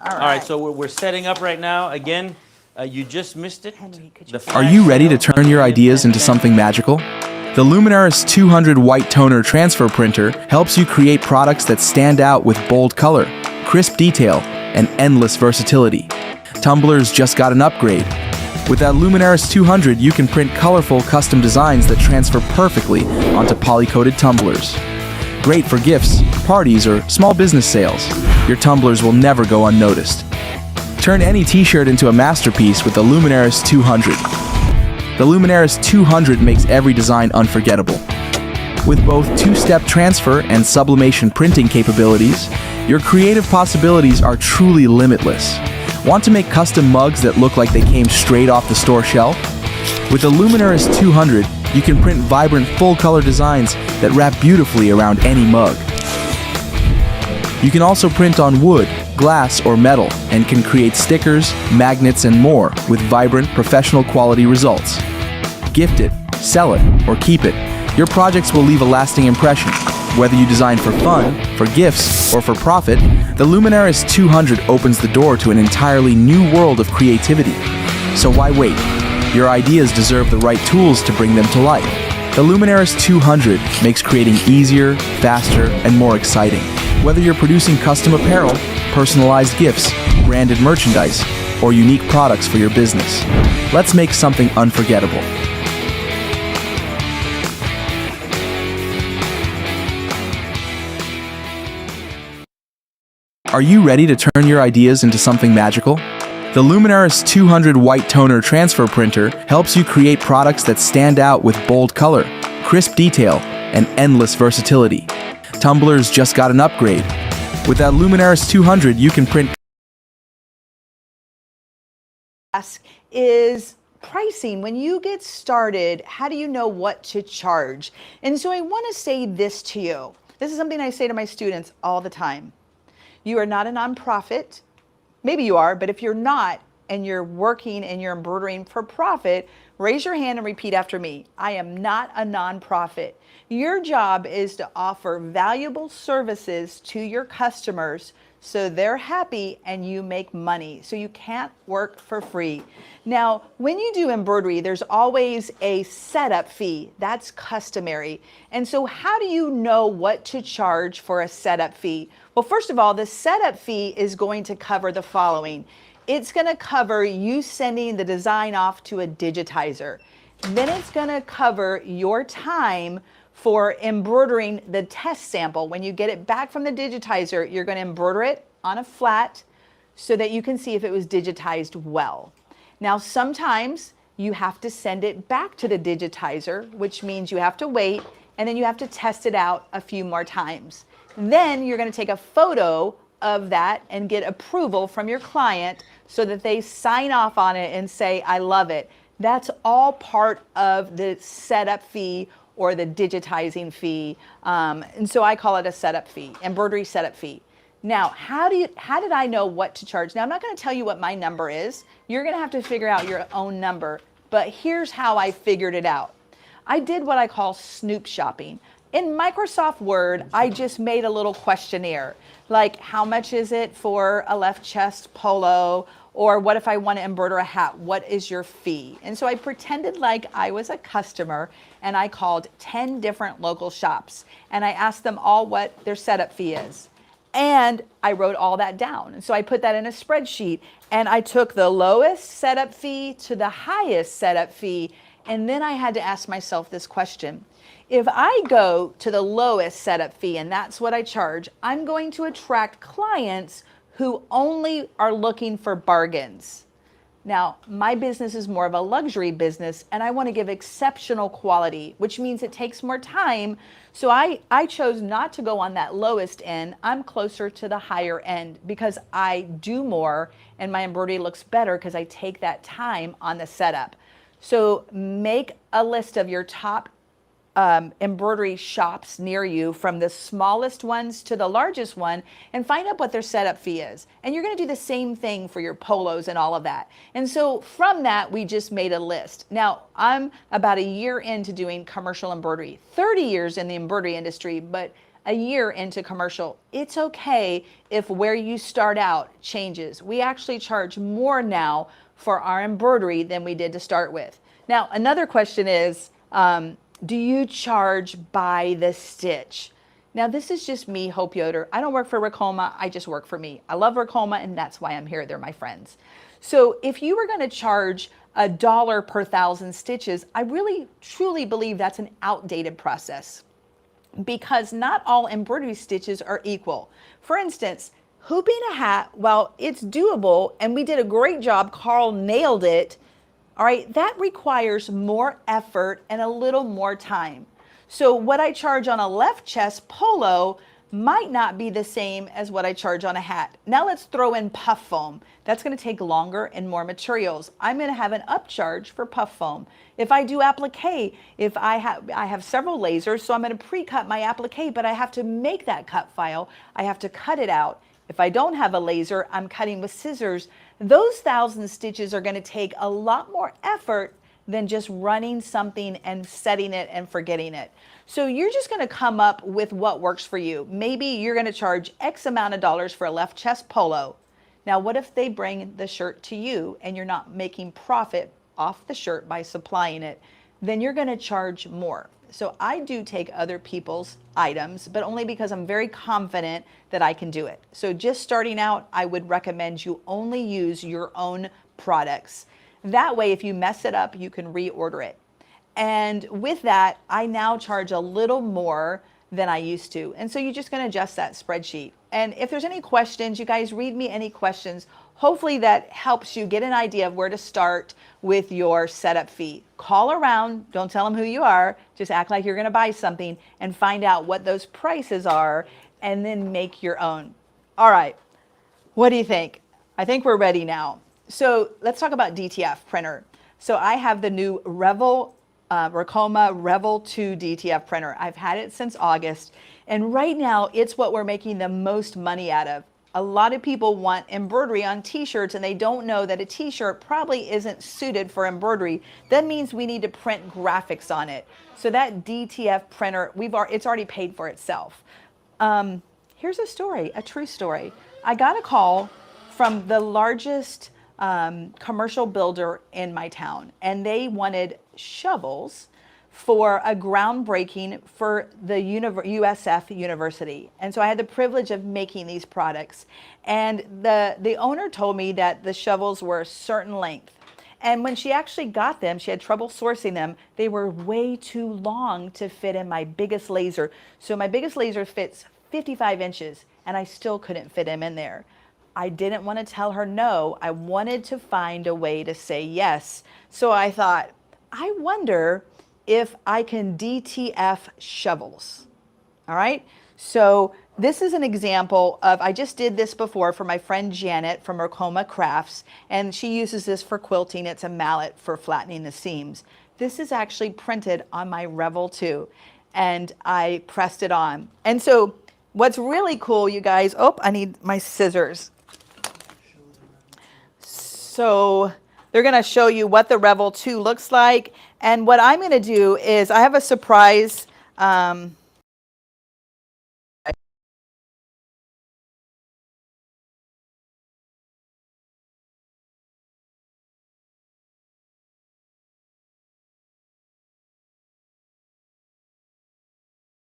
All right, so we're setting up right now. Again, you just missed it. Henry, could you- The Are you ready to flash turn your ideas into something magical? The Luminaris 200 white toner transfer printer helps you create products that stand out with bold color, crisp detail, and endless versatility. Tumblers just got an upgrade. With that Luminaris 200, you can print colorful custom designs that transfer perfectly onto poly-coated tumblers. Great for gifts, parties, or small business sales. Your tumblers will never go unnoticed. Turn any t-shirt into a masterpiece with the Luminaris 200. The Luminaris 200 makes every design unforgettable. With both two-step transfer and sublimation printing capabilities, your creative possibilities are truly limitless. Want to make custom mugs that look like they came straight off the store shelf? With the Luminaris 200, you can print vibrant full-color designs that wrap beautifully around any mug. You can also print on wood, glass, or metal, and can create stickers, magnets, and more with vibrant, professional quality results. Gift it, sell it, or keep it. Your projects will leave a lasting impression. Whether you design for fun, for gifts, or for profit, the Luminaris 200 opens the door to an entirely new world of creativity. So why wait? Your ideas deserve the right tools to bring them to life. The Luminaris 200 makes creating easier, faster, and more exciting. Whether you're producing custom apparel, personalized gifts, branded merchandise, or unique products for your business, let's make something unforgettable. Are you ready to turn your ideas into something magical? The Luminaris 200 white toner transfer printer helps you create products that stand out with bold color, crisp detail, and endless versatility. Tumblr's just got an upgrade. With that Luminaris 200, you can print. Is pricing. When you get started, how do you know what to charge? And so I want to say this to you. This is something I say to my students all the time. You are not a nonprofit. Maybe you are, but if you're not and you're working and you're embroidering for profit, raise your hand and repeat after me. I am not a nonprofit. Your job is to offer valuable services to your customers so they're happy and you make money. So you can't work for free. Now, when you do embroidery, there's always a setup fee. That's customary. And so how do you know what to charge for a setup fee? Well, first of all, the setup fee is going to cover the following. It's going to cover you sending the design off to a digitizer. Then it's going to cover your time for embroidering the test sample. When you get it back from the digitizer, you're going to embroider it on a flat so that you can see if it was digitized well. Now, sometimes you have to send it back to the digitizer, which means you have to wait, and then you have to test it out a few more times. Then you're going to take a photo of that and get approval from your client so that they sign off on it and say, I love it. That's all part of the setup fee or the digitizing fee. And so I call it a setup fee, embroidery setup fee. Now, how did I know what to charge? Now, I'm not going to tell you what my number is. You're going to have to figure out your own number. But here's how I figured it out. I did what I call snoop shopping. In Microsoft Word, I just made a little questionnaire, like how much is it for a left chest polo? Or what if I want to embroider a hat? What is your fee? And so I pretended like I was a customer and I called 10 different local shops and I asked them all what their setup fee is. And I wrote all that down. And so I put that in a spreadsheet and I took the lowest setup fee to the highest setup fee. And then I had to ask myself this question. If I go to the lowest setup fee and that's what I charge, I'm going to attract clients who only are looking for bargains. Now, my business is more of a luxury business and I want to give exceptional quality, which means it takes more time. So I chose not to go on that lowest end. I'm closer to the higher end because I do more and my embroidery looks better because I take that time on the setup. So make a list of your top embroidery shops near you, from the smallest ones to the largest one, and find out what their setup fee is. And you're going to do the same thing for your polos and all of that. And so from that, we just made a list. Now, I'm about a year into doing commercial embroidery, 30 years in the embroidery industry, but a year into commercial. It's okay if where you start out changes. We actually charge more now for our embroidery than we did to start with. Now, another question is, do you charge by the stitch? Now, this is just me, Hope Yoder. I don't work for Ricoma, I just work for me. I love Ricoma, and that's why I'm here. They're my friends. So if you were going to charge $1 per 1,000 stitches, I really, truly believe that's an outdated process because not all embroidery stitches are equal. For instance, hooping a hat, while it's doable, and we did a great job, Carl nailed it, all right, that requires more effort and a little more time. So what I charge on a left chest polo might not be the same as what I charge on a hat. Now let's throw in puff foam. That's going to take longer and more materials. I'm going to have an upcharge for puff foam. If I do applique, if I have several lasers, so I'm going to pre-cut my applique, but I have to make that cut file. I have to cut it out. If I don't have a laser, I'm cutting with scissors. Those 1,000 stitches are going to take a lot more effort than just running something and setting it and forgetting it. So you're just going to come up with what works for you. Maybe you're going to charge X amount of dollars for a left chest polo. Now, what if they bring the shirt to you and you're not making profit off the shirt by supplying it, then you're going to charge more. So I do take other people's items, but only because I'm very confident that I can do it. So just starting out, I would recommend you only use your own products. That way, if you mess it up, you can reorder it. And with that, I now charge a little more than I used to. And so you're just going to adjust that spreadsheet. And if there's any questions, you guys read me any questions. Hopefully that helps you get an idea of where to start with your setup fee. Call around, don't tell them who you are, just act like you're going to buy something and find out what those prices are and then make your own. All right, what do you think? I think we're ready now. So let's talk about DTF printer. So I have the new Ricoma Revel 2 DTF printer. I've had it since August, and right now it's what we're making the most money out of. A lot of people want embroidery on t-shirts and they don't know that a t-shirt probably isn't suited for embroidery. That means we need to print graphics on it. So that DTF printer, it's already paid for itself. Here's a story, a true story. I got a call from the largest commercial builder in my town, and they wanted shovels for a groundbreaking for the USF University. And so I had the privilege of making these products. And the owner told me that the shovels were a certain length. And when she actually got them, she had trouble sourcing them. They were way too long to fit in my biggest laser. So my biggest laser fits 55 inches, and I still couldn't fit him in there. I didn't want to tell her no. I wanted to find a way to say yes. So I thought, I wonder if I can DTF shovels. All right, so this is an example of, I just did this before for my friend Janet from Ricoma Crafts, and she uses this for quilting. It's a mallet for flattening the seams. This is actually printed on my Revel 2, and I pressed it on. And so what's really cool, you guys, I need my scissors. So they're gonna show you what the Revel 2 looks like. And what I'm gonna do is, I have a surprise.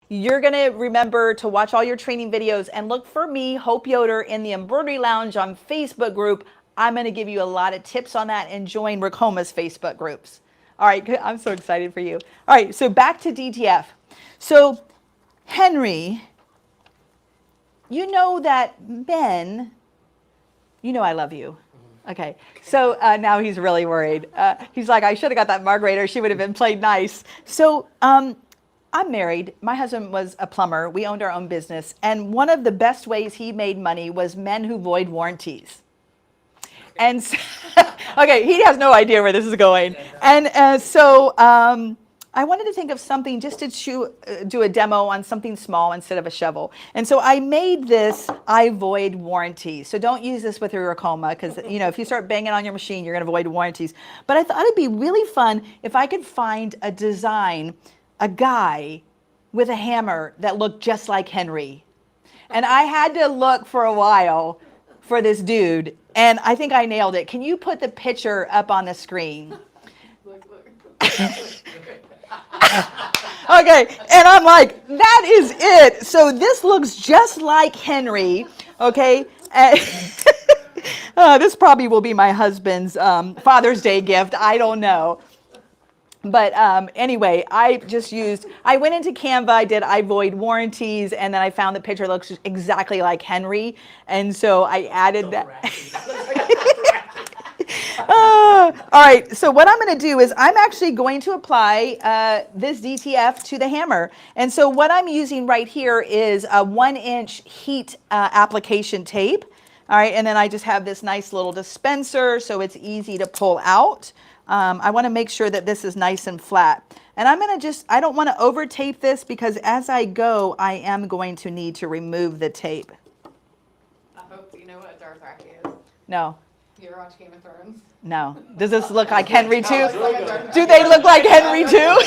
You're gonna remember to watch all your training videos and look for me, Hope Yoder, in the Embroidery Lounge on Facebook group. I'm gonna give you a lot of tips on that, and join Ricoma's Facebook groups. All right, good. I'm so excited for you. All right, so back to DTF. So Henry, you know that Ben, you know I love you. Okay, so now he's really worried. He's like, I should have got that margarita, she would have been played nice. So I'm married. My husband was a plumber. We owned our own business. And one of the best ways he made money was men who void warranties. And so, okay, he has no idea where this is going. And so I wanted to think of something just to do a demo on something small instead of a shovel. And so I made this I void warranty. So don't use this with your Ricoma, because if you start banging on your machine, you're going to void warranties. But I thought it'd be really fun if I could find a design, a guy with a hammer that looked just like Henry. And I had to look for a while for this dude, and I think I nailed it. Can you put the picture up on the screen? Okay, and I'm like, that is it. So this looks just like Henry, okay? This probably will be my husband's Father's Day gift, I don't know. But anyway, I went into Canva, I did I void warranties, and then I found the picture looks exactly like Henry, and so I added that. All right, so what I'm going to do is I'm actually going to apply this DTF to the hammer. And so what I'm using right here is a 1-inch heat application tape. All right, and then I just have this nice little dispenser so it's easy to pull out. I want to make sure that this is nice and flat. And I'm going to I don't want to over tape this, because as I go, I am going to need to remove the tape. I hope you know what Dothraki is. No. You ever watch Game of Thrones? No. Does this look like Henry too? Do they look like Henry too?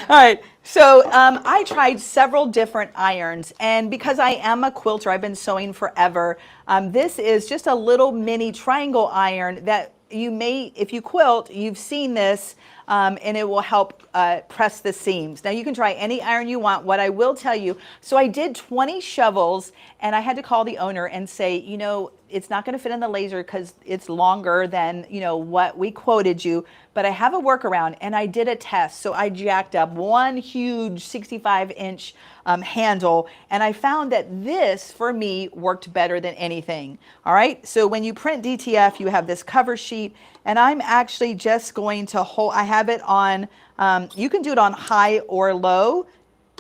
All right. So I tried several different irons, and because I am a quilter, I've been sewing forever. This is just a little mini triangle iron that if you quilt, you've seen this, and it will help press the seams. Now you can try any iron you want. What I will tell you, so I did 20 shovels, and I had to call the owner and say, you know, it's not going to fit in the laser because it's longer than, you know, what we quoted you, but I have a workaround, and I did a test. So I jacked up one huge 65-inch handle, and I found that this, for me, worked better than anything. All right, so when you print DTF, you have this cover sheet, and I'm actually just going to hold, I have it on, you can do it on high or low.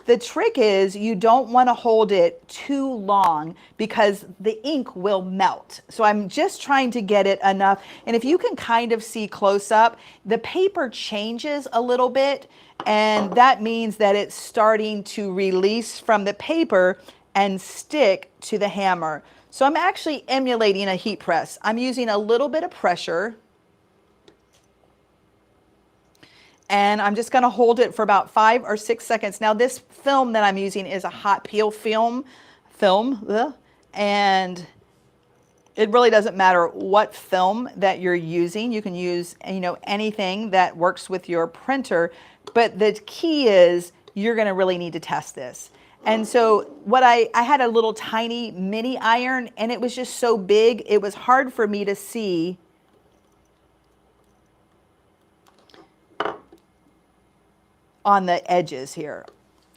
The trick is you don't want to hold it too long because the ink will melt. So I'm just trying to get it enough. And if you can kind of see close up, the paper changes a little bit, and that means that it's starting to release from the paper and stick to the hammer. So I'm actually emulating a heat press. I'm using a little bit of pressure, and I'm just going to hold it for about 5 or 6 seconds. Now this film that I'm using is a hot peel film, and it really doesn't matter what film that you're using. You can use, you know, anything that works with your printer, but the key is you're going to really need to test this. And so what I had a little tiny mini iron, and it was just so big, it was hard for me to see on the edges here.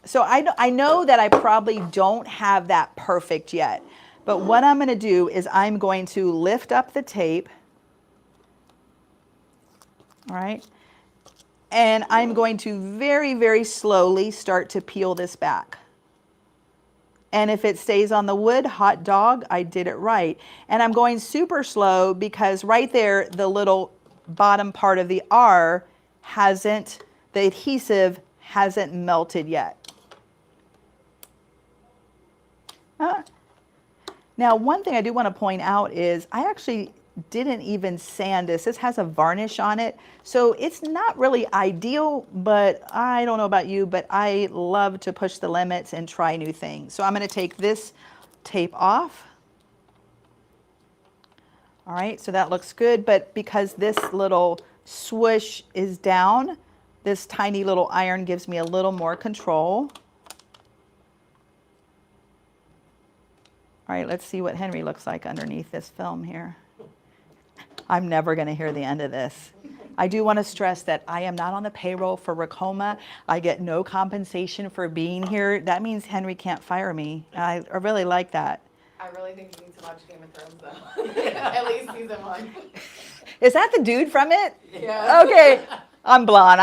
So I know that I probably don't have that perfect yet, but what I'm going to do is I'm going to lift up the tape, all right, and I'm going to very, very slowly start to peel this back. And if it stays on the wood, hot dog, I did it right. And I'm going super slow because right there, the little bottom part of the R hasn't, the adhesive hasn't melted yet. Now, one thing I do want to point out is I actually didn't even sand this. This has a varnish on it, so it's not really ideal, but I don't know about you, but I love to push the limits and try new things. So I'm going to take this tape off. All right, so that looks good, but because this little swoosh is down, this tiny little iron gives me a little more control. All right, let's see what Henry looks like underneath this film here. I'm never going to hear the end of this. I do want to stress that I am not on the payroll for Racoma. I get no compensation for being here. That means Henry can't fire me. I really like that. I really think you need to watch Game of Thrones, though. At least season 1. Is that the dude from it? Yeah. Okay. I'm blonde.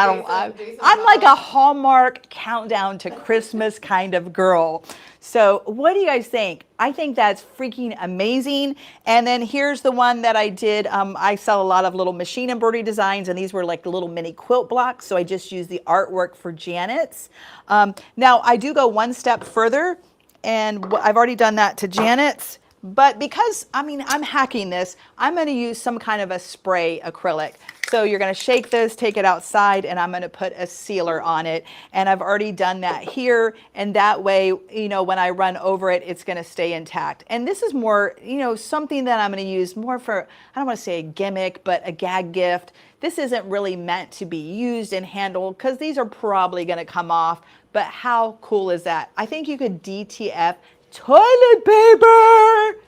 Jason I'm like Momoa. a Hallmark countdown to Christmas kind of girl. So what do you guys think? I think that's freaking amazing. And then here's the one that I did. I sell a lot of little machine embroidery designs, and these were like little mini quilt blocks. So I just used the artwork for Janet's. Now I do go one step further, and I've already done that to Janet's. But because, I mean, I'm hacking this, I'm going to use some kind of a spray acrylic. So you're going to shake this, take it outside, and I'm going to put a sealer on it. And I've already done that here. And that way, you know, when I run over it, it's going to stay intact. And this is more, you know, something that I'm going to use more for, I don't want to say a gimmick, but a gag gift. This isn't really meant to be used and handled because these are probably going to come off. But how cool is that? I think you could DTF toilet paper.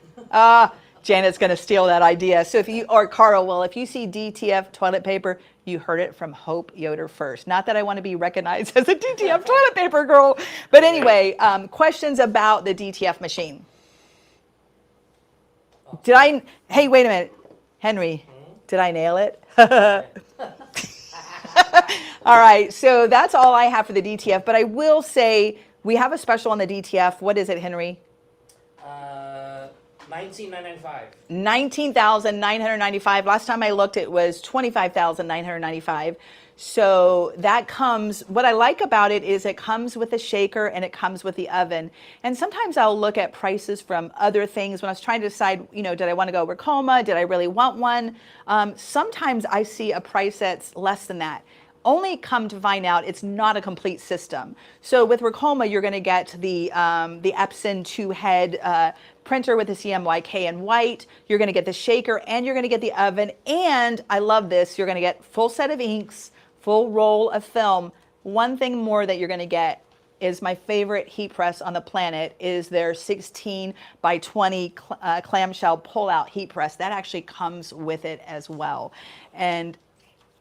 Janet's going to steal that idea. So if you, or Carl will, if you see DTF toilet paper, you heard it from Hope Yoder first. Not that I want to be recognized as a DTF toilet paper girl. But anyway, questions about the DTF machine. Hey, wait a minute. Henry, did I nail it? All right, so that's all I have for the DTF. But I will say, we have a special on the DTF. What is it, Henry? $19,995. $19,995. Last time I looked, it was $25,995. So that comes, what I like about it is it comes with a shaker and it comes with the oven. And sometimes I'll look at prices from other things when I was trying to decide, you know, did I want to go Racoma? Did I really want one? Sometimes I see a price that's less than that. only come to find out it's not a complete system. So with Ricoma, you're going to get the Epson 2-head printer with the CMYK in white. You're going to get the shaker, and you're going to get the oven. And I love this. You're going to get full set of inks, full roll of film. One thing more that you're going to get is my favorite heat press on the planet is their 16 by 20 clamshell pull-out heat press. That actually comes with it as well. And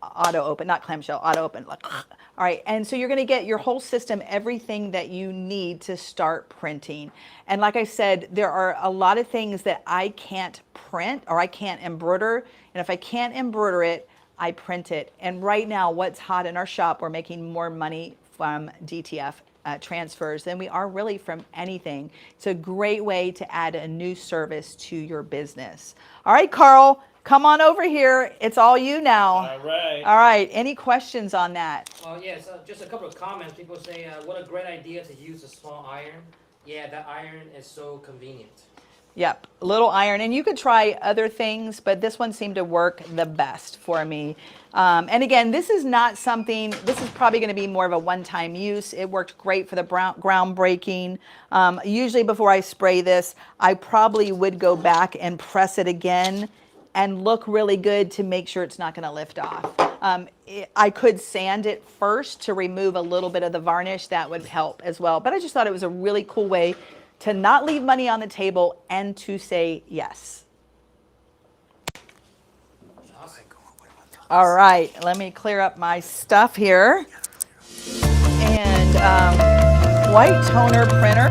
auto open, not clamshell, auto open. Like, all right, and so you're going to get your whole system, everything that you need to start printing. And like I said, there are a lot of things that I can't print or I can't embroider. And if I can't embroider it, I print it. And right now, what's hot in our shop, we're making more money from DTF transfers than we are really from anything. It's a great way to add a new service to your business. All right, Carl, come on over here. It's all you now. All right. All right. Any questions on that? Well, yes, just a couple of comments. People say, what a great idea to use a small iron. Yeah, that iron is so convenient. Yep, a little iron. And you could try other things, but this one seemed to work the best for me. And again, this is not something, this is probably going to be more of a one-time use. It worked great for the groundbreaking. Usually before I spray this, I probably would go back and press it again and look really good to make sure it's not going to lift off. I could sand it first to remove a little bit of the varnish. That would help as well. But I just thought it was a really cool way to not leave money on the table and to say yes. All right, let me clear up my stuff here. And white toner printer.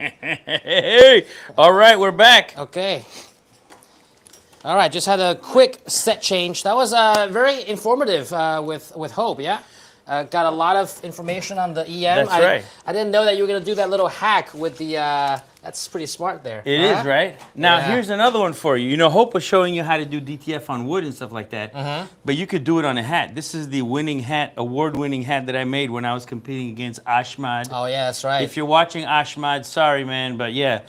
Hey, all right, we're back. Okay. All right, just had a quick set change. That was very informative with Hope, yeah? Got a lot of information on the EM. That's right. I didn't know that you were going to do that little hack with the, that's pretty smart there. It is, right? Now, Yeah. here's another one for you. You know, Hope was showing you how to do DTF on wood and stuff like that, but you could do it on a hat. This is the winning hat, award-winning hat that I made when I was competing against Ahmad. Oh, yeah, that's right. If you're watching Ahmad, sorry, man, but yeah,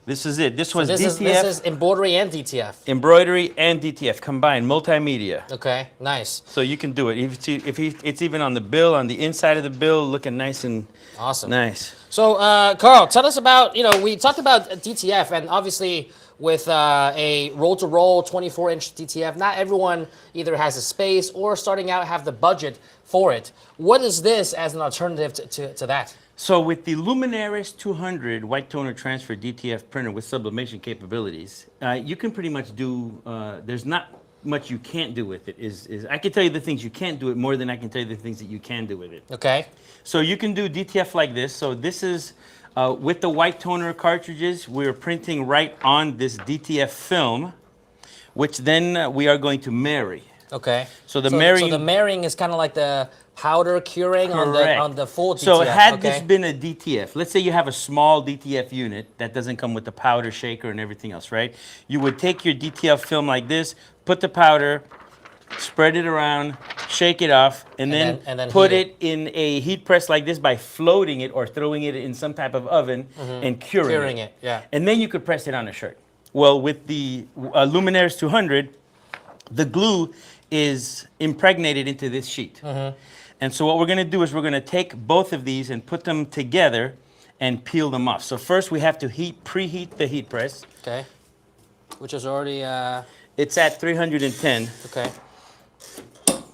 this is it. This was DTF. This is embroidery and DTF. Embroidery and DTF combined, multimedia. Okay, nice. So you can do it. It's even on the bill, on the inside of the bill, looking nice and Awesome. nice. So, Carl, tell us about, we talked about DTF, and obviously with a roll-to-roll 24-inch DTF, not everyone either has the space or starting out have the budget for it. What is this as an alternative to that? So with the Luminaris 200 white toner transfer DTF printer with sublimation capabilities, you can pretty much do, there's not much you can't do with it. I can tell you the things you can't do it more than I can tell you the things that you can do with it. Okay. So you can do DTF like this. So this is, with the white toner cartridges, we're printing right on this DTF film, which then we are going to marry. Okay. So the marrying... So the marrying is kind of like the powder curing on the full DTF. So had this been a DTF, let's say you have a small DTF unit that doesn't come with the powder shaker and everything else, right? You would take your DTF film like this, put the powder, spread it around, shake it off, and then put it in a heat press like this by floating it or throwing it in some type of oven and curing it. Yeah. And then you could press it on a shirt. Well, with the Luminaris 200, the glue is impregnated into this sheet. And so what we're going to do is we're going to take both of these and put them together and peel them off. So first we have to preheat the heat press. Okay. Which is already... It's at 310. Okay.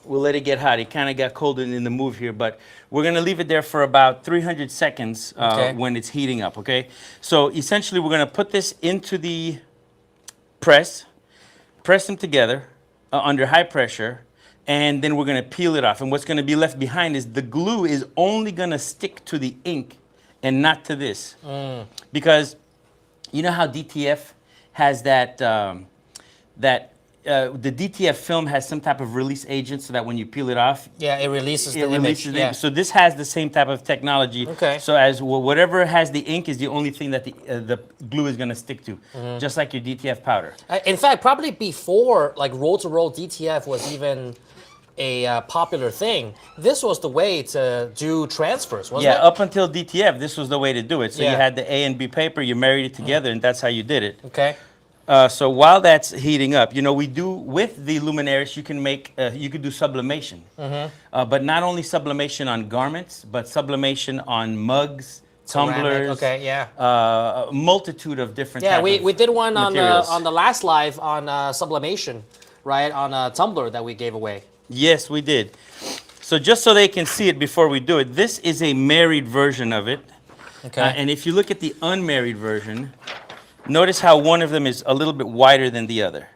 We'll let it get hot. It kind of got cold in the move here, but we're going to leave it there for about 300 seconds when it's heating up, okay? So essentially we're going to put this into the press them together under high pressure, and then we're going to peel it off. And what's going to be left behind is the glue is only going to stick to the ink and not to this. Because you know how DTF has that, the DTF film has some type of release agent so that when you peel it off, yeah, it releases the image. Yeah. So this has the same type of technology. Okay. So as whatever has the ink is the only thing that the glue is going to stick to, just like your DTF powder. In fact, probably before like roll-to-roll DTF was even a popular thing, this was the way to do transfers, wasn't it? Yeah, up until DTF, this was the way to do it. So you had the A and B paper, you married it together, and that's how you did it. Okay. So while that's heating up, we do with the Luminaris, you can make, you could do sublimation. But not only sublimation on garments, but sublimation on mugs, tumblers. Okay, yeah. A multitude of different Yeah, we did one materials. on the last live on sublimation, right? On a tumbler that we gave away. Yes, we did. So just so they can see it before we do it, this is a married version of it. Okay. And if you look at the unmarried version, notice how one of them is a little bit wider than the other.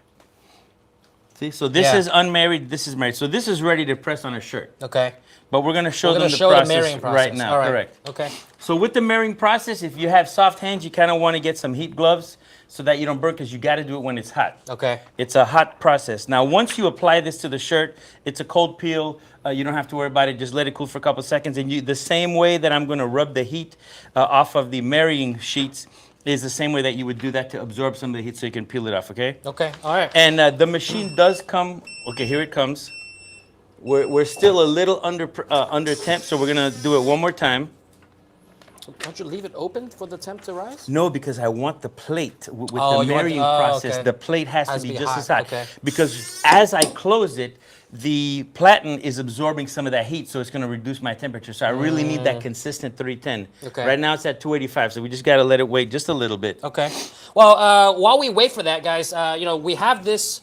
See, so this is unmarried, this is married. So this is ready to press on a shirt. Okay. But we're going to show them the marrying process right now. All right. Correct. Okay. So with the marrying process, if you have soft hands, you kind of want to get some heat gloves so that you don't burn, because you got to do it when it's hot. Okay. It's a hot process. Now, once you apply this to the shirt, it's a cold peel. You don't have to worry about it. Just let it cool for a couple seconds. And the same way that I'm going to rub the heat off of the marrying sheets is the same way that you would do that to absorb some of the heat so you can peel it off, okay? Okay, all right. And the machine does come, okay, here it comes. We're still a little under temp, so we're going to do it one more time. Don't you leave it open for the temp to rise? No, because I want the plate with the marrying process. Okay. The plate has to be just as hot. Okay. Because as I close it, the platen is absorbing some of that heat, so it's going to reduce my temperature. So I really need that consistent 310. Okay. Right now it's at 285, so we just got to let it wait just a little bit. Okay. Well, while we wait for that, guys, we have this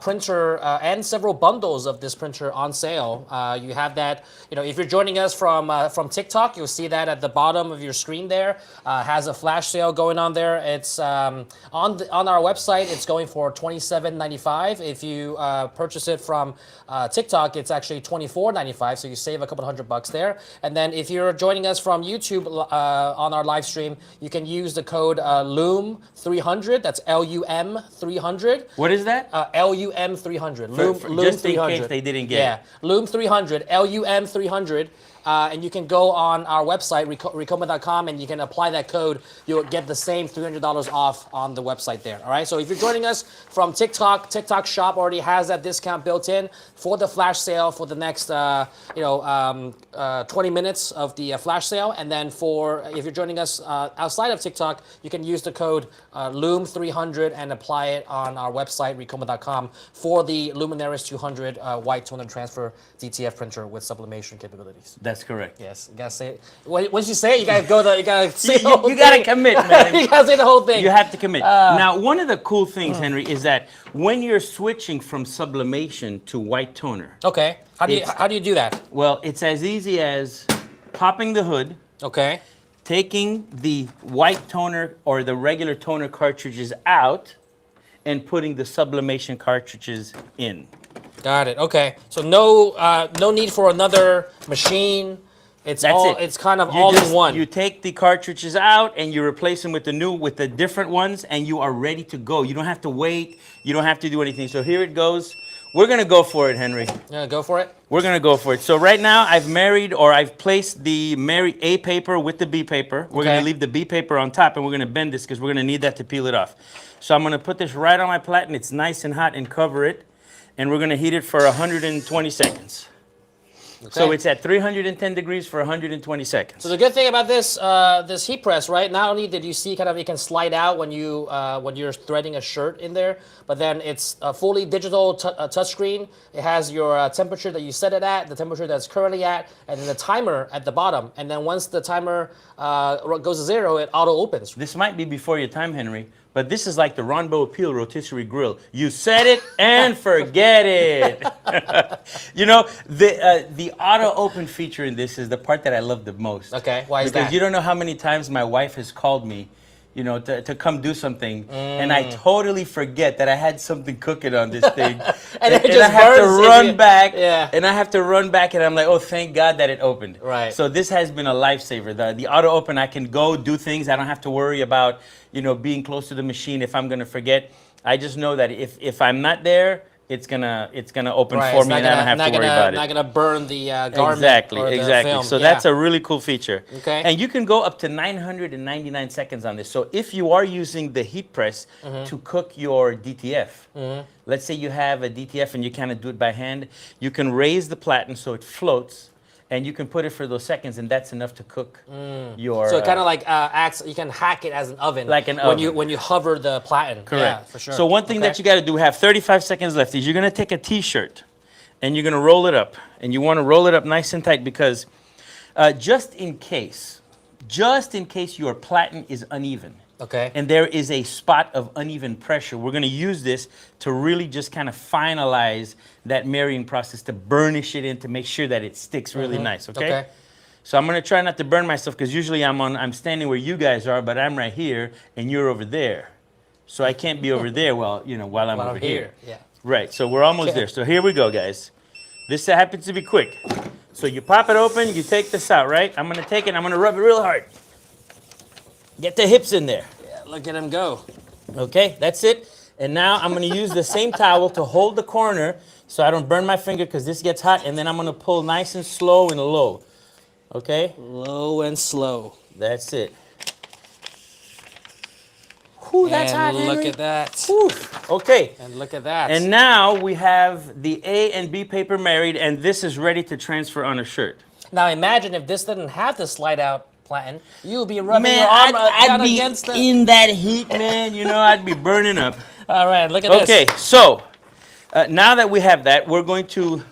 printer and several bundles of this printer on sale. You have that, if you're joining us from TikTok, you'll see that at the bottom of your screen there. Has a flash sale going on there. It's on our website, it's going for $27.95. If you purchase it from TikTok, it's actually $24.95, so you save a couple $100 there. And then if you're joining us from YouTube on our live stream, you can use the code LUM300. That's LUM 300. What is that? LUM 300. LUM just 300. in case they didn't get it. LUM 300. LUM 300. And you can go on our website, Ricoma.com, and you can apply that code. You'll get the same $300 off on the website there. All right. So if you're joining us from TikTok, TikTok Shop already has that discount built in for the flash sale for the next 20 minutes of the flash sale. And then if you're joining us outside of TikTok, you can use the code LUM300 and apply it on our website, Ricoma.com, for the Luminaris 200 white toner transfer DTF printer with sublimation capabilities. That's correct. Yes, you gotta say it. Once you say it, you gotta say the whole You gotta thing. commit, man. You gotta say the whole thing. You have to commit. Now, one of the cool things, Henry, is that when you're switching from sublimation to white toner, Okay. How do you do that? well, it's as easy as popping the hood, Okay. taking the white toner or the regular toner cartridges out, and putting the sublimation cartridges in. Got it. Okay. So no need for another machine. It's That's all. it. It's kind of You all just- in one. You take the cartridges out and you replace them with the different ones, and you are ready to go. You don't have to wait. You don't have to do anything. So here it goes. We're gonna go for it, Henry. Yeah, go for it. We're gonna go for it. So right now I've placed the A paper with the B paper. We're Okay. gonna leave the B paper on top, and we're gonna bend this because we're gonna need that to peel it off. So I'm gonna put this right on my platen. It's nice and hot, and cover it. And we're gonna heat it for 120 seconds. So Okay. it's at 310 degrees for 120 seconds. So the good thing about this this heat press, right? Not only did you see kind of it can slide out when you're threading a shirt in there, but then it's a fully digital touchscreen. It has your temperature that you set it at, the temperature that's currently at, and then the timer at the bottom. And then once the timer goes to 0, it auto opens. This might be before your time, Henry, but this is like the Ronbo Appeal rotisserie grill. You set it and forget it. The auto open feature in this is the part that I love the most. Okay, why is because that? you don't know how many times my wife has called me, to come do something, and I totally forget that I had something cooking on this thing, And it I just have to burns if run you- back, Yeah. and I have to run back, and I'm like, oh, thank God that it opened. Right. So this has been a lifesaver. The auto open, I can go do things. I don't have to worry about, being close to the machine if I'm gonna forget. I just know that if I'm not there, it's gonna open Right, for it's me, not and I gonna- don't have not to worry gonna- about it. Not gonna burn the garment Exactly, or the exactly. film. So Yeah. that's a really cool feature. Okay. And you can go up to 999 seconds on this. So if you are using the heat press to cook your DTF, let's say you have a DTF and you kind of do it by hand, you can raise the platen so it floats, and you can put it for those seconds, and that's enough to cook your. So it kind of like acts. You can hack it as an oven. Like an when you oven. hover the platen. Correct. Yeah, for sure. So one thing that you got to do, have 35 seconds left, is you're going to take a T-shirt and you're going to roll it up. And you want to roll it up nice and tight because just in case your platen is uneven, Okay. and there is a spot of uneven pressure, we're going to use this to really just kind of finalize that marrying process, to burnish it in, to make sure that it sticks really nice, okay? Okay. So I'm going to try not to burn myself because usually I'm standing where you guys are, but I'm right here and you're over there. So I can't be over there while I'm over here. Yeah. Right, so we're almost there. So here we go, guys. This happens to be quick. So you pop it open, you take this out, right? I'm going to take it, I'm going to rub it real hard. Get the hips in there. Yeah. Look at him go. Okay, that's it. And now I'm going to use the same towel to hold the corner so I don't burn my finger because this gets hot. And then I'm going to pull nice and slow and low. Okay? Low and slow. That's it. Whew, that's hot, And look Henry. at that. Whew. Okay. And look at that. And now we have the A and B paper married, and this is ready to transfer on a shirt. Now imagine if this didn't have the slide out platen, you'll be rubbing Man, your arm I'd down be against the. in that heat, man. I'd be burning up. All right, look at this. Okay, so now that we have that, we're going to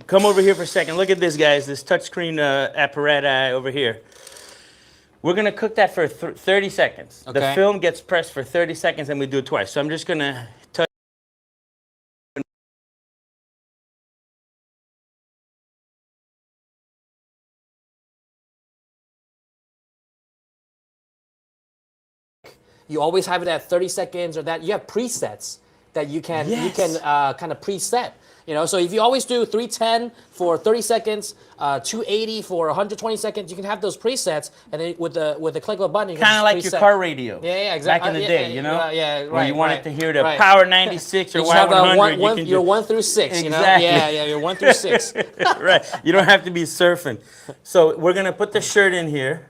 come over here for a second. Look at this, guys, this touchscreen apparatus over here. We're going to cook that for 30 seconds. The Okay. film gets pressed for 30 seconds, and we do it twice. So I'm just going to you always have it at 30 seconds or that. You have presets that you can kind of preset. You know, so if you always do 310 for 30 seconds, 280 for 120 seconds, you can have those presets, and then with the click of a button, you can Kind of like preset. your car radio. Yeah, exactly. Back in the day, you know? Yeah, right. When you wanted to hear the right. Power 96 or You just have Y100, you're 1 through 6, you know? Exactly. Yeah, you're 1 through 6. Right. You don't have to be surfing. So we're going to put the shirt in here.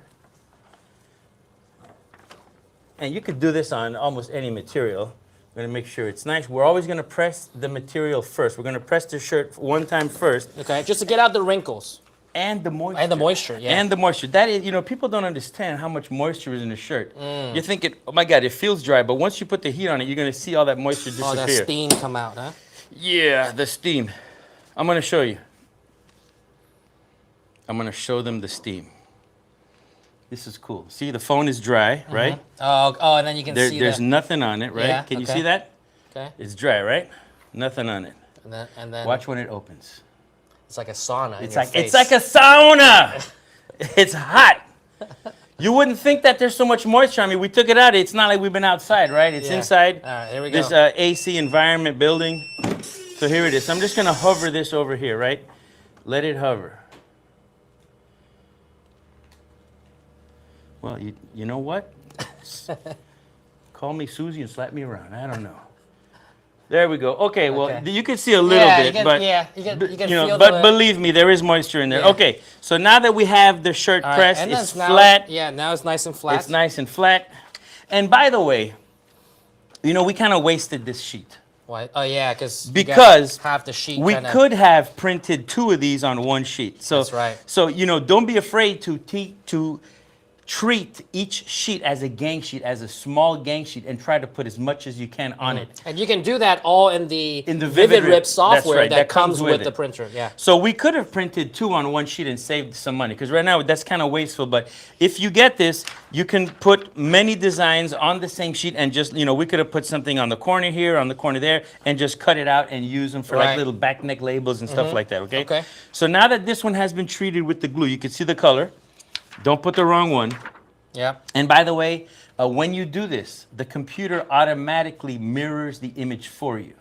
And you could do this on almost any material. We're going to make sure it's nice. We're always going to press the material first. We're going to press the shirt one time first. Okay, just to get out the wrinkles. And the moisture. And the moisture, yeah. And the moisture. That is, you know, people don't understand how much moisture is in a shirt. You're thinking, oh my God, it feels dry. But once you put the heat on it, you're going to see all that moisture disappear. Oh, that steam come out, huh? Yeah, the steam. I'm going to show you. I'm going to show them the steam. This is cool. See, the phone is dry, right? Oh, and then you can see there's nothing on it, right? Yeah, Can you okay. see that? Okay. It's dry, right? Nothing on it. And then Watch when it opens. it's like a sauna in It's your like face. it's like a sauna. It's hot. You wouldn't think that there's so much moisture. I mean, we took it out. It's not like we've been outside, right? It's Yeah. inside All right, here we go. this AC environment building. So here it is. I'm just gonna hover this over here, right? Let it hover. Well, you know what? Call me Susie and slap me around. I don't know. There we go. Okay, well, Okay. you can see a little bit, you can, but you can know, feel but the, believe me, there is moisture in there. Yeah. Okay, so now that we have the shirt all right, pressed, and it's now, flat. Yeah, now it's nice and flat. It's nice and flat. And by the way, you know, we kind of wasted this sheet. Why? Oh yeah, because half the sheet. We could have printed 2 of these on one sheet. So That's right. So you know, don't be afraid to treat each sheet as a gang sheet, as a small gang sheet, and try to put as much as you can on it. And you can do that all in the Vivid Rip Rip. software That's right, that comes with it. the printer. Yeah. So we could have printed 2 on one sheet and saved some money, because right now that's kind of wasteful. But if you get this, you can put many designs on the same sheet and just, you know, we could have put something on the corner here, on the corner there, and just cut it out and use them for like Right. little back neck labels and stuff like that, okay? Okay. So now that this one has been treated with the glue, you can see the color. Don't put the wrong one. Yeah. And by the way, when you do this, the computer automatically mirrors the image for you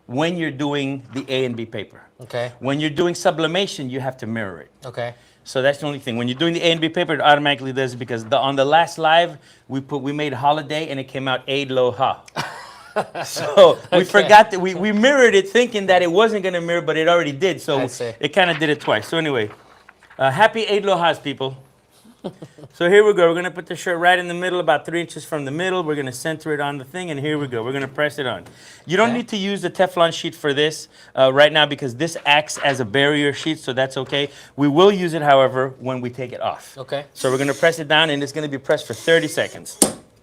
when you're doing the A and B paper. Okay. When you're doing sublimation, you have to mirror it. Okay. So that's the only thing. When you're doing the A and B paper, it automatically does it, because on the last live, we made holiday and it came out Eid Loha. So we forgot that we mirrored it thinking that it wasn't going to mirror, but it already did. So I see. it kind of did it twice. So anyway, happy Eid Lohas, people. So here we go. We're going to put the shirt right in the middle, about 3 inches from the middle. We're going to center it on the thing, and here we go. We're going to press it on. You don't need to use the Teflon sheet for this right now, because this acts as a barrier sheet, so that's okay. We will use it, however, when we take it off. Okay. So we're going to press it down, and it's going to be pressed for 30 seconds.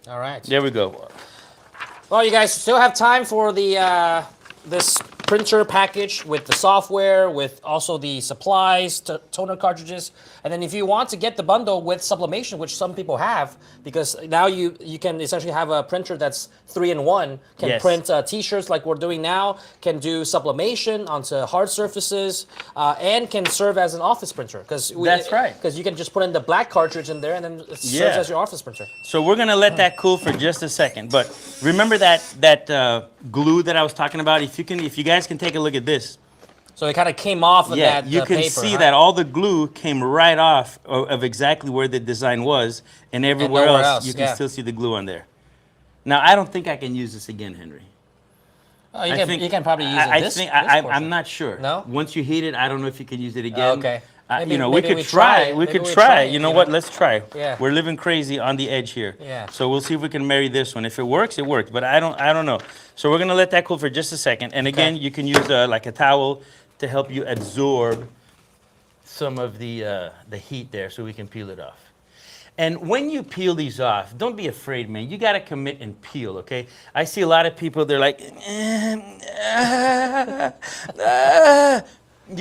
All right. There we go. Well, you guys still have time for the this printer package with the software, with also the supplies, toner cartridges, and then if you want to get the bundle with sublimation, which some people have, because now you can essentially have a printer that's 3-in-1, can Yes. print t-shirts like we're doing now, can do sublimation onto hard surfaces, and can serve as an office printer. That's right. Because you can just put in the black cartridge in there, and then it serves Yeah. as your office printer. So we're gonna let that cool for just a second. But remember that glue that I was talking about? If you guys can take a look at this. So it kind of came off of Yeah, that you can paper, see huh? that all the glue came right off of exactly where the design was, and everywhere nowhere else else, you can yeah. still see the glue on there. Now I don't think I can use this again, Henry. Oh, you I can, think- you can probably use it I this, think this I'm portion. not sure. No? Once you heat it, I don't know if you can use it again. Okay. You know, we maybe could we try. try. We Maybe could we try. try, You know you what? know? Let's try. Yeah. We're living crazy on the edge here. Yeah. So we'll see if we can marry this one. If it works, it worked. But I don't know. So we're gonna let that cool for just a second. And again, you can use like a towel to help you absorb some of the heat there, so we can peel it off. And when you peel these off, don't be afraid, man. You got to commit and peel, okay? I see a lot of people, they're like, you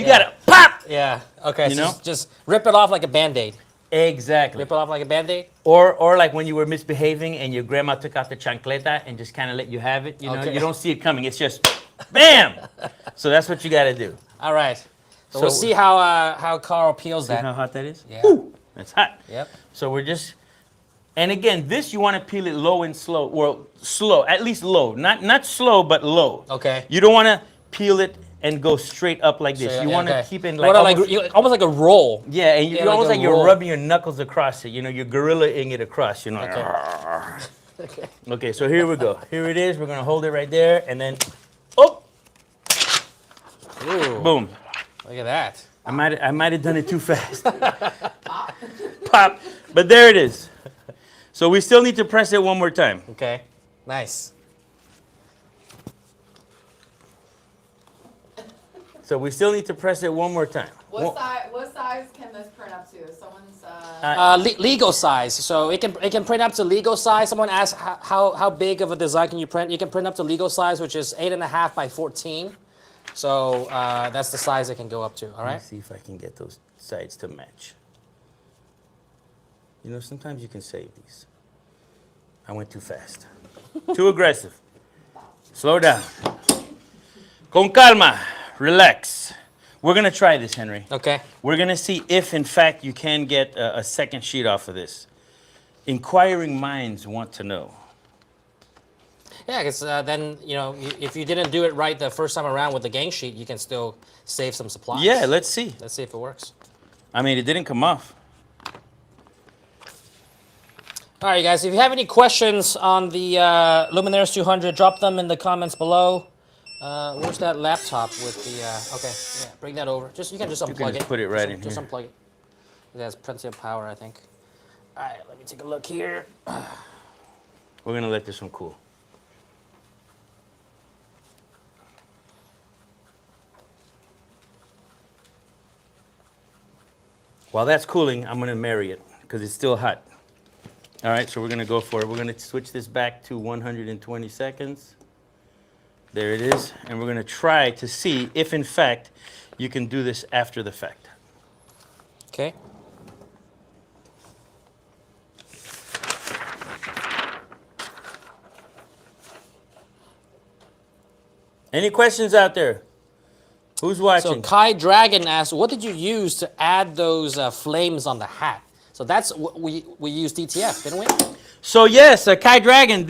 got to pop! Yeah. Okay. You So know? just rip it off like a Band-Aid. Exactly. Rip it off like a Band-Aid. Or like when you were misbehaving and your grandma took out the chancleta and just kind of let you have it. You know, Okay. you don't see it coming. It's just, bam! So that's what you got to do. All right. So, So- we'll see how Carl peels See that. how hot that is? Yeah. Woo! That's hot. Yep. So we're just And again, this you want to peel it low and slow. Well, slow, at least low. Not slow, but low. Okay. You don't want to peel it and go straight up like this. So, You yeah, want to okay. keep it You like wanna, almost, almost like a roll. yeah, and you're like almost a like you're roll. rubbing your knuckles across it. You know, you're gorillaing it across. You know. Okay. Okay, so here we go. Here it is. We're gonna hold it right there, and then, oh, Ooh, boom. look at that. I might have done it too fast. Pop. But there it is. So we still need to press it one more time. Okay, nice. So we still need to press it one more time. What size can this print up to? If someone's Legal size. So it can print up to legal size. Someone asked how big of a design can you print? You can print up to legal size, which is 8.5 by 14. So that's the size it can go up to. All Let right. me see if I can get those sides to match. You know, sometimes you can save these. I went too fast. Too aggressive. Slow down. Con calma. Relax. We're going to try this, Henry. Okay. We're going to see if, in fact, you can get a second sheet off of this. Inquiring minds want to know. Yeah, because then if you didn't do it right the first time around with the gang sheet, you can still save some supplies. Yeah, let's see. Let's see if it works. I mean, it didn't come off. All right, guys. If you have any questions on the Luminaires 200, drop them in the comments below. Where's that laptop with the? Okay, yeah, bring that over. You can just unplug can just it. put it right in Just here. unplug it. It has plenty of power, I think. All right, let me take a look here. We're going to let this one cool. While that's cooling, I'm going to marry it because it's still hot. All right, so we're going to go for it. We're going to switch this back to 120 seconds. There it is. And we're going to try to see if, in fact, you can do this after the fact. Okay. Any questions out there? Who's watching? So Kai Dragon asked, what did you use to add those flames on the hat? So that's we used DTF, didn't we? So yes, Kai Dragon,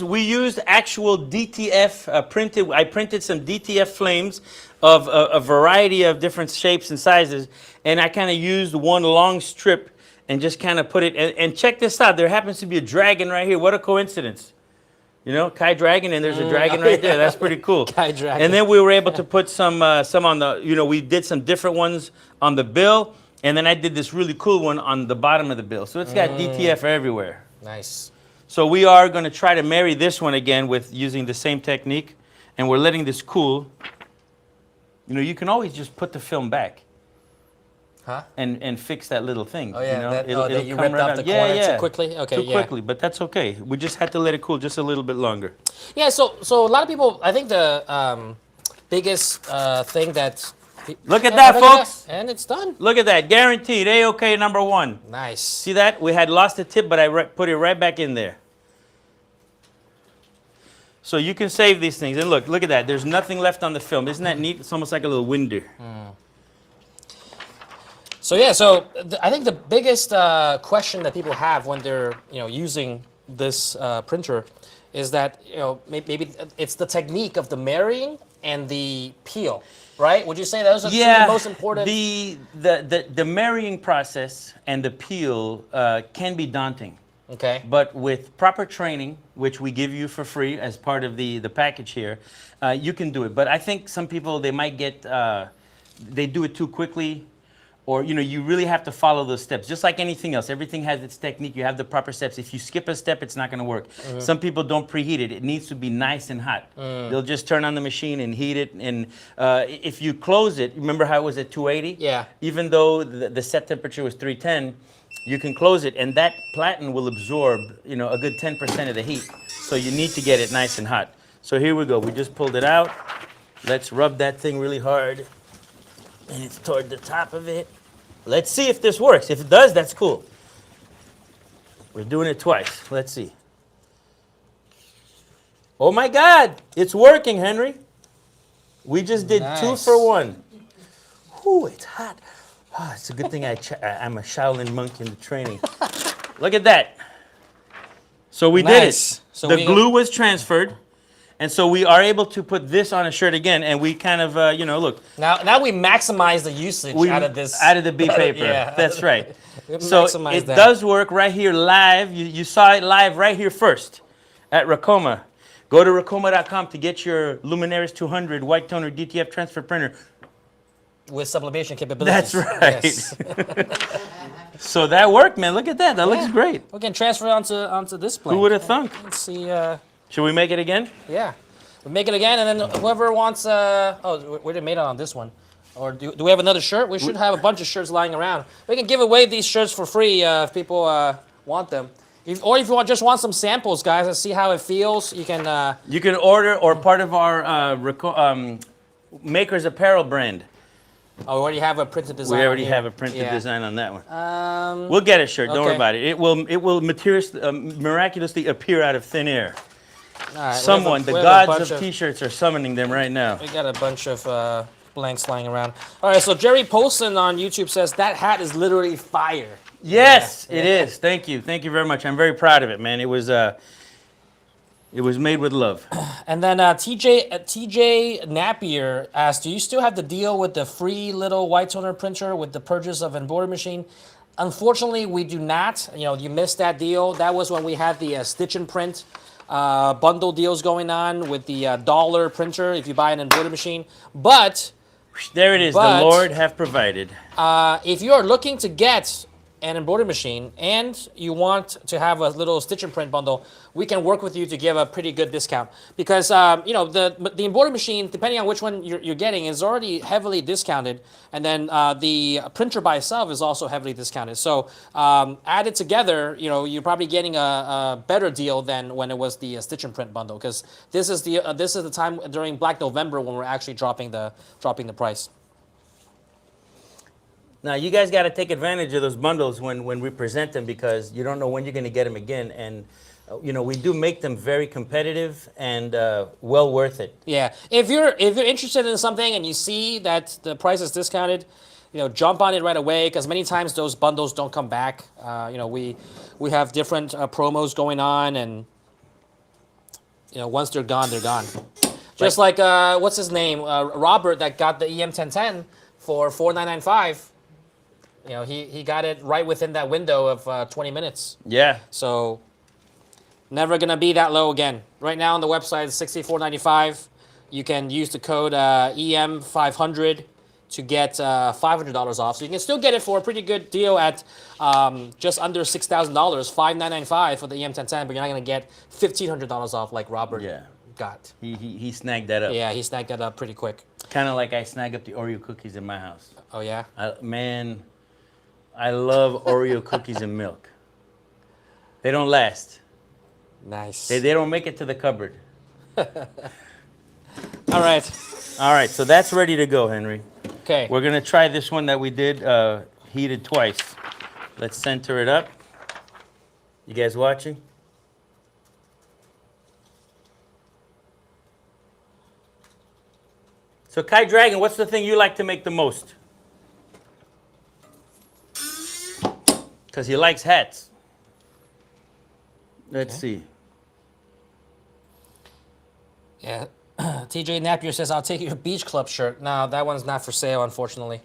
we used actual DTF printed. I printed some DTF flames of a variety of different shapes and sizes, and I kind of used one long strip and just kind of put it, and check this out, there happens to be a dragon right here. What a coincidence. You know, Kai Dragon, and there's a dragon right there. That's pretty cool. Kai Dragon. And then we were able to put some on the, we did some different ones on the bill, and then I did this really cool one on the bottom of the bill. So it's got DTF everywhere. Nice. So we are going to try to marry this one again with using the same technique, and we're letting this cool. You know, you can always just put the film back. Huh? And fix that little thing. Oh yeah, you know? that you come ripped right off out. the Yeah, corner yeah. too quickly? Okay, Too yeah. quickly, but that's okay. We just had to let it cool just a little bit longer. Yeah, so a lot of people, I think the biggest thing that... Look at that, folks. And it's done. Look at that. Guaranteed. A-OK #1. Nice. See that? We had lost the tip, but I put it right back in there. So you can save these things. And look at that. There's nothing left on the film. Isn't that neat? It's almost like a little winder. So yeah, I think the biggest question that people have when they're using this printer is that maybe it's the technique of the marrying and the peel, right? Would you say those are two of the most important? The marrying process and the peel can be daunting. Okay. But with proper training, which we give you for free as part of the package here, you can do it. But I think some people, they might get, they do it too quickly, or you really have to follow those steps. Just like anything else, everything has its technique. You have the proper steps. If you skip a step, it's not going to work. Some people don't preheat it. It needs to be nice and hot. They'll just turn on the machine and heat it. And if you close it, remember how it was at 280? Yeah. Even though the set temperature was 310, you can close it, and that platen will absorb, a good 10% of the heat. So you need to get it nice and hot. So here we go. We just pulled it out. Let's rub that thing really hard. And it's toward the top of it. Let's see if this works. If it does, that's cool. We're doing it twice. Let's see. Oh my God, it's working, Henry. We just did Nice. 2 for 1. Ooh, it's hot. Oh, it's a good thing I'm a Shaolin monk in the training. Look at that. So we Nice. did it. So The we- glue was transferred, and so we are able to put this on a shirt again, and we kind of, look, Now we maximize the usage out of this. out of the B paper. Yeah. That's right. We So maximize it that. does work right here live. You saw it live right here first at Racoma. Go to racoma.com to get your Luminaris 200 white toner DTF transfer printer. With sublimation capabilities. That's right. Yes. So that worked, man. Look at that. That looks Yeah. great. We can transfer it onto this plane. Who would have thunk? Let's see. Should we make it again? Yeah. We make it again, and then whoever wants. Oh, we didn't made it on this one. Or do we have another shirt? We should have a bunch of shirts lying around. We can give away these shirts for free if people want them. Or if you just want some samples, guys, and see how it feels, you can. You can order or part of our Makers Apparel brand. Oh, we already have a printed design. We already on here. have a printed Yeah. design on that one. We'll get a shirt. Don't worry okay. about it. It will miraculously appear out of thin air. All right, Someone, the we have a gods bunch of T-shirts are summoning them right now. We got a bunch of blanks lying around. All right, so Jerry Polson on YouTube says that hat is literally fire. Yes, it is. Thank you. Thank you very much. I'm very proud of it, man. It was made with love. And then TJ Napier asked, do you still have the deal with the free little white toner printer with the purchase of an embroidery machine? Unfortunately, we do not. You missed that deal. That was when we had the stitch and print bundle deals going on with the dollar printer if you buy an embroidery machine. But there it is. But- The Lord have provided. if you are looking to get an embroidery machine and you want to have a little stitch and print bundle, we can work with you to give a pretty good discount because the embroidery machine, depending on which one you're getting, is already heavily discounted, and then the printer by itself is also heavily discounted. So added together, you're probably getting a better deal than when it was the stitch and print bundle, because this is the time during Black November when we're actually dropping the price. Now, you guys got to take advantage of those bundles when we present them, because you don't know when you're going to get them again. And, we do make them very competitive and well worth it. Yeah, if you're interested in something and you see that the price is discounted, jump on it right away, because many times those bundles don't come back. We have different promos going on, and once they're gone, they're gone. Just like what's his name, Robert, that got the EM1010 for $4,995. He got it right within that window of 20 minutes. Yeah. So never gonna be that low again. Right now on the website it's $64.95. You can use the code EM500 to get $500 off. So you can still get it for a pretty good deal at just under $6,000, $5,995 for the EM1010, but you're not gonna get $1,500 off like Robert got. He snagged that up. Yeah, he snagged that up pretty quick. Kind of like I snag up the Oreo cookies in my house. Oh yeah? Man, I love Oreo cookies and milk. They don't last. Nice. They don't make it to the cupboard. All right. All right, so that's ready to go, Henry. Okay. We're going to try this one that we did heated twice. Let's center it up. You guys watching? So, Kai Dragon, what's the thing you like to make the most? Because he likes hats. Let's see. Yeah. TJ Napier says, I'll take your beach club shirt. No, that one's not for sale, unfortunately.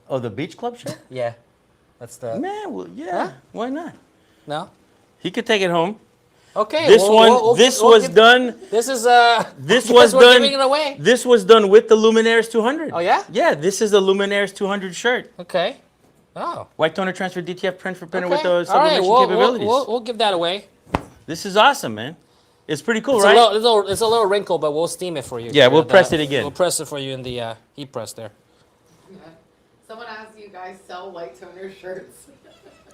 Oh, the Beach Club shirt? Yeah. That's the... Man, well, yeah. Why not? No? He could take it home. Okay. This was done. This is This because was we're done. giving it away. This was done with the Luminaris 200. Oh yeah? Yeah, this is the Luminaris 200 shirt. Okay. Oh. White toner transfer DTF print for printer Okay. with the All right, sublimation capabilities. We'll give that away. This is awesome, man. It's pretty cool, It's right? it's a little wrinkle, but we'll steam it for you. Yeah, we'll press it again. We'll press it for you in the heat press there. Someone asked, you guys sell white toner shirts?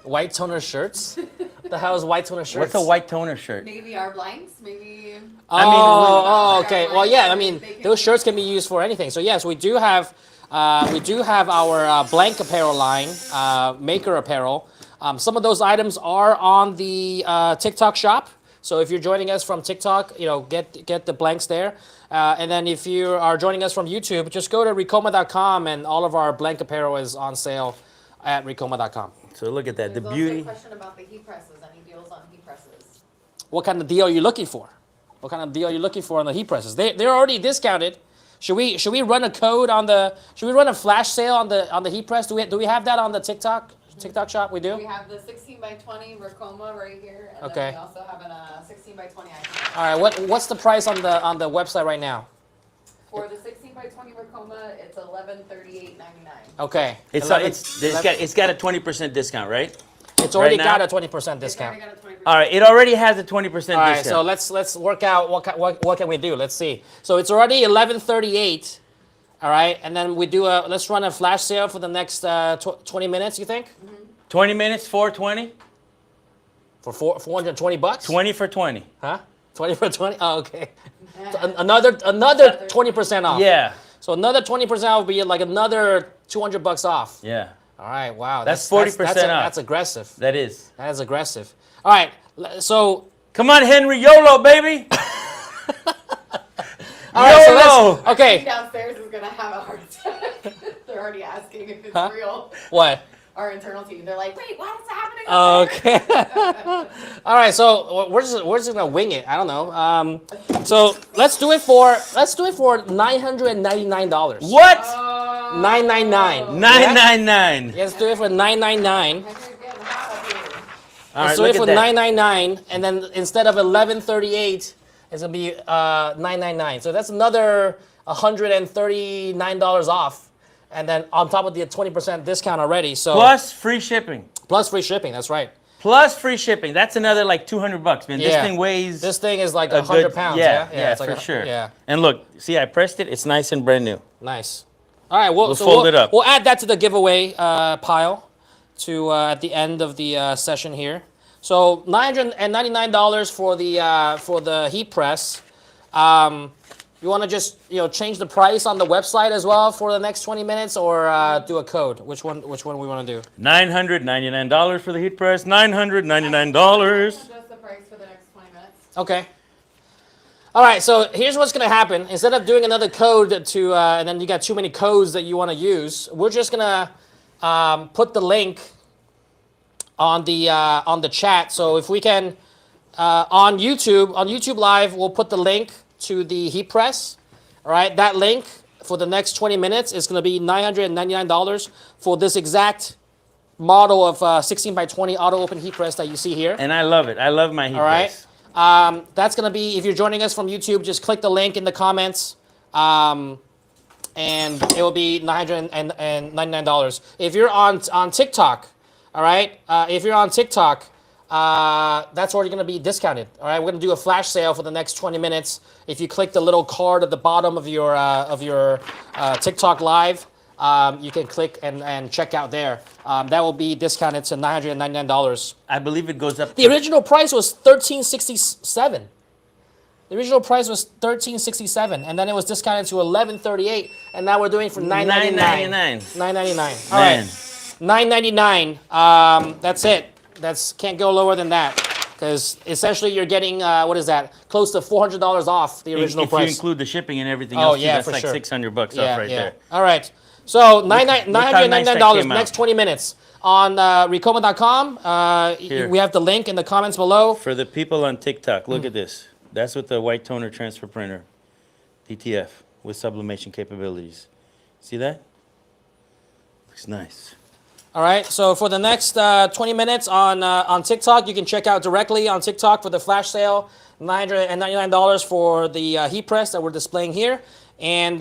White toner shirts? The hell is white toner shirts? What's a white toner shirt? Maybe our blanks, maybe. Oh, okay. Well, yeah. I mean, They can- those shirts can be used for anything. So yes, we do have our blank apparel line, Maker Apparel. Some of those items are on the TikTok shop. So if you're joining us from TikTok, get the blanks there. And then if you are joining us from YouTube, just go to Ricoma.com, and all of our blank apparel is on sale at Ricoma.com. So look at that, the There's beauty. also a question about the heat presses. Any deals on heat presses? what kind of deal you're looking for. What kind of deal you're looking for on the heat presses? They're already discounted. Should we run a code on the? Should we run a flash sale on the heat press? Do we have that on the TikTok shop? We do. We have the 16 by 20 Racoma right here, and Okay. then we also have a 16 by 20 icon. All right. What's the price on the website right now? For the 16 by 20 Racoma, it's $1138.99. Okay. It's got a 20% discount, right? It's already right now? got a 20% It's already discount. got a 20%. All right, it already has a 20% discount. All right, so let's work out what can we do. Let's see. So it's already 11:38. All right, and then let's run a flash sale for the next 20 minutes. You think? 20 minutes, 420? For $420? 20 for 20. Huh? 20 for 20? Oh, okay. So another 20% off. Yeah, So another 20% off would be like another $200 off. yeah, All right. Wow. That's 40% off. That's aggressive. that is. That is aggressive. All right. So. Come on, Henry, YOLO, baby. All right. So YOLO. let's. Okay. Downstairs is gonna have a heart attack. They're already asking if it's Huh? real. What? Our internal team, they're like, wait, what's happening? up there?" Okay. All right. So we're just gonna wing it. I don't know. So let's do it for $999. What? $999. 999. Let's do it for $999. You're getting hot up here. All Let's right, do it look for at that. $999, and then instead of $1138, it's gonna be $999. So that's another $139 off, and then on top of the 20% discount already. So Plus free shipping. plus free shipping. That's right. Plus free shipping. That's another like $200, man. This Yeah. thing weighs This thing is like a 100 good- pounds. Yeah, it's like for sure. Yeah, And look, see, I pressed it. It's nice and brand new. nice. All right, we'll fold it up. We'll add that to the giveaway pile to at the end of the session here. So $999 for the heat press. You want to just change the price on the website as well for the next 20 minutes, or do a code? Which one we want to do? $999 for the heat press. $999. Adjust the price for the next 20 minutes. Okay. All right. So here's what's going to happen. Instead of doing another code to, and then you got too many codes that you want to use, we're just gonna put the link on the chat. So if we can on YouTube Live, we'll put the link to the heat press. All right, that link for the next 20 minutes is going to be $999 for this exact model of 16 by 20 auto open heat press that you see here. And I love it. I love my heat All right. press. That's going to be, if you're joining us from YouTube, just click the link in the comments. And it will be $999. If you're on TikTok, all right, if you're on TikTok, that's already going to be discounted. All right, we're going to do a flash sale for the next 20 minutes. If you click the little card at the bottom of your TikTok live, you can click and check out there. That will be discounted to $999. I believe it goes up. The original price was $1367. The original price was $1367, and then it was discounted to $1138, and now we're doing it for $999. $999. All right, $999. That's it. Can't go lower than that, because essentially you're getting what is that? Close to $400 off the original if price. you include the shipping and everything Oh, else, too, yeah, that's for like sure. $600 off right there. All right. So look how nice that $999 came out. next 20 minutes on Recoma.com. Here. We have the link in the comments below. For the people on TikTok, look at this. That's with the white toner transfer printer, DTF, with sublimation capabilities. See that? Looks nice. All right. So for the next 20 minutes on TikTok, you can check out directly on TikTok for the flash sale. $999 for the heat press that we're displaying here. And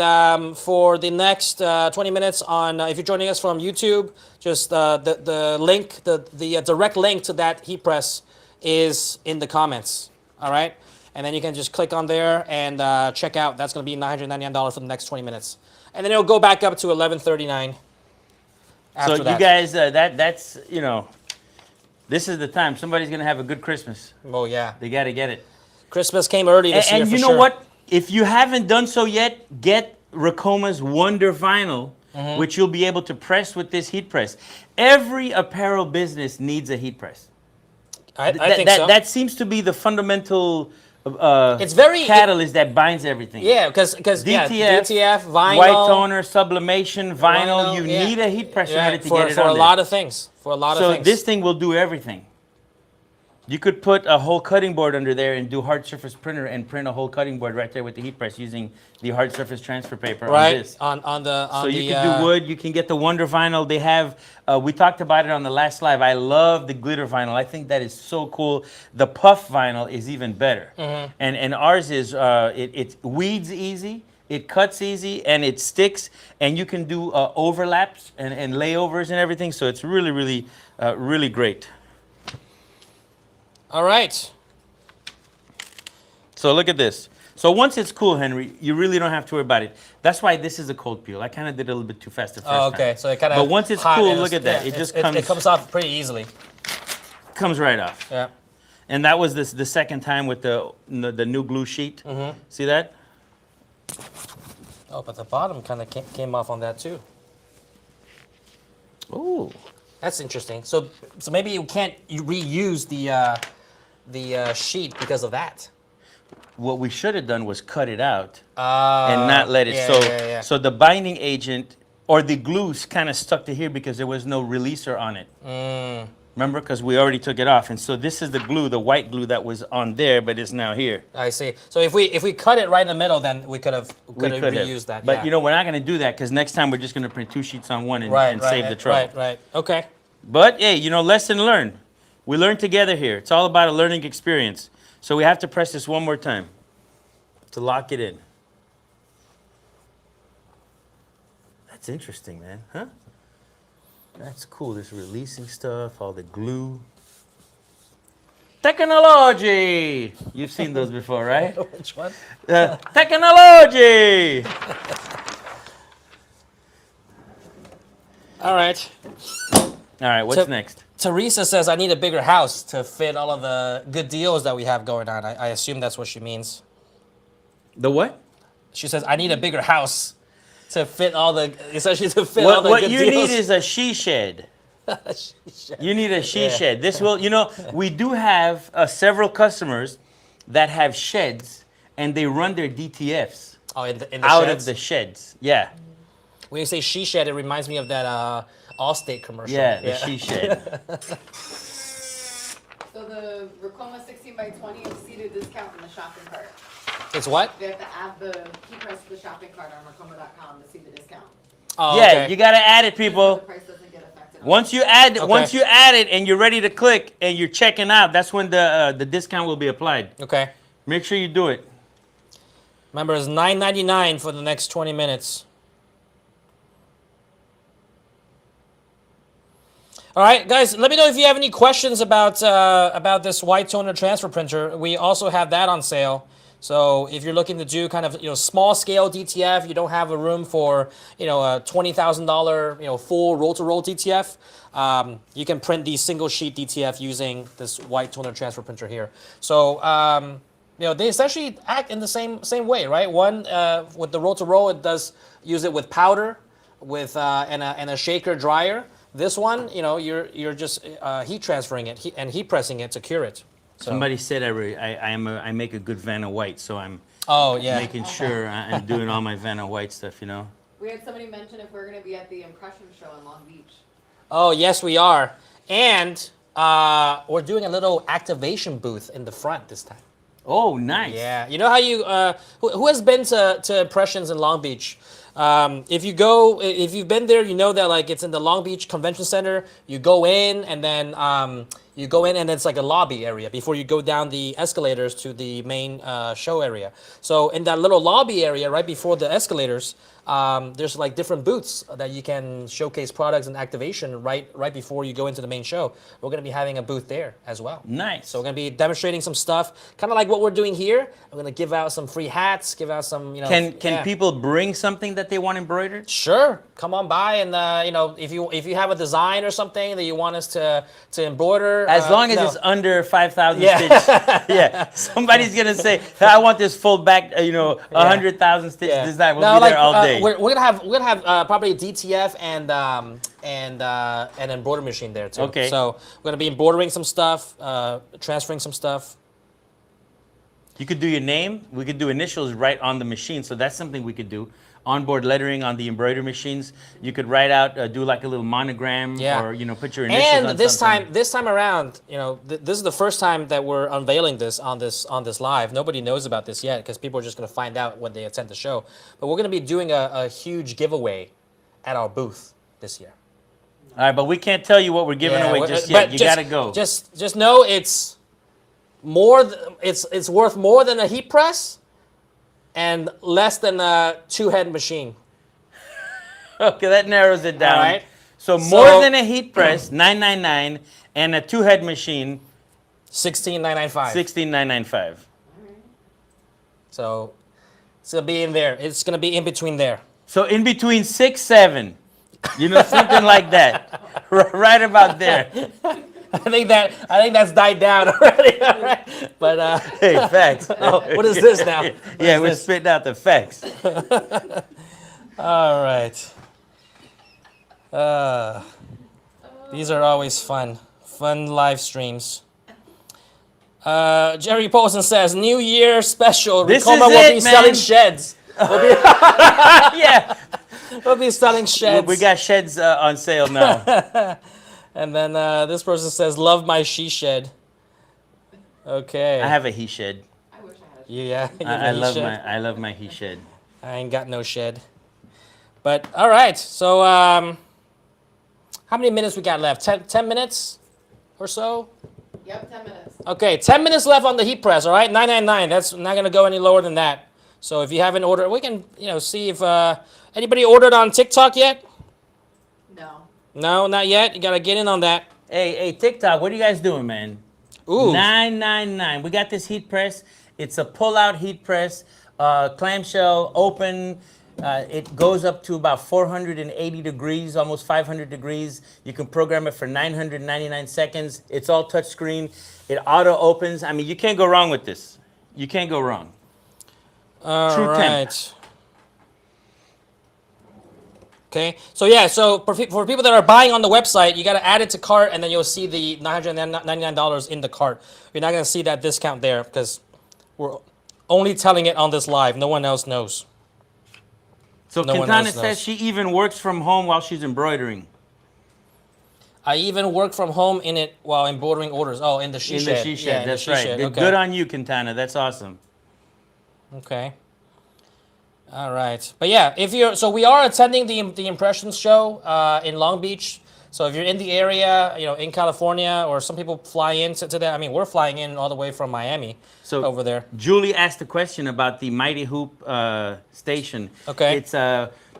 for the next 20 minutes on, if you're joining us from YouTube, just the link, the direct link to that heat press is in the comments. All right. And then you can just click on there and check out. That's going to be $999 for the next 20 minutes. And then it'll go back up to $1139 after So that. you guys, that's, this is the time. Somebody's going to have a good Christmas. Oh, yeah. They got to get it. Christmas came early this year, And for you know sure. what? If you haven't done so yet, get Recoma's Wonder Vinyl, which you'll be able to press with this heat press. Every apparel business needs a heat press. I think so. That seems to be the fundamental It's very catalyst that binds everything. Yeah, because DTF, vinyl, white toner, sublimation, vinyl. You yeah. need a heat press yeah, to get it for on a there. lot of things. For a lot of So things. this thing will do everything. You could put a whole cutting board under there and do hard surface printer and print a whole cutting board right there with the heat press using the hard surface transfer paper on Right this. on So the. you can do wood. You can get the Wonder Vinyl. They have. We talked about it on the last live. I love the glitter vinyl. I think that is so cool. The puff vinyl is even better. And ours is it weeds easy. It cuts easy and it sticks, and you can do overlaps and layovers and everything. So it's really, really, really great. All right. So look at this. So once it's cool, Henry, you really don't have to worry about it. That's why this is a cold peel. I kind of did it a little bit too fast the first Oh, okay. time. So it kind of. But once it's cool, look at that. It just comes. It comes off pretty easily. Comes right off. Yeah. And that was the second time with the new glue sheet. See that? Oh, but the bottom kind of came off on that too. Ooh. That's interesting. So maybe you can't reuse the sheet because of that. What we should have done was cut it out and not let it. Yeah. So the binding agent or the glue kind of stuck to here because there was no releaser on it. Remember, because we already took it off, and so this is the glue, the white glue that was on there, but it's now here. I see. So if we cut it right in the middle, then we could have reused that. But yeah. you know, we're not going to do that because next time we're just going to print 2 sheets on one and save the trouble. Right. Okay. But hey, you know, lesson learned. We learn together here. It's all about a learning experience. So we have to press this one more time to lock it in. That's interesting, man, huh? That's cool, this releasing stuff, all the glue. Technology! You've seen those before, right? Which one? Technology! All right. All right, what's next? Teresa says, I need a bigger house to fit all of the good deals that we have going on. I assume that's what she means. The what? She says, I need a bigger house to fit all the, essentially to fit all the What good you deals. need is a she shed. You need a she shed. This will, you know, we do have several customers that have sheds and they run their DTFs in the out sheds? of the sheds. Yeah. When you say she shed, it reminds me of that Allstate commercial. Yeah, the she shed. So the Racoma 16x20 is seated discount in the shopping cart. It's what? They have to add the key press to the shopping cart on Racoma.com to see the discount. Oh, Yeah, okay. you gotta add it, So people. the price doesn't get affected. Once you add it and you're ready to click and you're checking out, that's when the discount will be applied. Okay. Make sure you do it. Remember, it's $9.99 for the next 20 minutes. All right, guys, let me know if you have any questions about this white toner transfer printer. We also have that on sale. So if you're looking to do kind of small scale DTF, you don't have a room for a $20,000 full roll to roll DTF, you can print the single sheet DTF using this white toner transfer printer here. So they essentially act in the same way, right? One with the roll to roll, it does use it with powder, with and a shaker dryer. This one, you're just heat transferring it and heat pressing it to cure it. So. Somebody said I make a good Vanna White, so I'm making sure I'm doing all my Vanna White stuff, We had somebody mention if we're going to be at the Impression Show in Long Beach. Oh, yes, we are. And we're doing a little activation booth in the front this time. Oh, nice. Yeah. You know how you, who has been to Impressions in Long Beach? If you've been there, you know that like it's in the Long Beach Convention Center. You go in and then it's like a lobby area before you go down the escalators to the main show area. So in that little lobby area right before the escalators, there's like different booths that you can showcase products and activation right before you go into the main show. We're going to be having a booth there as well. Nice. So we're going to be demonstrating some stuff, kind of like what we're doing here. I'm going to give out some free hats, give out some, Can people bring something that they want embroidered? Sure. Come on by and if you have a design or something that you want us to embroider. As long as it's under 5,000 Yeah. stitches. Yeah. Somebody's gonna say, I want this full back, 100,000 stitch design. We'll be there all day. We're gonna have probably a DTF and embroidery machine there too. Okay. So we're gonna be embroidering some stuff, transferring some stuff. You could do your name. We could do initials right on the machine. So that's something we could do. onboard lettering on the embroidery machines. You could write out, do like a little monogram, Yeah. or put your initials on And this something. time around, this is the first time that we're unveiling this on this live. Nobody knows about this yet because people are just going to find out when they attend the show. But we're going to be doing a huge giveaway at our booth this year. All right, but we can't tell you what we're giving away just yet. You gotta go. Just know it's it's worth more than a heat press and less than a 2-head machine. Okay, that narrows it down. All right. So more than a heat press, $999, and a 2-head machine, $16,995. $16,995. So it's gonna be in there. It's gonna be in between there. So in between 6, 7, something like that, right about there. I think that's died down already. All right. But Hey, facts. what is this now? What Yeah, is we're this? spitting out the facts. All right. These are always fun live streams. Jerry Paulson says, New Year special. This Ricoma is will it, be man. selling sheds. Yeah, We'll be selling sheds. we got sheds on sale now. And then this person says, love my she shed. Okay. I have a he shed. I wish I had a Yeah. you have I a he love shed? I love my he shed. I ain't got no shed. But all right. So how many minutes we got left? 10 minutes or so? Yep, 10 minutes. Okay, 10 minutes left on the heat press, all right? $999. That's not going to go any lower than that. So if you haven't ordered, we can, see if anybody ordered on TikTok yet? No. No, not yet. You got to get in on that. Hey, TikTok, what are you guys doing, man? Ooh. $999. We got this heat press. It's a pull-out heat press, clamshell, open. It goes up to about 480 degrees, almost 500 degrees. You can program it for 999 seconds. It's all touchscreen. It auto opens. I mean, you can't go wrong with this. You can't go wrong. All True right. Okay, so for people that are buying on the website, you got to add it to cart, and then you'll see the $999 in the cart. You're not going to see that discount there because we're only telling it on this live. No one else knows. So No one Quintana else knows. says she even works from home while she's embroidering. I even work from home in it while embroidering orders. Oh, in the she In shed. the she shed, Yeah, in the that's she right. shed. Good, Okay. good on you, Quintana. That's awesome. Okay. All right. But yeah, we are attending the Impressions show in Long Beach. So if you're in the area, in California, or some people fly in to that. I mean, we're flying in all the way from Miami over there. Julie asked a question about the Mighty Hoop station. Okay. It's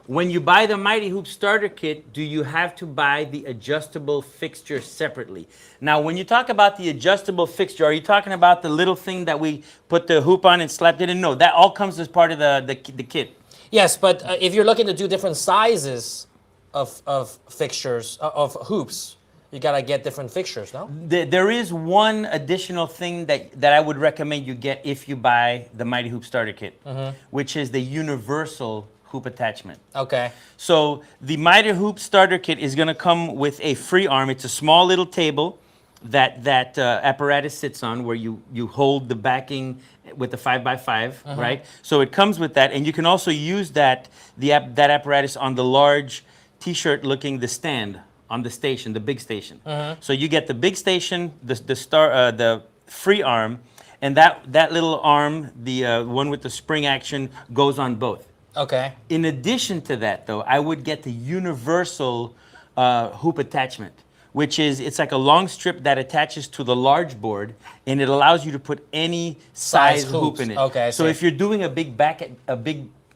when you buy the Mighty Hoop starter kit, do you have to buy the adjustable fixture separately? Now, when you talk about the adjustable fixture, are you talking about the little thing that we put the hoop on and slapped it in? No, that all comes as part of the kit. Yes, but if you're looking to do different sizes of fixtures, of hoops, you got to get different fixtures, no? There is one additional thing that I would recommend you get if you buy the Mighty Hoop starter kit, which is the universal hoop attachment. Okay. So the Mighty Hoop starter kit is going to come with a free arm. It's a small little table that apparatus sits on, where you hold the backing with the 5x5, right? So it comes with that, and you can also use that apparatus on the large T-shirt looking the stand on the station, the big station. So you get the big station, the free arm, and that little arm, the one with the spring action, goes on both. Okay. In addition to that, though, I would get the universal hoop attachment, which is, it's like a long strip that attaches to the large board, and it allows you to put any size hoop hoops. in it. Okay, I so see. if you're doing a big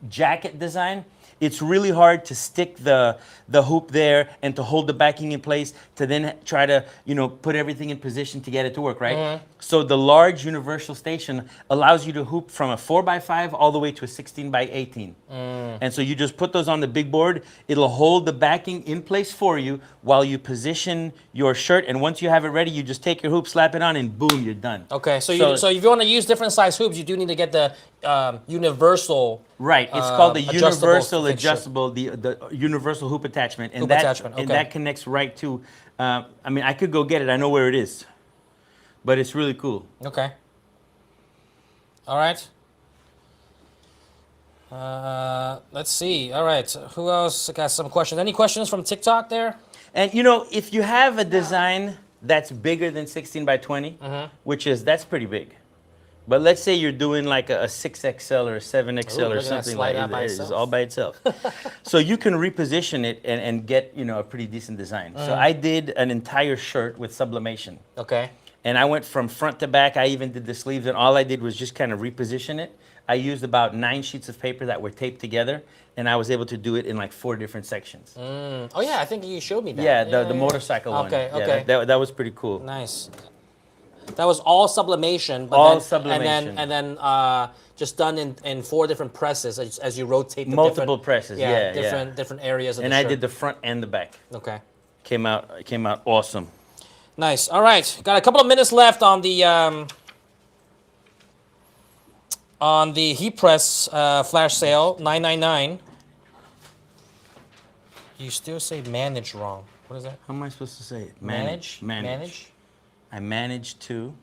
jacket design, it's really hard to stick the hoop there and to hold the backing in place to then try to put everything in position to get it to work, right? So the large universal station allows you to hoop from a 4x5 all the way to a 16x18. And so you just put those on the big board. It'll hold the backing in place for you while you position your shirt, and once you have it ready, you just take your hoop, slap it on, and boom, you're done. Okay, so if you want to use different size hoops, you do need to get the universal. Right, it's called the universal fixture. adjustable, the universal hoop attachment, and Hoop that attachment, and okay. that connects right to. I mean, I could go get it. I know where it is, but it's really cool. Okay. All right. Let's see. All right. Who else got some questions? Any questions from TikTok there? And you know, if you have a design that's bigger than 16 by 20, that's pretty big. But let's say you're doing like a 6XL or a 7XL Ooh, or look at that something slide like out by that. It's itself. all by itself. So you can reposition it and get, you know, a pretty decent design. So I did an entire shirt with sublimation. Okay. And I went from front to back. I even did the sleeves, and all I did was just kind of reposition it. I used about 9 sheets of paper that were taped together, and I was able to do it in like 4 different sections. Oh yeah, I think you showed me that. Yeah, the motorcycle one. Okay, Yeah, okay. that was pretty cool. Nice. That was all sublimation. But All then, sublimation. And then just done in 4 different presses as you rotate the Multiple different, presses, different areas of And the I shirt. did the front and the back. Okay. Came out awesome. Nice. All right. Got a couple of minutes left on the heat press flash sale, $9.99. You still say manage wrong. What is that? How am I supposed to say it? Manage. I managed to.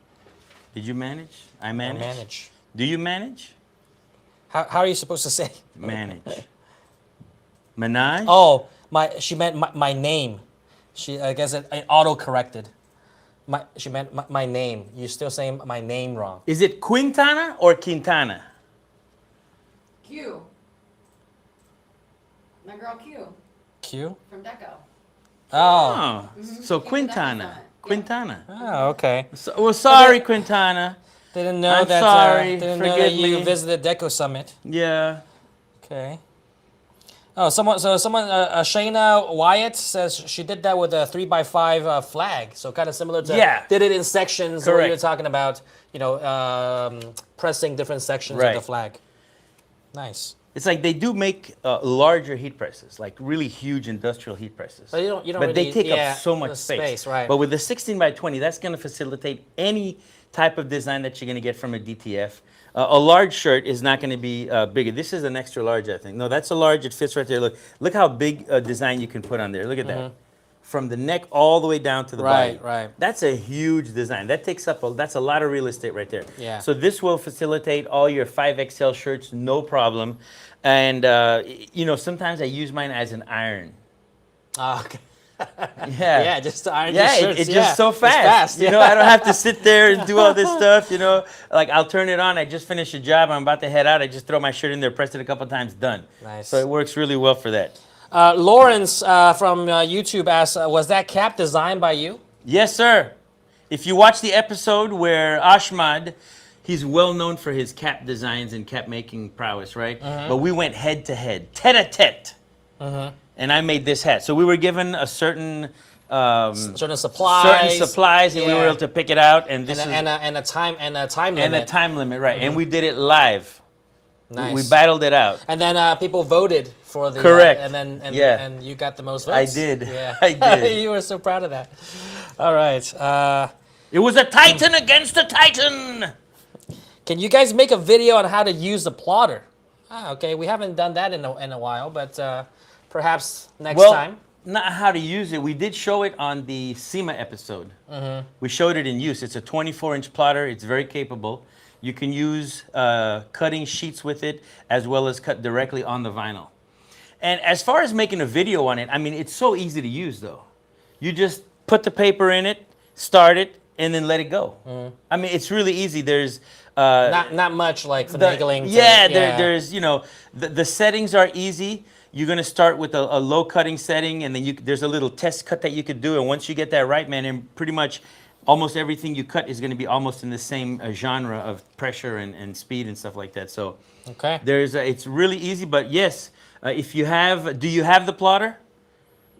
Did you manage? I manage. Manage. Do you manage? How are you supposed to say? Manage. Menage? Oh, she meant my name. I guess it auto corrected. She meant my name. You're still saying my name wrong. Is it Quintana or Quintana? Q. My girl Q Q? from Deco. Oh. So Q Quintana. Deco. Quintana. Oh, okay. So, well, sorry, Quintana. Didn't know I'm that. sorry. Didn't know that Forgive you me. visited Deco Summit. Yeah. Okay. Oh, someone, Shayna Wyatt says she did that with a 3x5 flag. So kind of similar to, Yeah. did it in sections. Where Correct. you're talking about, pressing different sections of Right. the flag. Nice. It's like they do make larger heat presses, like really huge industrial heat presses. But you don't But they really- take yeah, up so much the space. right. But with the 16 by 20, that's going to facilitate any type of design that you're going to get from a DTF. A large shirt is not going to be bigger. This is an extra large, I think. No, that's a large. It fits right there. Look how big a design you can put on there. Look at that. From the neck all the way down to the body. Right. That's a huge design. That takes up that's a lot of real estate right there. Yeah. So this will facilitate all your 5XL shirts, no problem. And sometimes I use mine as an iron. Okay. Yeah. Yeah, just to iron Yeah, your shirts. it's yeah. just so fast. It's fast. I don't have to sit there and do all this stuff. Like I'll turn it on. I just finished a job. I'm about to head out. I just throw my shirt in there, press it a couple times, done. Nice. So it works really well for that. Lawrence from YouTube asked, was that cap designed by you? Yes, sir. If you watch the episode where Ahmad, he's well known for his cap designs and cap making prowess, right? But we went head to head, tete-a-tete. And I made this hat. So we were given a certain Certain supplies. and we were able to pick it out. And this and a time limit. and a time limit, right? And we did it live. Nice. We battled it out. And then people voted for the Correct. And you got the most votes. I did. Yeah. I did. You were so proud of that. All right. It was a titan against a titan. Can you guys make a video on how to use the plotter? Okay. We haven't done that in a while, but perhaps next time. Not how to use it. We did show it on the SEMA episode. We showed it in use. It's a 24-inch plotter. It's very capable. You can use cutting sheets with it as well as cut directly on the vinyl. And as far as making a video on it, I mean, it's so easy to use though. You just put the paper in it, start it, and then let it go. I mean, it's really easy. There's not much like finagling. There's the settings are easy. You're gonna start with a low cutting setting, and then there's a little test cut that you could do, and once you get that right, man, and pretty much almost everything you cut is gonna be almost in the same genre of pressure and speed and stuff like that. So Okay. it's really easy, but yes, if you do you have the plotter?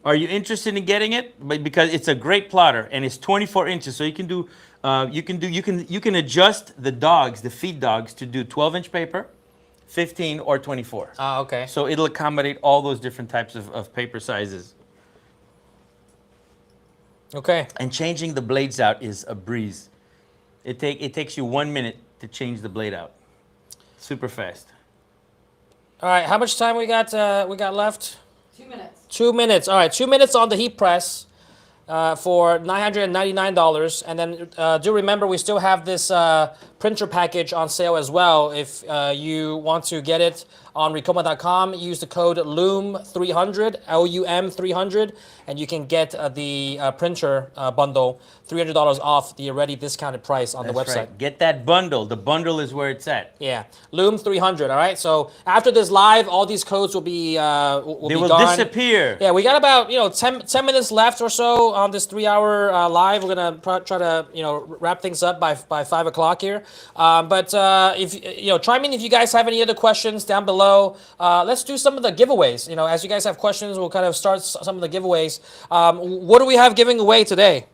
Are you interested in getting it? But because it's a great plotter and it's 24 inches, so you can adjust the feed dogs to do 12-inch paper, 15 or 24. Okay. So it'll accommodate all those different types of paper sizes. Okay. And changing the blades out is a breeze. It takes you 1 minute to change the blade out. Super fast. All right. How much time we got left? 2 minutes. 2 minutes. All right. 2 minutes on the heat press. for $999. And then do remember we still have this printer package on sale as well. If you want to get it on Ricoma.com, use the code LUM300, LUM300, and you can get the printer bundle, $300 off the already discounted price on the website. Right. Get that bundle. The bundle is where it's at. Yeah, Loom 300. All right. So after this live, all these codes will be They will gone. disappear. Yeah, we got about 10 minutes left or so on this 3-hour live. We're gonna try to wrap things up by 5 o'clock here. But if chime in if you guys have any other questions down below. Let's do some of the giveaways. As you guys have questions, we'll kind of start some of the giveaways. What do we have giving away today?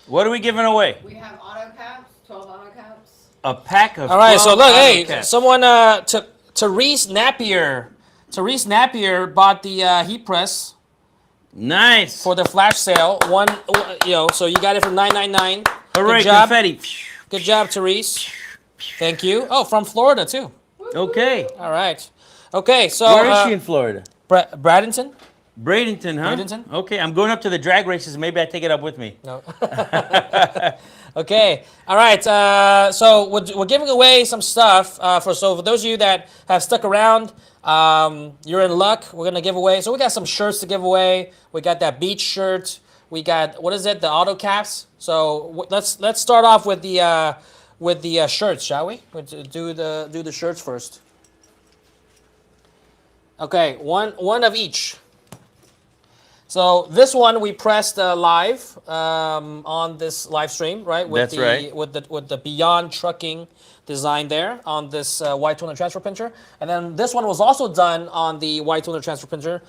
What are we giving away? We have auto caps, 12 auto caps. A pack of. All right, so 12 look, auto hey, caps. someone, Therese Napier bought the heat press Nice. for the flash sale. So you got it for $999. Hooray, Good job. confetti. Good job, Therese. Thank you. Oh, from Florida too. Okay. All right. Okay, so Where is she in Florida? Bradenton? Bradenton, huh? Bradenton? Okay, I'm going up to the drag races. Maybe I take it up with me. No. Okay. All right. So we're giving away some stuff for those of you that have stuck around. You're in luck. We're gonna give away. So we got some shirts to give away. We got that beach shirt. We got what is it? The auto caps. So let's start off with the shirts, shall we? We'll do the shirts first. Okay, one of each. So this one we pressed live on this live stream, right? That's right. With the Beyond Trucking design there on this white toner transfer printer, and then this one was also done on the white toner transfer printer.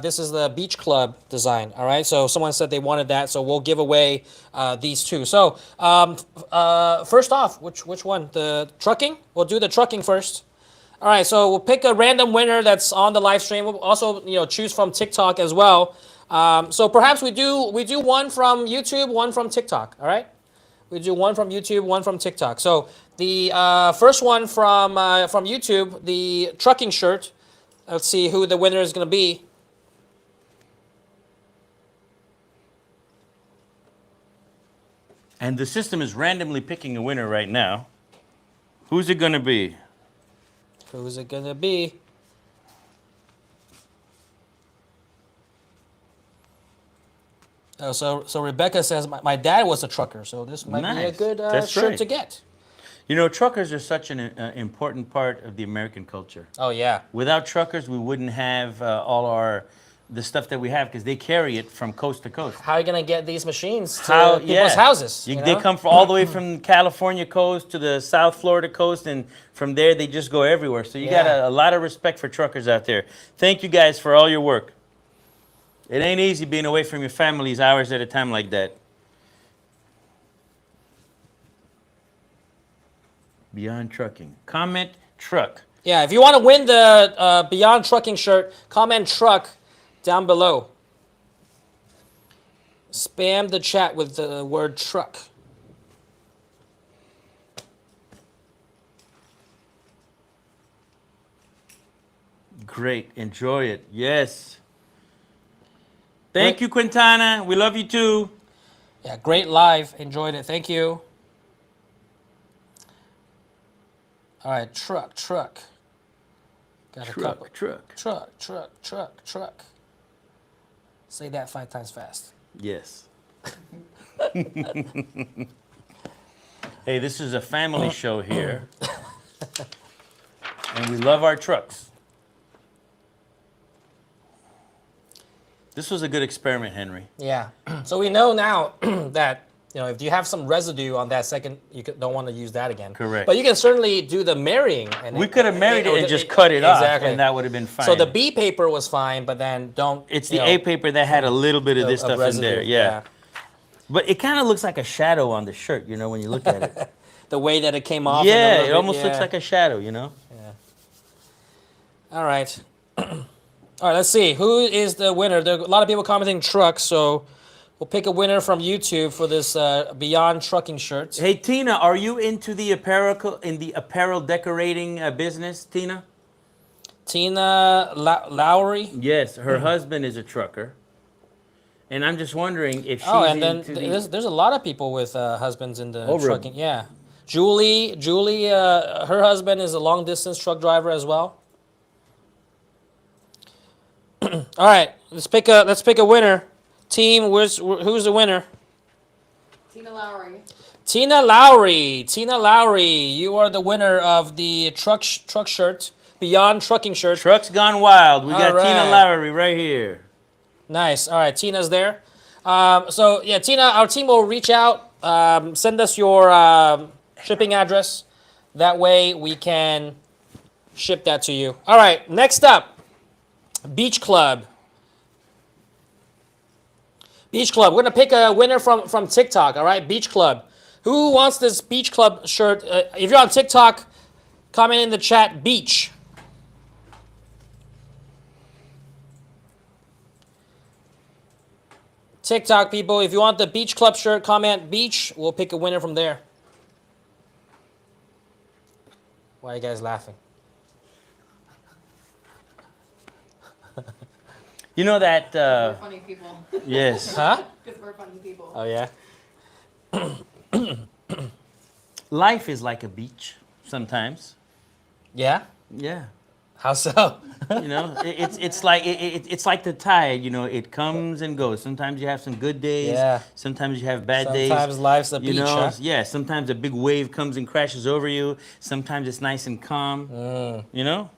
This is the Beach Club design. All right. So someone said they wanted that, so we'll give away these two. So first off, which one? The trucking. We'll do the trucking first. All right. So we'll pick a random winner that's on the live stream. We'll also choose from TikTok as well. So perhaps we do one from YouTube, one from TikTok. All right, we do one from YouTube, one from TikTok. So the first one from YouTube, the trucking shirt. Let's see who the winner is going to be. And the system is randomly picking a winner right now. Who's it going to be? Who's it going to be? Oh, so Rebecca says my dad was a trucker, so this might be a Nice. good That's shirt right. to get. Truckers are such an important part of the American culture. Oh yeah. Without truckers, we wouldn't have the stuff that we have because they carry it from coast to coast. How are you gonna get these machines to people's houses? They come all the way from California coast to the South Florida coast, and from there they just go everywhere. So you got a lot of respect for truckers out there. Thank you guys for all your work. It ain't easy being away from your families hours at a time like that. Beyond Trucking. Comment truck. Yeah, if you want to win the Beyond Trucking shirt, comment truck down below. Spam the chat with the word truck. Great. Enjoy it. Yes. Thank you, Quintana. We love you too. Yeah, great live. Enjoyed it. Thank you. All right, truck. Got a couple. Truck. Say that 5 times fast. Yes. Hey, this is a family show here. And we love our trucks. This was a good experiment, Henry. Yeah. So we know now that if you have some residue on that second, you don't want to use that again. Correct. But you can certainly do the marrying. And We could have married it and just cut it off, Exactly. and that would have been fine. So the B paper was fine, but then don't. It's the A paper that had a little bit of this stuff in residue, there. Yeah. But it kind of looks like a shadow on the shirt, when you look at it. The way that it came off. Yeah, it almost looks like a shadow, Yeah. All right. All right, let's see. Who is the winner? There are a lot of people commenting truck, so we'll pick a winner from YouTube for this Beyond Trucking shirt. Hey, Tina, are you into the apparel decorating business, Tina? Tina Lowry. Yes, her husband is a trucker. And I'm just wondering if she's Oh, and then into the- there's a lot of people with husbands in the Over. trucking. Yeah, Julie, her husband is a long distance truck driver as well. All right, let's pick a winner. Team, who's the winner? Tina Lowry. Tina Lowry. Tina Lowry, you are the winner of the truck shirt, Beyond Trucking shirt. Trucks Gone Wild. We got All Tina right. Lowry right here. Nice. All right, Tina's there. So yeah, Tina, our team will reach out. Send us your shipping address. That way we can ship that to you. All right. Next up, Beach Club. Beach Club. We're gonna pick a winner from TikTok. All right, Beach Club. Who wants this Beach Club shirt? If you're on TikTok, comment in the chat. Beach. TikTok people, if you want the Beach Club shirt, comment beach. We'll pick a winner from there. Why are you guys laughing? You know that. We're funny people. Yes. Huh? Because we're funny people. Oh yeah. Life is like a beach sometimes. Yeah. Yeah. How so? You know, it's like the tide. You know, it comes and goes. Sometimes you have some good days. Yeah. Sometimes you have bad days. Sometimes life's a You beach. know, Huh? yeah. Sometimes a big wave comes and crashes over you. Sometimes it's nice and calm. You know,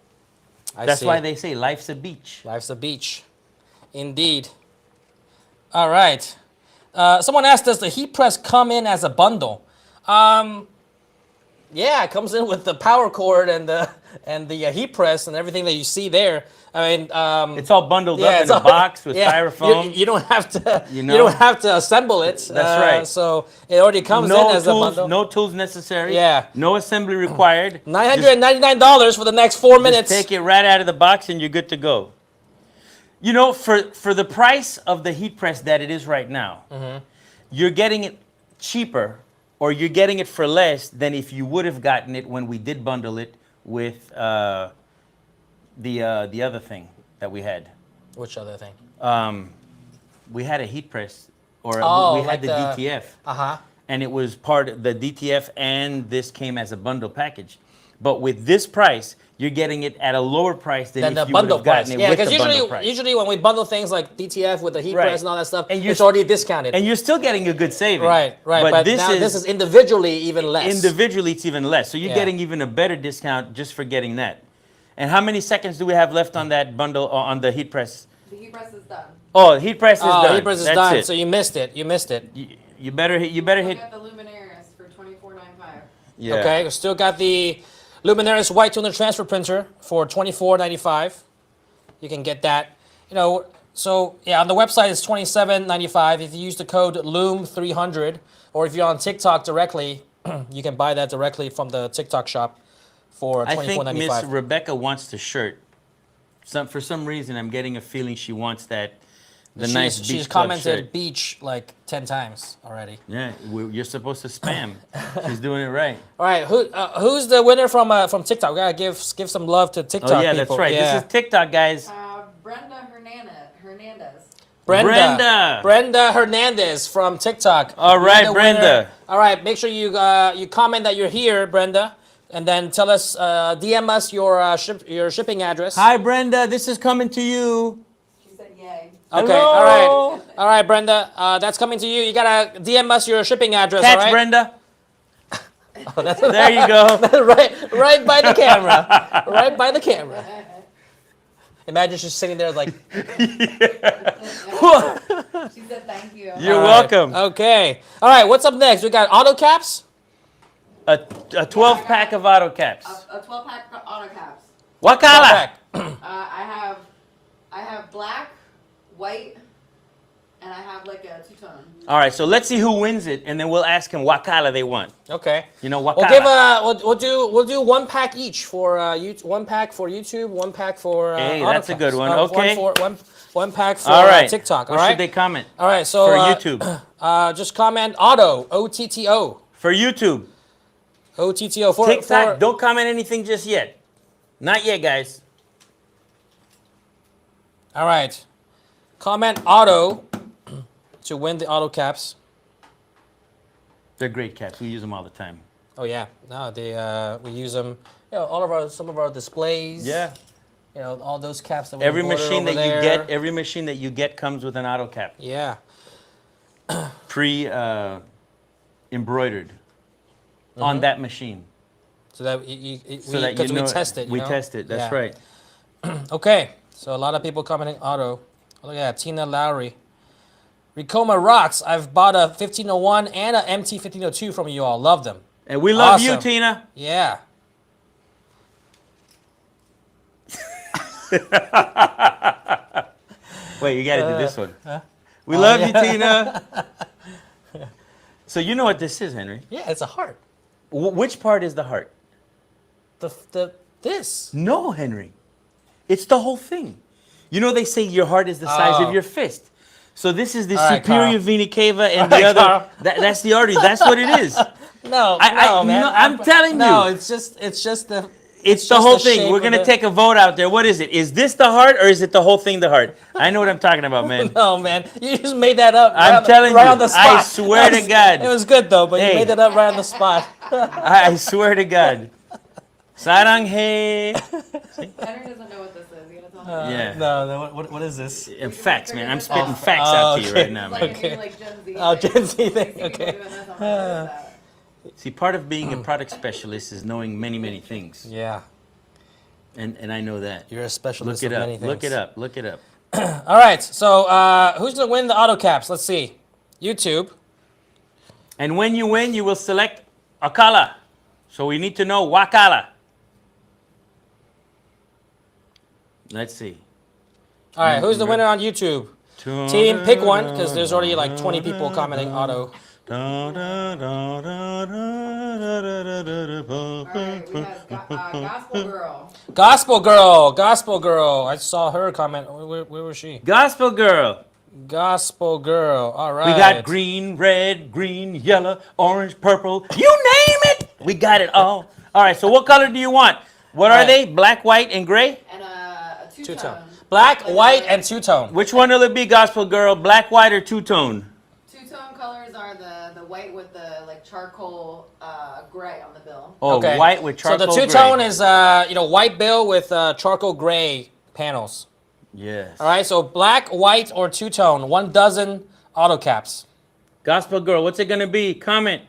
that's see. why they say life's a beach. Life's a beach. Indeed. All right. Someone asked, does the heat press come in as a bundle? Yeah, it comes in with the power cord and the heat press and everything that you see there. I mean, It's all bundled up in it's a all- box with yeah, styrofoam. You don't have to. You You, know? don't have to assemble it. That's right. So it already comes no in as a tools, bundle. no tools necessary. Yeah. No assembly required. $999 for the next 4 minutes. Just take it right out of the box and you're good to go. You know, for the price of the heat press that it is right now, you're getting it cheaper, or you're getting it for less than if you would have gotten it when we did bundle it with the other thing that we had. Which other thing? We had a heat press, or Oh, we had like the DTF. Uh-huh. And it was part of the DTF, and this came as a bundle package. But with this price, you're getting it at a lower price than Then if the you would bundle have gotten price. it Yeah, with because the bundle usually, price. usually when we bundle things like DTF with the heat Right. press and all that stuff, And you're it's already discounted. And you're still getting a good saving. Right. But now this is individually even less. individually, it's even less. So you're Yeah. getting even a better discount just for getting that. And how many seconds do we have left on that bundle, or on the heat press? The heat press is done. Oh, the heat press is Oh, done. heat press is That's done. it. So you missed it. You missed it. You better hit. You better Look hit. at the Luminaris for $24.95. Yeah. Okay, we still got the Luminaris white toner transfer printer for $24.95. You can get that. You know, so yeah, on the website it's $27.95. If you use the code LUM300, or if you're on TikTok directly, you can buy that directly from the TikTok shop for I think Miss $24.95. Rebecca wants the shirt. For some reason, I'm getting a feeling she wants that. The nice beach She's club commented shirt. beach like 10 times already. Yeah, you're supposed to spam. She's doing it right. All right, who's the winner from TikTok? We gotta give some love to TikTok Oh yeah, people. that's right. Yeah. This is TikTok, guys. Brenda Hernandez. Brenda Hernandez from TikTok. All You're right, the Brenda. winner. All right, make sure you comment that you're here, Brenda, and then tell us, DM us your shipping address. Hi, Brenda. This is coming to you. She said yay. Okay. Hello. All right, Brenda. That's coming to you. You gotta DM us your shipping address. Catch all right? Brenda. Oh, that's There you go. right by the camera. Right by the camera. Imagine she's sitting there like. She said thank you. You're All right. welcome. Okay. All right. What's up next? We got auto caps. A 12 pack of auto caps. A 12-pack auto caps. Wakala. I have black, white, and I have like a two-tone. All right, so let's see who wins it, and then we'll ask him what color they want. Okay. You know, We'll Wakala. give we'll do 1 pack each for one pack for YouTube, 1 pack for Hey, auto that's a good caps. one. Okay. One pack for All right. TikTok. What All right. should they comment? All right. So For YouTube. just comment auto OTTO For YouTube. OTTO for TikTok, don't comment anything just yet. Not yet, guys. All right. Comment auto to win the auto caps. They're great caps. We use them all the time. Oh yeah, no, they we use them. You know, some of our displays. Yeah. You know, all those caps that we Every order machine over that you there. get, every machine that you get comes with an auto cap. Yeah. Embroidered on that machine. So that because we test it. We know? test it. That's Yeah. right. Okay, so a lot of people commenting auto. Look at that, Tina Lowry. Ricoma rocks. I've bought a 1501 and a MT 1502 from you all. Love them. And we love you, Awesome. Tina. Yeah. Wait, you got to do this one. We love you, Tina. So you know what this is, Henry? Yeah, it's a heart. Which part is the heart? This. No, Henry. It's the whole thing. You know they say your heart is the size of your fist. So this is the All right, superior Carl. vena cava and All the right, other. Carl. That's the artery. That's what it is. No, man. No, I'm telling you. No, it's just the. It's the just whole the thing. shape We're of gonna the- take a vote out there. What is it? Is this the heart or is it the whole thing the heart? I know what I'm talking about, man. No, man. You just made that up. I'm telling right you, on the spot. I swear to God. It was good though, but Hey. you made that up right on the spot. I swear to God. Saranghe. Henry doesn't know what this is. You gotta tell him. Yeah. No, what is this? Facts, man. I'm spitting facts out to you okay. right now, man. Like, Okay. like Gen Z. Oh, Gen Z I thing. see people Okay. doing this, I'm like, what is that? See, part of being a product specialist is knowing many, many things. Yeah, And I know that. you're a specialist Look it of up. many things. Look it up. Look it up. All right, so who's gonna win the auto caps? Let's see. YouTube. And when you win, you will select a color. So we need to know what color. Let's see. All right, who's the winner on YouTube? Team, pick one, because there's already like 20 people commenting auto. All right, we have Gospel Girl. Gospel Girl. I saw her comment. Where was she? Gospel Girl. Gospel Girl. All right. We got green, red, green, yellow, orange, purple. You name it. We got it all. All right, so what color do you want? What are Right. they? Black, white, and gray? And a two-tone. Two-tone. Black, white, and two-tone. Which one will it be, Gospel Girl? Black, white, or two-tone? Two-tone colors are the white with the like charcoal gray on the bill. Oh, white with charcoal So the two-tone gray. is white bill with charcoal gray panels. Yes. All right, so black, white, or two-tone. 1 dozen auto caps. Gospel Girl, what's it going to be? Comment.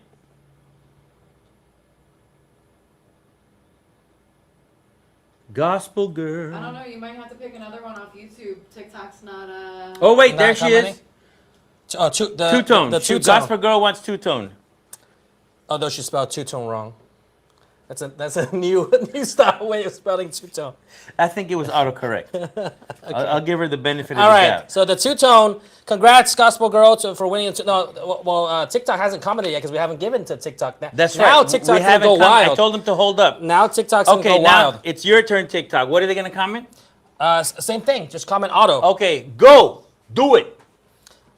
Gospel Girl. I don't know. You might have to pick another one off YouTube. TikTok's not. Oh, wait, Not there she commenting? is. Oh, Two-tone. The Shoot, two-tone. Gospel Girl wants two-tone. Although she spelled two-tone wrong. That's a new style way of spelling two-tone. I think it was autocorrect. I'll give her the benefit of All the right, doubt. so the two-tone. Congrats, Gospel Girl, for winning. TikTok hasn't commented yet because we haven't given to TikTok. That's now right. TikTok's We gonna go haven't I wild. told them to hold up. Now TikTok's gonna Okay, go now wild. it's your turn, TikTok. What are they going to comment? Same thing. Just comment auto. Okay, go. Do it.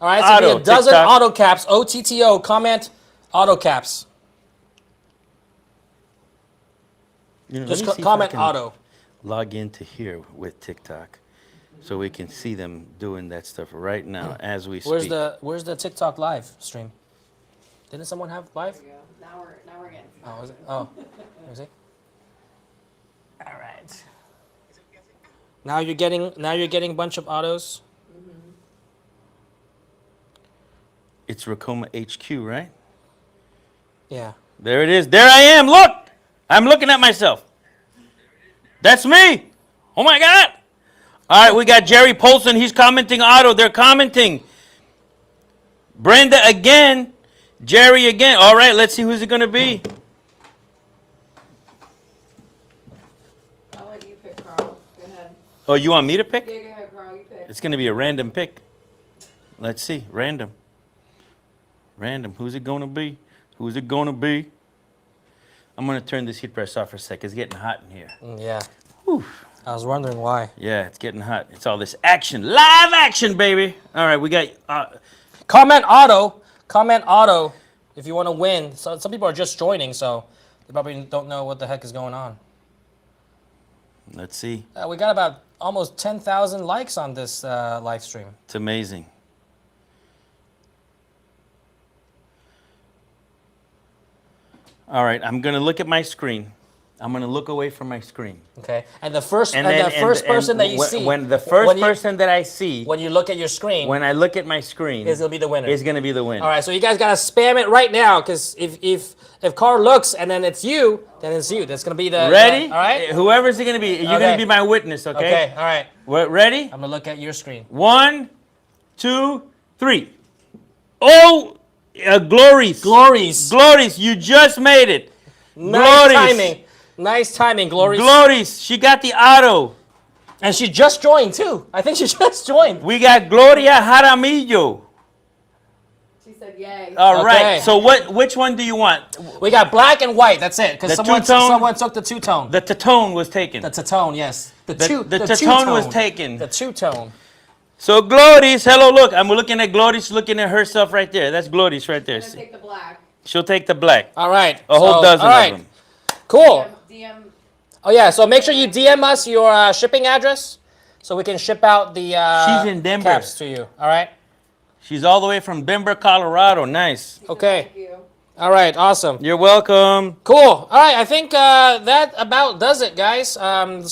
All right, so Auto, be a dozen TikTok. auto caps. OTTO. Comment auto caps. Just comment auto. Log into here with TikTok so we can see them doing that stuff right now as we speak. Where's the TikTok live stream? Didn't someone have live? There we go. Now we're getting. Oh, is it? Oh, let me see. All right. Now you're getting a bunch of autos. It's Racoma HQ, right? Yeah. There it is. There I am. Look. I'm looking at myself. That's me. Oh my God. All right, we got Jerry Polson. He's commenting auto. They're commenting. Brenda again. Jerry again. All right, let's see who's it going to be. I'll let you pick, Carl. Go ahead. Oh, you want me to pick? Yeah, go ahead, Carl. You pick. It's going to be a random pick. Let's see. Random. Random. Who's it going to be? Who's it going to be? I'm going to turn this heat press off for a sec. It's getting hot in here. Yeah. I was wondering why. Yeah, it's getting hot. It's all this action. Live action, baby. All right, we got... Comment auto. Comment auto if you want to win. So some people are just joining, so they probably don't know what the heck is going on. let's see. We got about almost 10,000 likes on this live stream. It's amazing. All right, I'm gonna look at my screen. I'm gonna look away from my screen. Okay. And the first And person that you see when the first when you- person that I see when you look at your screen when I look at my screen is gonna be the winner. is gonna be the winner. All right, so you guys gotta spam it right now, because if Carl looks and then it's you, then it's you. That's gonna be the Ready? all right. Whoever's it gonna be, you're Okay. gonna be my witness. Okay. Okay. All right. We're ready? I'm gonna look at your screen. 1, 2, 3. Oh, Glories. Glories, you just made it. Nice timing. Nice timing, Glory. Glories, she got the auto. And she just joined too. I think she just joined. We got Gloria Jaramillo. She said yay. All right. Okay. So which one do you want? We got black and white. That's it. Because The someone two-tone? took the two-tone. The Tatone was taken. The Tatone, yes. The two-tone Tatone was taken. The two-tone. So Glories, hello, look. I'm looking at Glories, looking at herself right there. That's Glories right there. I'm gonna take the black. She'll take the black. All right. A whole dozen all right. of them. Cool. DM. Oh yeah. So make sure you DM us your shipping address, so we can ship out the She's in Denver. caps to you. All right. She's all the way from Denver, Colorado. Nice. Okay. Thank you. All right. Awesome. You're welcome. Cool. All right. I think that about does it, guys.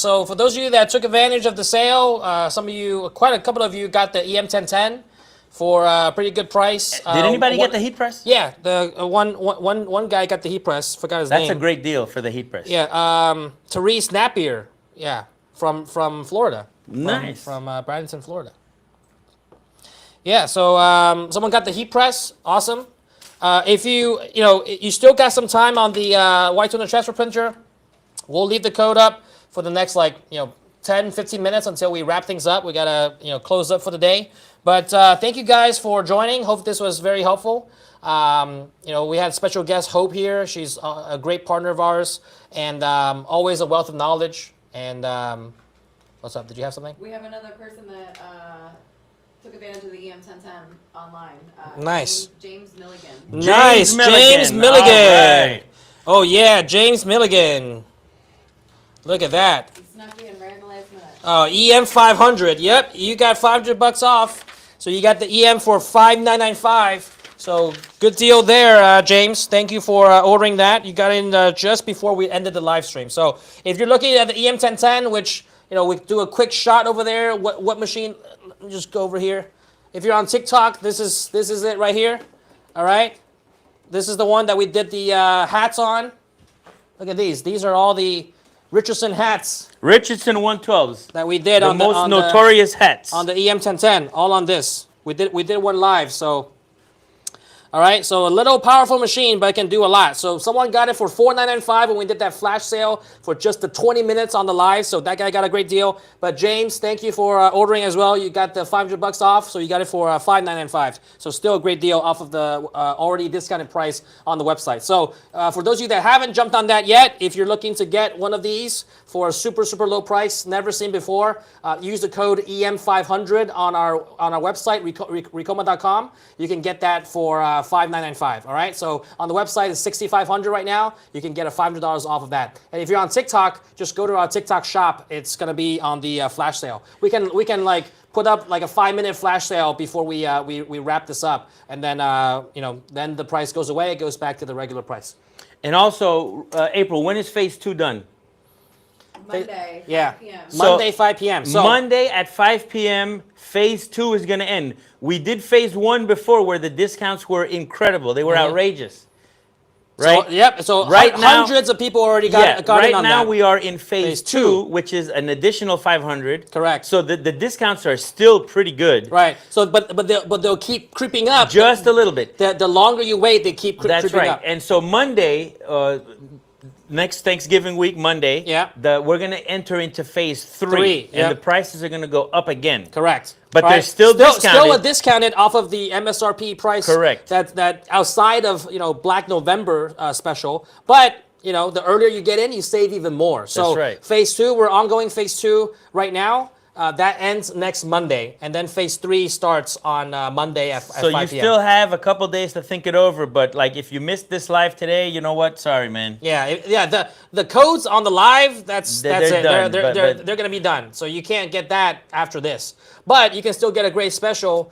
So for those of you that took advantage of the sale, some of you, quite a couple of you, got the EM1010 for a pretty good price. Did anybody get the heat press? Yeah. The one guy got the heat press. Forgot his name. That's a great deal for the heat press. Yeah. Therese Napier. Yeah. From Florida. Nice. From Bradenton, Florida. Yeah. So someone got the heat press. Awesome. If you still got some time on the white toner transfer printer, we'll leave the code up for the next 10, 15 minutes until we wrap things up. We gotta close up for the day. But thank you guys for joining. Hope this was very helpful. We had special guest Hope here. She's a great partner of ours and always a wealth of knowledge. And what's up? Did you have something? We have another person that took advantage of the EM1010 online. Nice. James Milligan. Nice, James Milligan. All right. Oh yeah, James Milligan. Look at that. He snuck in right in the last minute. Oh, EM 500. Yep, you got $500 off. So you got the EM for $5,995. So good deal there, James. Thank you for ordering that. You got in just before we ended the live stream. So if you're looking at the EM1010, which we do a quick shot over there. What machine? Let me just go over here. If you're on TikTok, this is it right here. All right. This is the one that we did the hats on. Look at these. These are all the Richardson hats Richardson 112s. that we did The on most on notorious hats. on the EM1010. All on this. We did one live. So. All right, so a little powerful machine, but it can do a lot. So someone got it for $4,995 when we did that flash sale for just the 20 minutes on the live. So that guy got a great deal. But James, thank you for ordering as well. You got the $500 off, so you got it for $5,995. So still a great deal off of the already discounted price on the website. So for those of you that haven't jumped on that yet, if you're looking to get one of these for a super, super low price, never seen before, use the code EM500 on our website, Recoma.com. You can get that for $5,995. All right. So on the website it's $6,500 right now. You can get a $500 off of that. And if you're on TikTok, just go to our TikTok shop. It's gonna be on the flash sale. We can put up like a 5-minute flash sale before we wrap this up, and then then the price goes away. It goes back to the regular price. And also, April, when is phase 2 done? Monday, 5 Yeah. p.m. Monday 5 p.m. So Monday at 5 p.m. phase 2 is going to end. We did phase 1 before where the discounts were incredible. They were outrageous. Right? So, yep. So Right now- hundreds of people already got in right on now that. we are in phase Phase 2, two. which is an additional 500. Correct. So the discounts are still pretty good. Right. So but they'll keep creeping up. Just a little bit. The longer you wait, they keep That's creeping right. up. And so Monday, next Thanksgiving week, Monday, Yeah. we're going to enter into phase 3. Three, And yep. the prices are going to go up again. Correct. But Right? they're still discounted. discounted off of the MSRP price. Correct. That outside of Black November special, but the earlier you get in, you save even more. So That's right. phase 2, we're ongoing phase 2 right now. That ends next Monday, and then phase 3 starts on Monday at 5 So p.m. you still have a couple days to think it over, but if you missed this live today, you know what? Sorry, man. Yeah. The codes on the live, that's They're it. done, They're but- gonna be done. So you can't get that after this, but you can still get a great special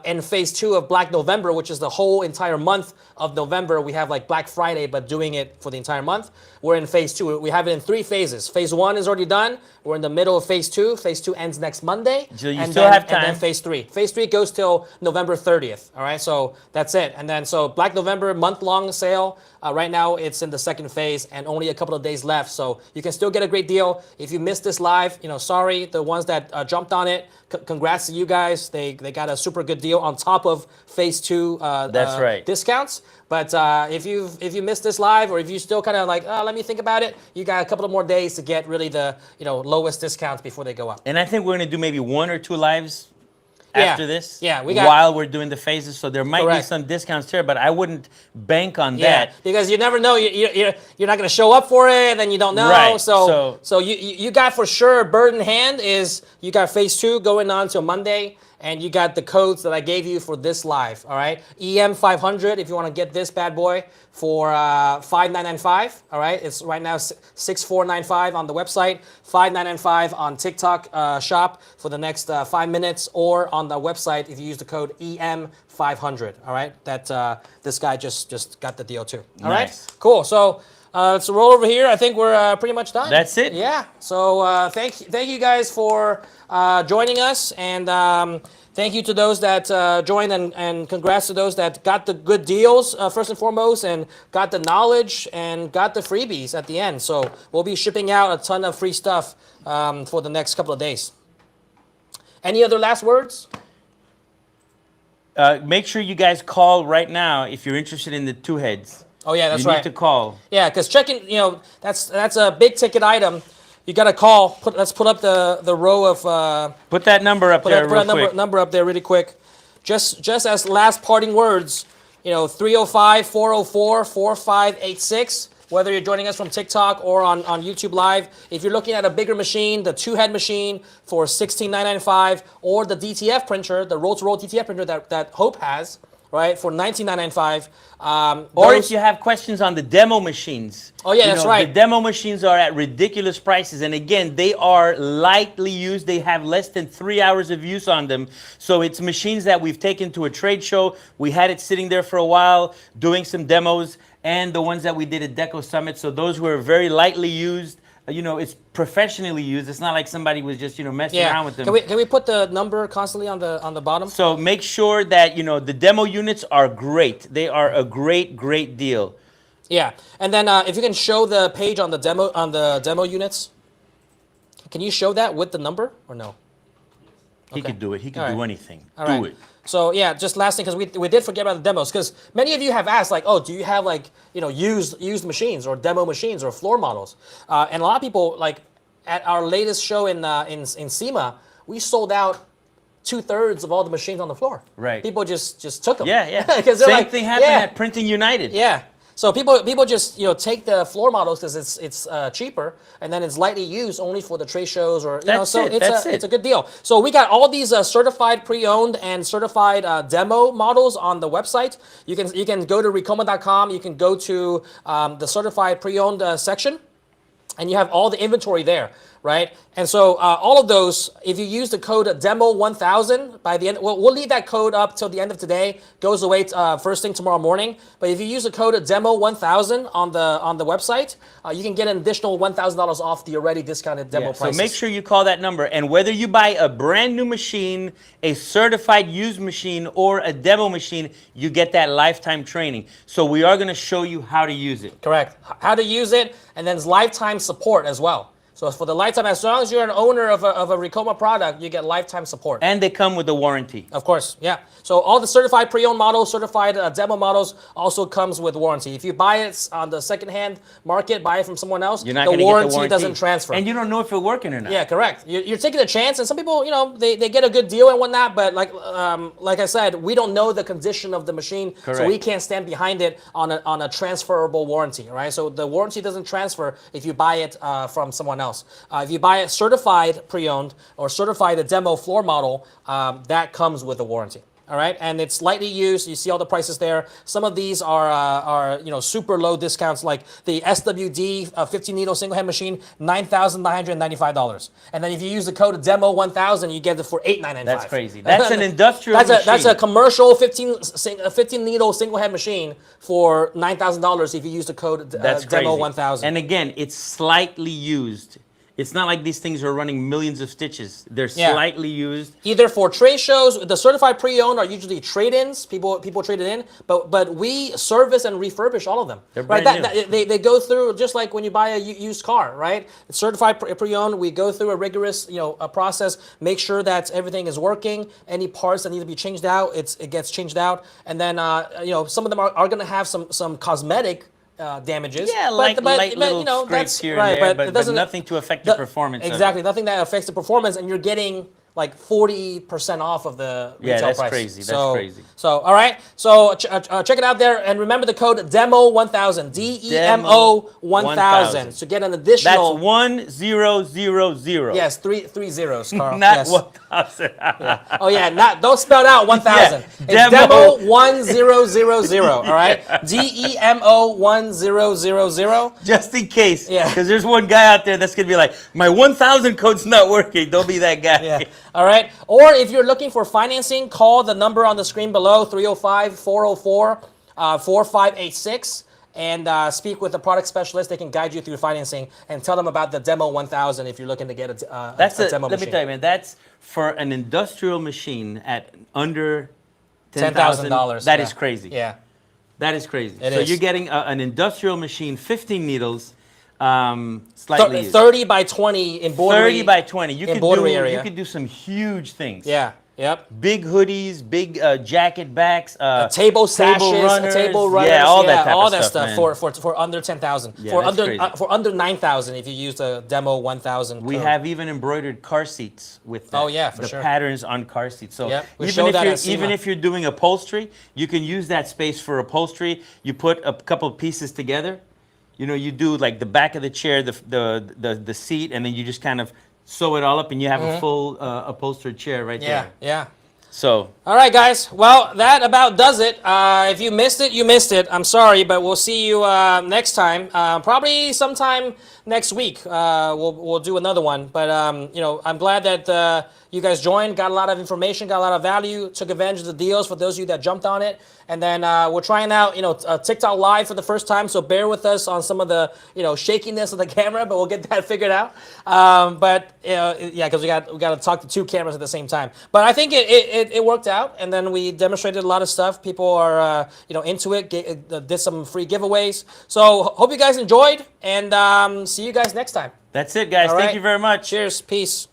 in phase 2 of Black November, which is the whole entire month of November. We have like Black Friday, but doing it for the entire month. We're in phase 2. We have it in 3 phases. Phase 1 is already done. We're in the middle of phase 2. Phase 2 ends next Monday. So you and still then, have time. And then phase 3. Phase 3 goes till November 30th. All right, so that's it. And then so Black November month-long sale. Right now it's in the second phase and only a couple of days left. So you can still get a great deal. If you missed this live, sorry, the ones that jumped on it, congrats to you guys. They got a super good deal on top of phase 2 That's right. discounts. But if you missed this live, or if you still kind of like, let me think about it, you got a couple of more days to get really the lowest discounts before they go up. And I think we're gonna do maybe 1 or 2 lives Yeah. after this. Yeah, we got- while we're doing the phases, so there might be Correct. some discounts here, but I wouldn't bank on Yeah, that. because you never know. You're not going to show up for it, and then you don't know. Right, So you got for sure. Bird in hand is you got phase 2 going on till Monday, and you got the codes that I gave you for this live. All right, EM500 if you want to get this bad boy for $5,995. All right, it's right now $6,495 on the website, $5,995 on TikTok shop for the next 5 minutes, or on the website if you use the code EM500. All right, that this guy just got the deal too. All right, Nice. cool. So let's roll over here. I think we're pretty much done. That's it. Yeah. So thank you guys for joining us, and thank you to those that joined, and congrats to those that got the good deals first and foremost, and got the knowledge and got the freebies at the end. So we'll be shipping out a ton of free stuff for the next couple of days. Any other last words? Make sure you guys call right now if you're interested in the 2 heads. Oh yeah, that's you right. need to call. Yeah, because checking, that's a big ticket item. You got to call. Let's put up the row of. Put that number up there Put real that quick. number up there really quick. Just as last parting words, 305-404-4586. Whether you're joining us from TikTok or on YouTube Live, if you're looking at a bigger machine, the 2-head machine for $16,995, or the DTF printer, the roll-to-roll DTF printer that Hope has, right, for $19,995. Or if you have questions on the demo machines. Oh, yeah, that's right. The demo machines are at ridiculous prices. And again, they are lightly used. They have less than 3 hours of use on them. So it's machines that we've taken to a trade show. We had it sitting there for a while doing some demos, and the ones that we did at Deco Summit. So those were very lightly used. It's professionally used. It's not like somebody was just, messing around with them. Can we put the number constantly on the bottom? So make sure that, the demo units are great. They are a great, great deal. Yeah, and then if you can show the page on the demo units, can you show that with the number or no? He could do it. He could All do right. anything. All do right. it. So yeah, just last thing, because we did forget about the demos, because many of you have asked, like, oh, do you have used machines or demo machines or floor models? And a lot of people, like at our latest show in SEMA, we sold out 2/3 of all the machines on the floor. Right. People just took them. Yeah. 'Cause they're Same thing happened yeah. at Printing United. Yeah. So people just take the floor models because it's cheaper, and then it's lightly used only for the trade shows, or That's so it, it's a good deal. So we got all these certified pre-owned and certified demo models on the website. You can go to Recoma.com. You can go to the certified pre-owned section, and you have all the inventory there, right? And so all of those, if you use the code DEMO1000 by the end, we'll leave that code up till the end of today. Goes away first thing tomorrow morning. But if you use the code DEMO1000 on the website, you can get an additional $1,000 off the already discounted demo prices. So make sure you call that number. And whether you buy a brand new machine, a certified used machine, or a demo machine, you get that lifetime training. So we are going to show you how to use it. Correct. How to use it, and then it's lifetime support as well. So for the lifetime, as long as you're an owner of a Recoma product, you get lifetime support. And they come with a warranty. Of course, yeah. So all the certified pre-owned models, certified demo models also comes with warranty. If you buy it on the second-hand market, buy it from someone else, You're not the gonna warranty get the warranty doesn't transfer. And you don't know if it's working or not. Yeah, correct. You're taking a chance, and some people, they get a good deal and whatnot, but like I said, we don't know the condition of the machine, so Correct. we can't stand behind it on a transferable warranty, right? So the warranty doesn't transfer if you buy it from someone else. If you buy a certified pre-owned or certified a demo floor model, that comes with a warranty. All right, and it's lightly used. You see all the prices there. Some of these are super low discounts, like the SWD 15 needle single head machine, $9,995. And then if you use the code DEMO1000, you get it for $8,995. That's crazy. That's an industrial machine. That's a commercial 15 needle single head machine for $9,000 if you use the code That's crazy. DEMO1000. And again, it's slightly used. It's not like these things are running millions of stitches. They're Yeah. slightly used. Either for trade shows, the certified pre-owned are usually trade-ins. People trade it in, but we service and refurbish all of them. They're Right? brand new. They go through just like when you buy a used car, right? It's certified pre-owned. We go through a rigorous a process, make sure that everything is working. Any parts that need to be changed out, it gets changed out, and then some of them are going to have some cosmetic damages. Yeah, like light little scrapes here and there, but it doesn't nothing to affect the performance. Exactly, nothing that affects the performance, and you're getting like 40% off of the retail Yeah, that's price. crazy. That's crazy. So, all right. So check it out there, and remember the code DEMO1000. DEMO1000 to get an additional. That's 1000. Yes, three zeros, Carl. Not yes. 1000. Yeah. Oh yeah, don't spell out 1000. Yeah, It's demo. DEMO1000. All right, DEMO1000. Just in case. Yeah. Because there's one guy out there that's going to be like, my 1000 code's not working. Don't be that guy. Yeah. All right. Or if you're looking for financing, call the number on the screen below, 305-404-4586, and speak with a product specialist. They can guide you through financing and tell them about the Demo 1000 if you're looking to get a demo Let machine. me tell you, man, that's for an industrial machine at under $10,000. That is crazy. Yeah. That is crazy. It so is. you're getting an industrial machine, 15 needles, slightly used. 30 by 20 in bordery. 30 by 20. You area. could do some huge things. Yeah. Yep. Big hoodies, big jacket backs, Table sashes, runners, table runners, yeah, all that type of stuff man. for under 10,000. Yeah, for that's under crazy. for under 9,000 if you use the Demo 1000. We code. have even embroidered car seats with that. Oh, yeah, for the sure. patterns on car seats. So Yep, we showed that at SEMA. even if you're doing upholstery, you can use that space for upholstery. You put a couple of pieces together. You do like the back of the chair, the seat, and then you just kind of sew it all up, and you have a full upholstered chair right there. Yeah. So. All right, guys. Well, that about does it. If you missed it, you missed it. I'm sorry, but we'll see you next time. Probably sometime next week. We'll do another one. But I'm glad that you guys joined. Got a lot of information. Got a lot of value. Took advantage of the deals for those of you that jumped on it. And then we're trying out, TikTok Live for the first time. So bear with us on some of the, shakiness of the camera, but we'll get that figured out. Because we got to talk to two cameras at the same time. But I think it worked out. And then we demonstrated a lot of stuff. People are, into it. Did some free giveaways. So hope you guys enjoyed, and see you guys next time. That's it, guys. All Thank right. you very much. Cheers. Peace.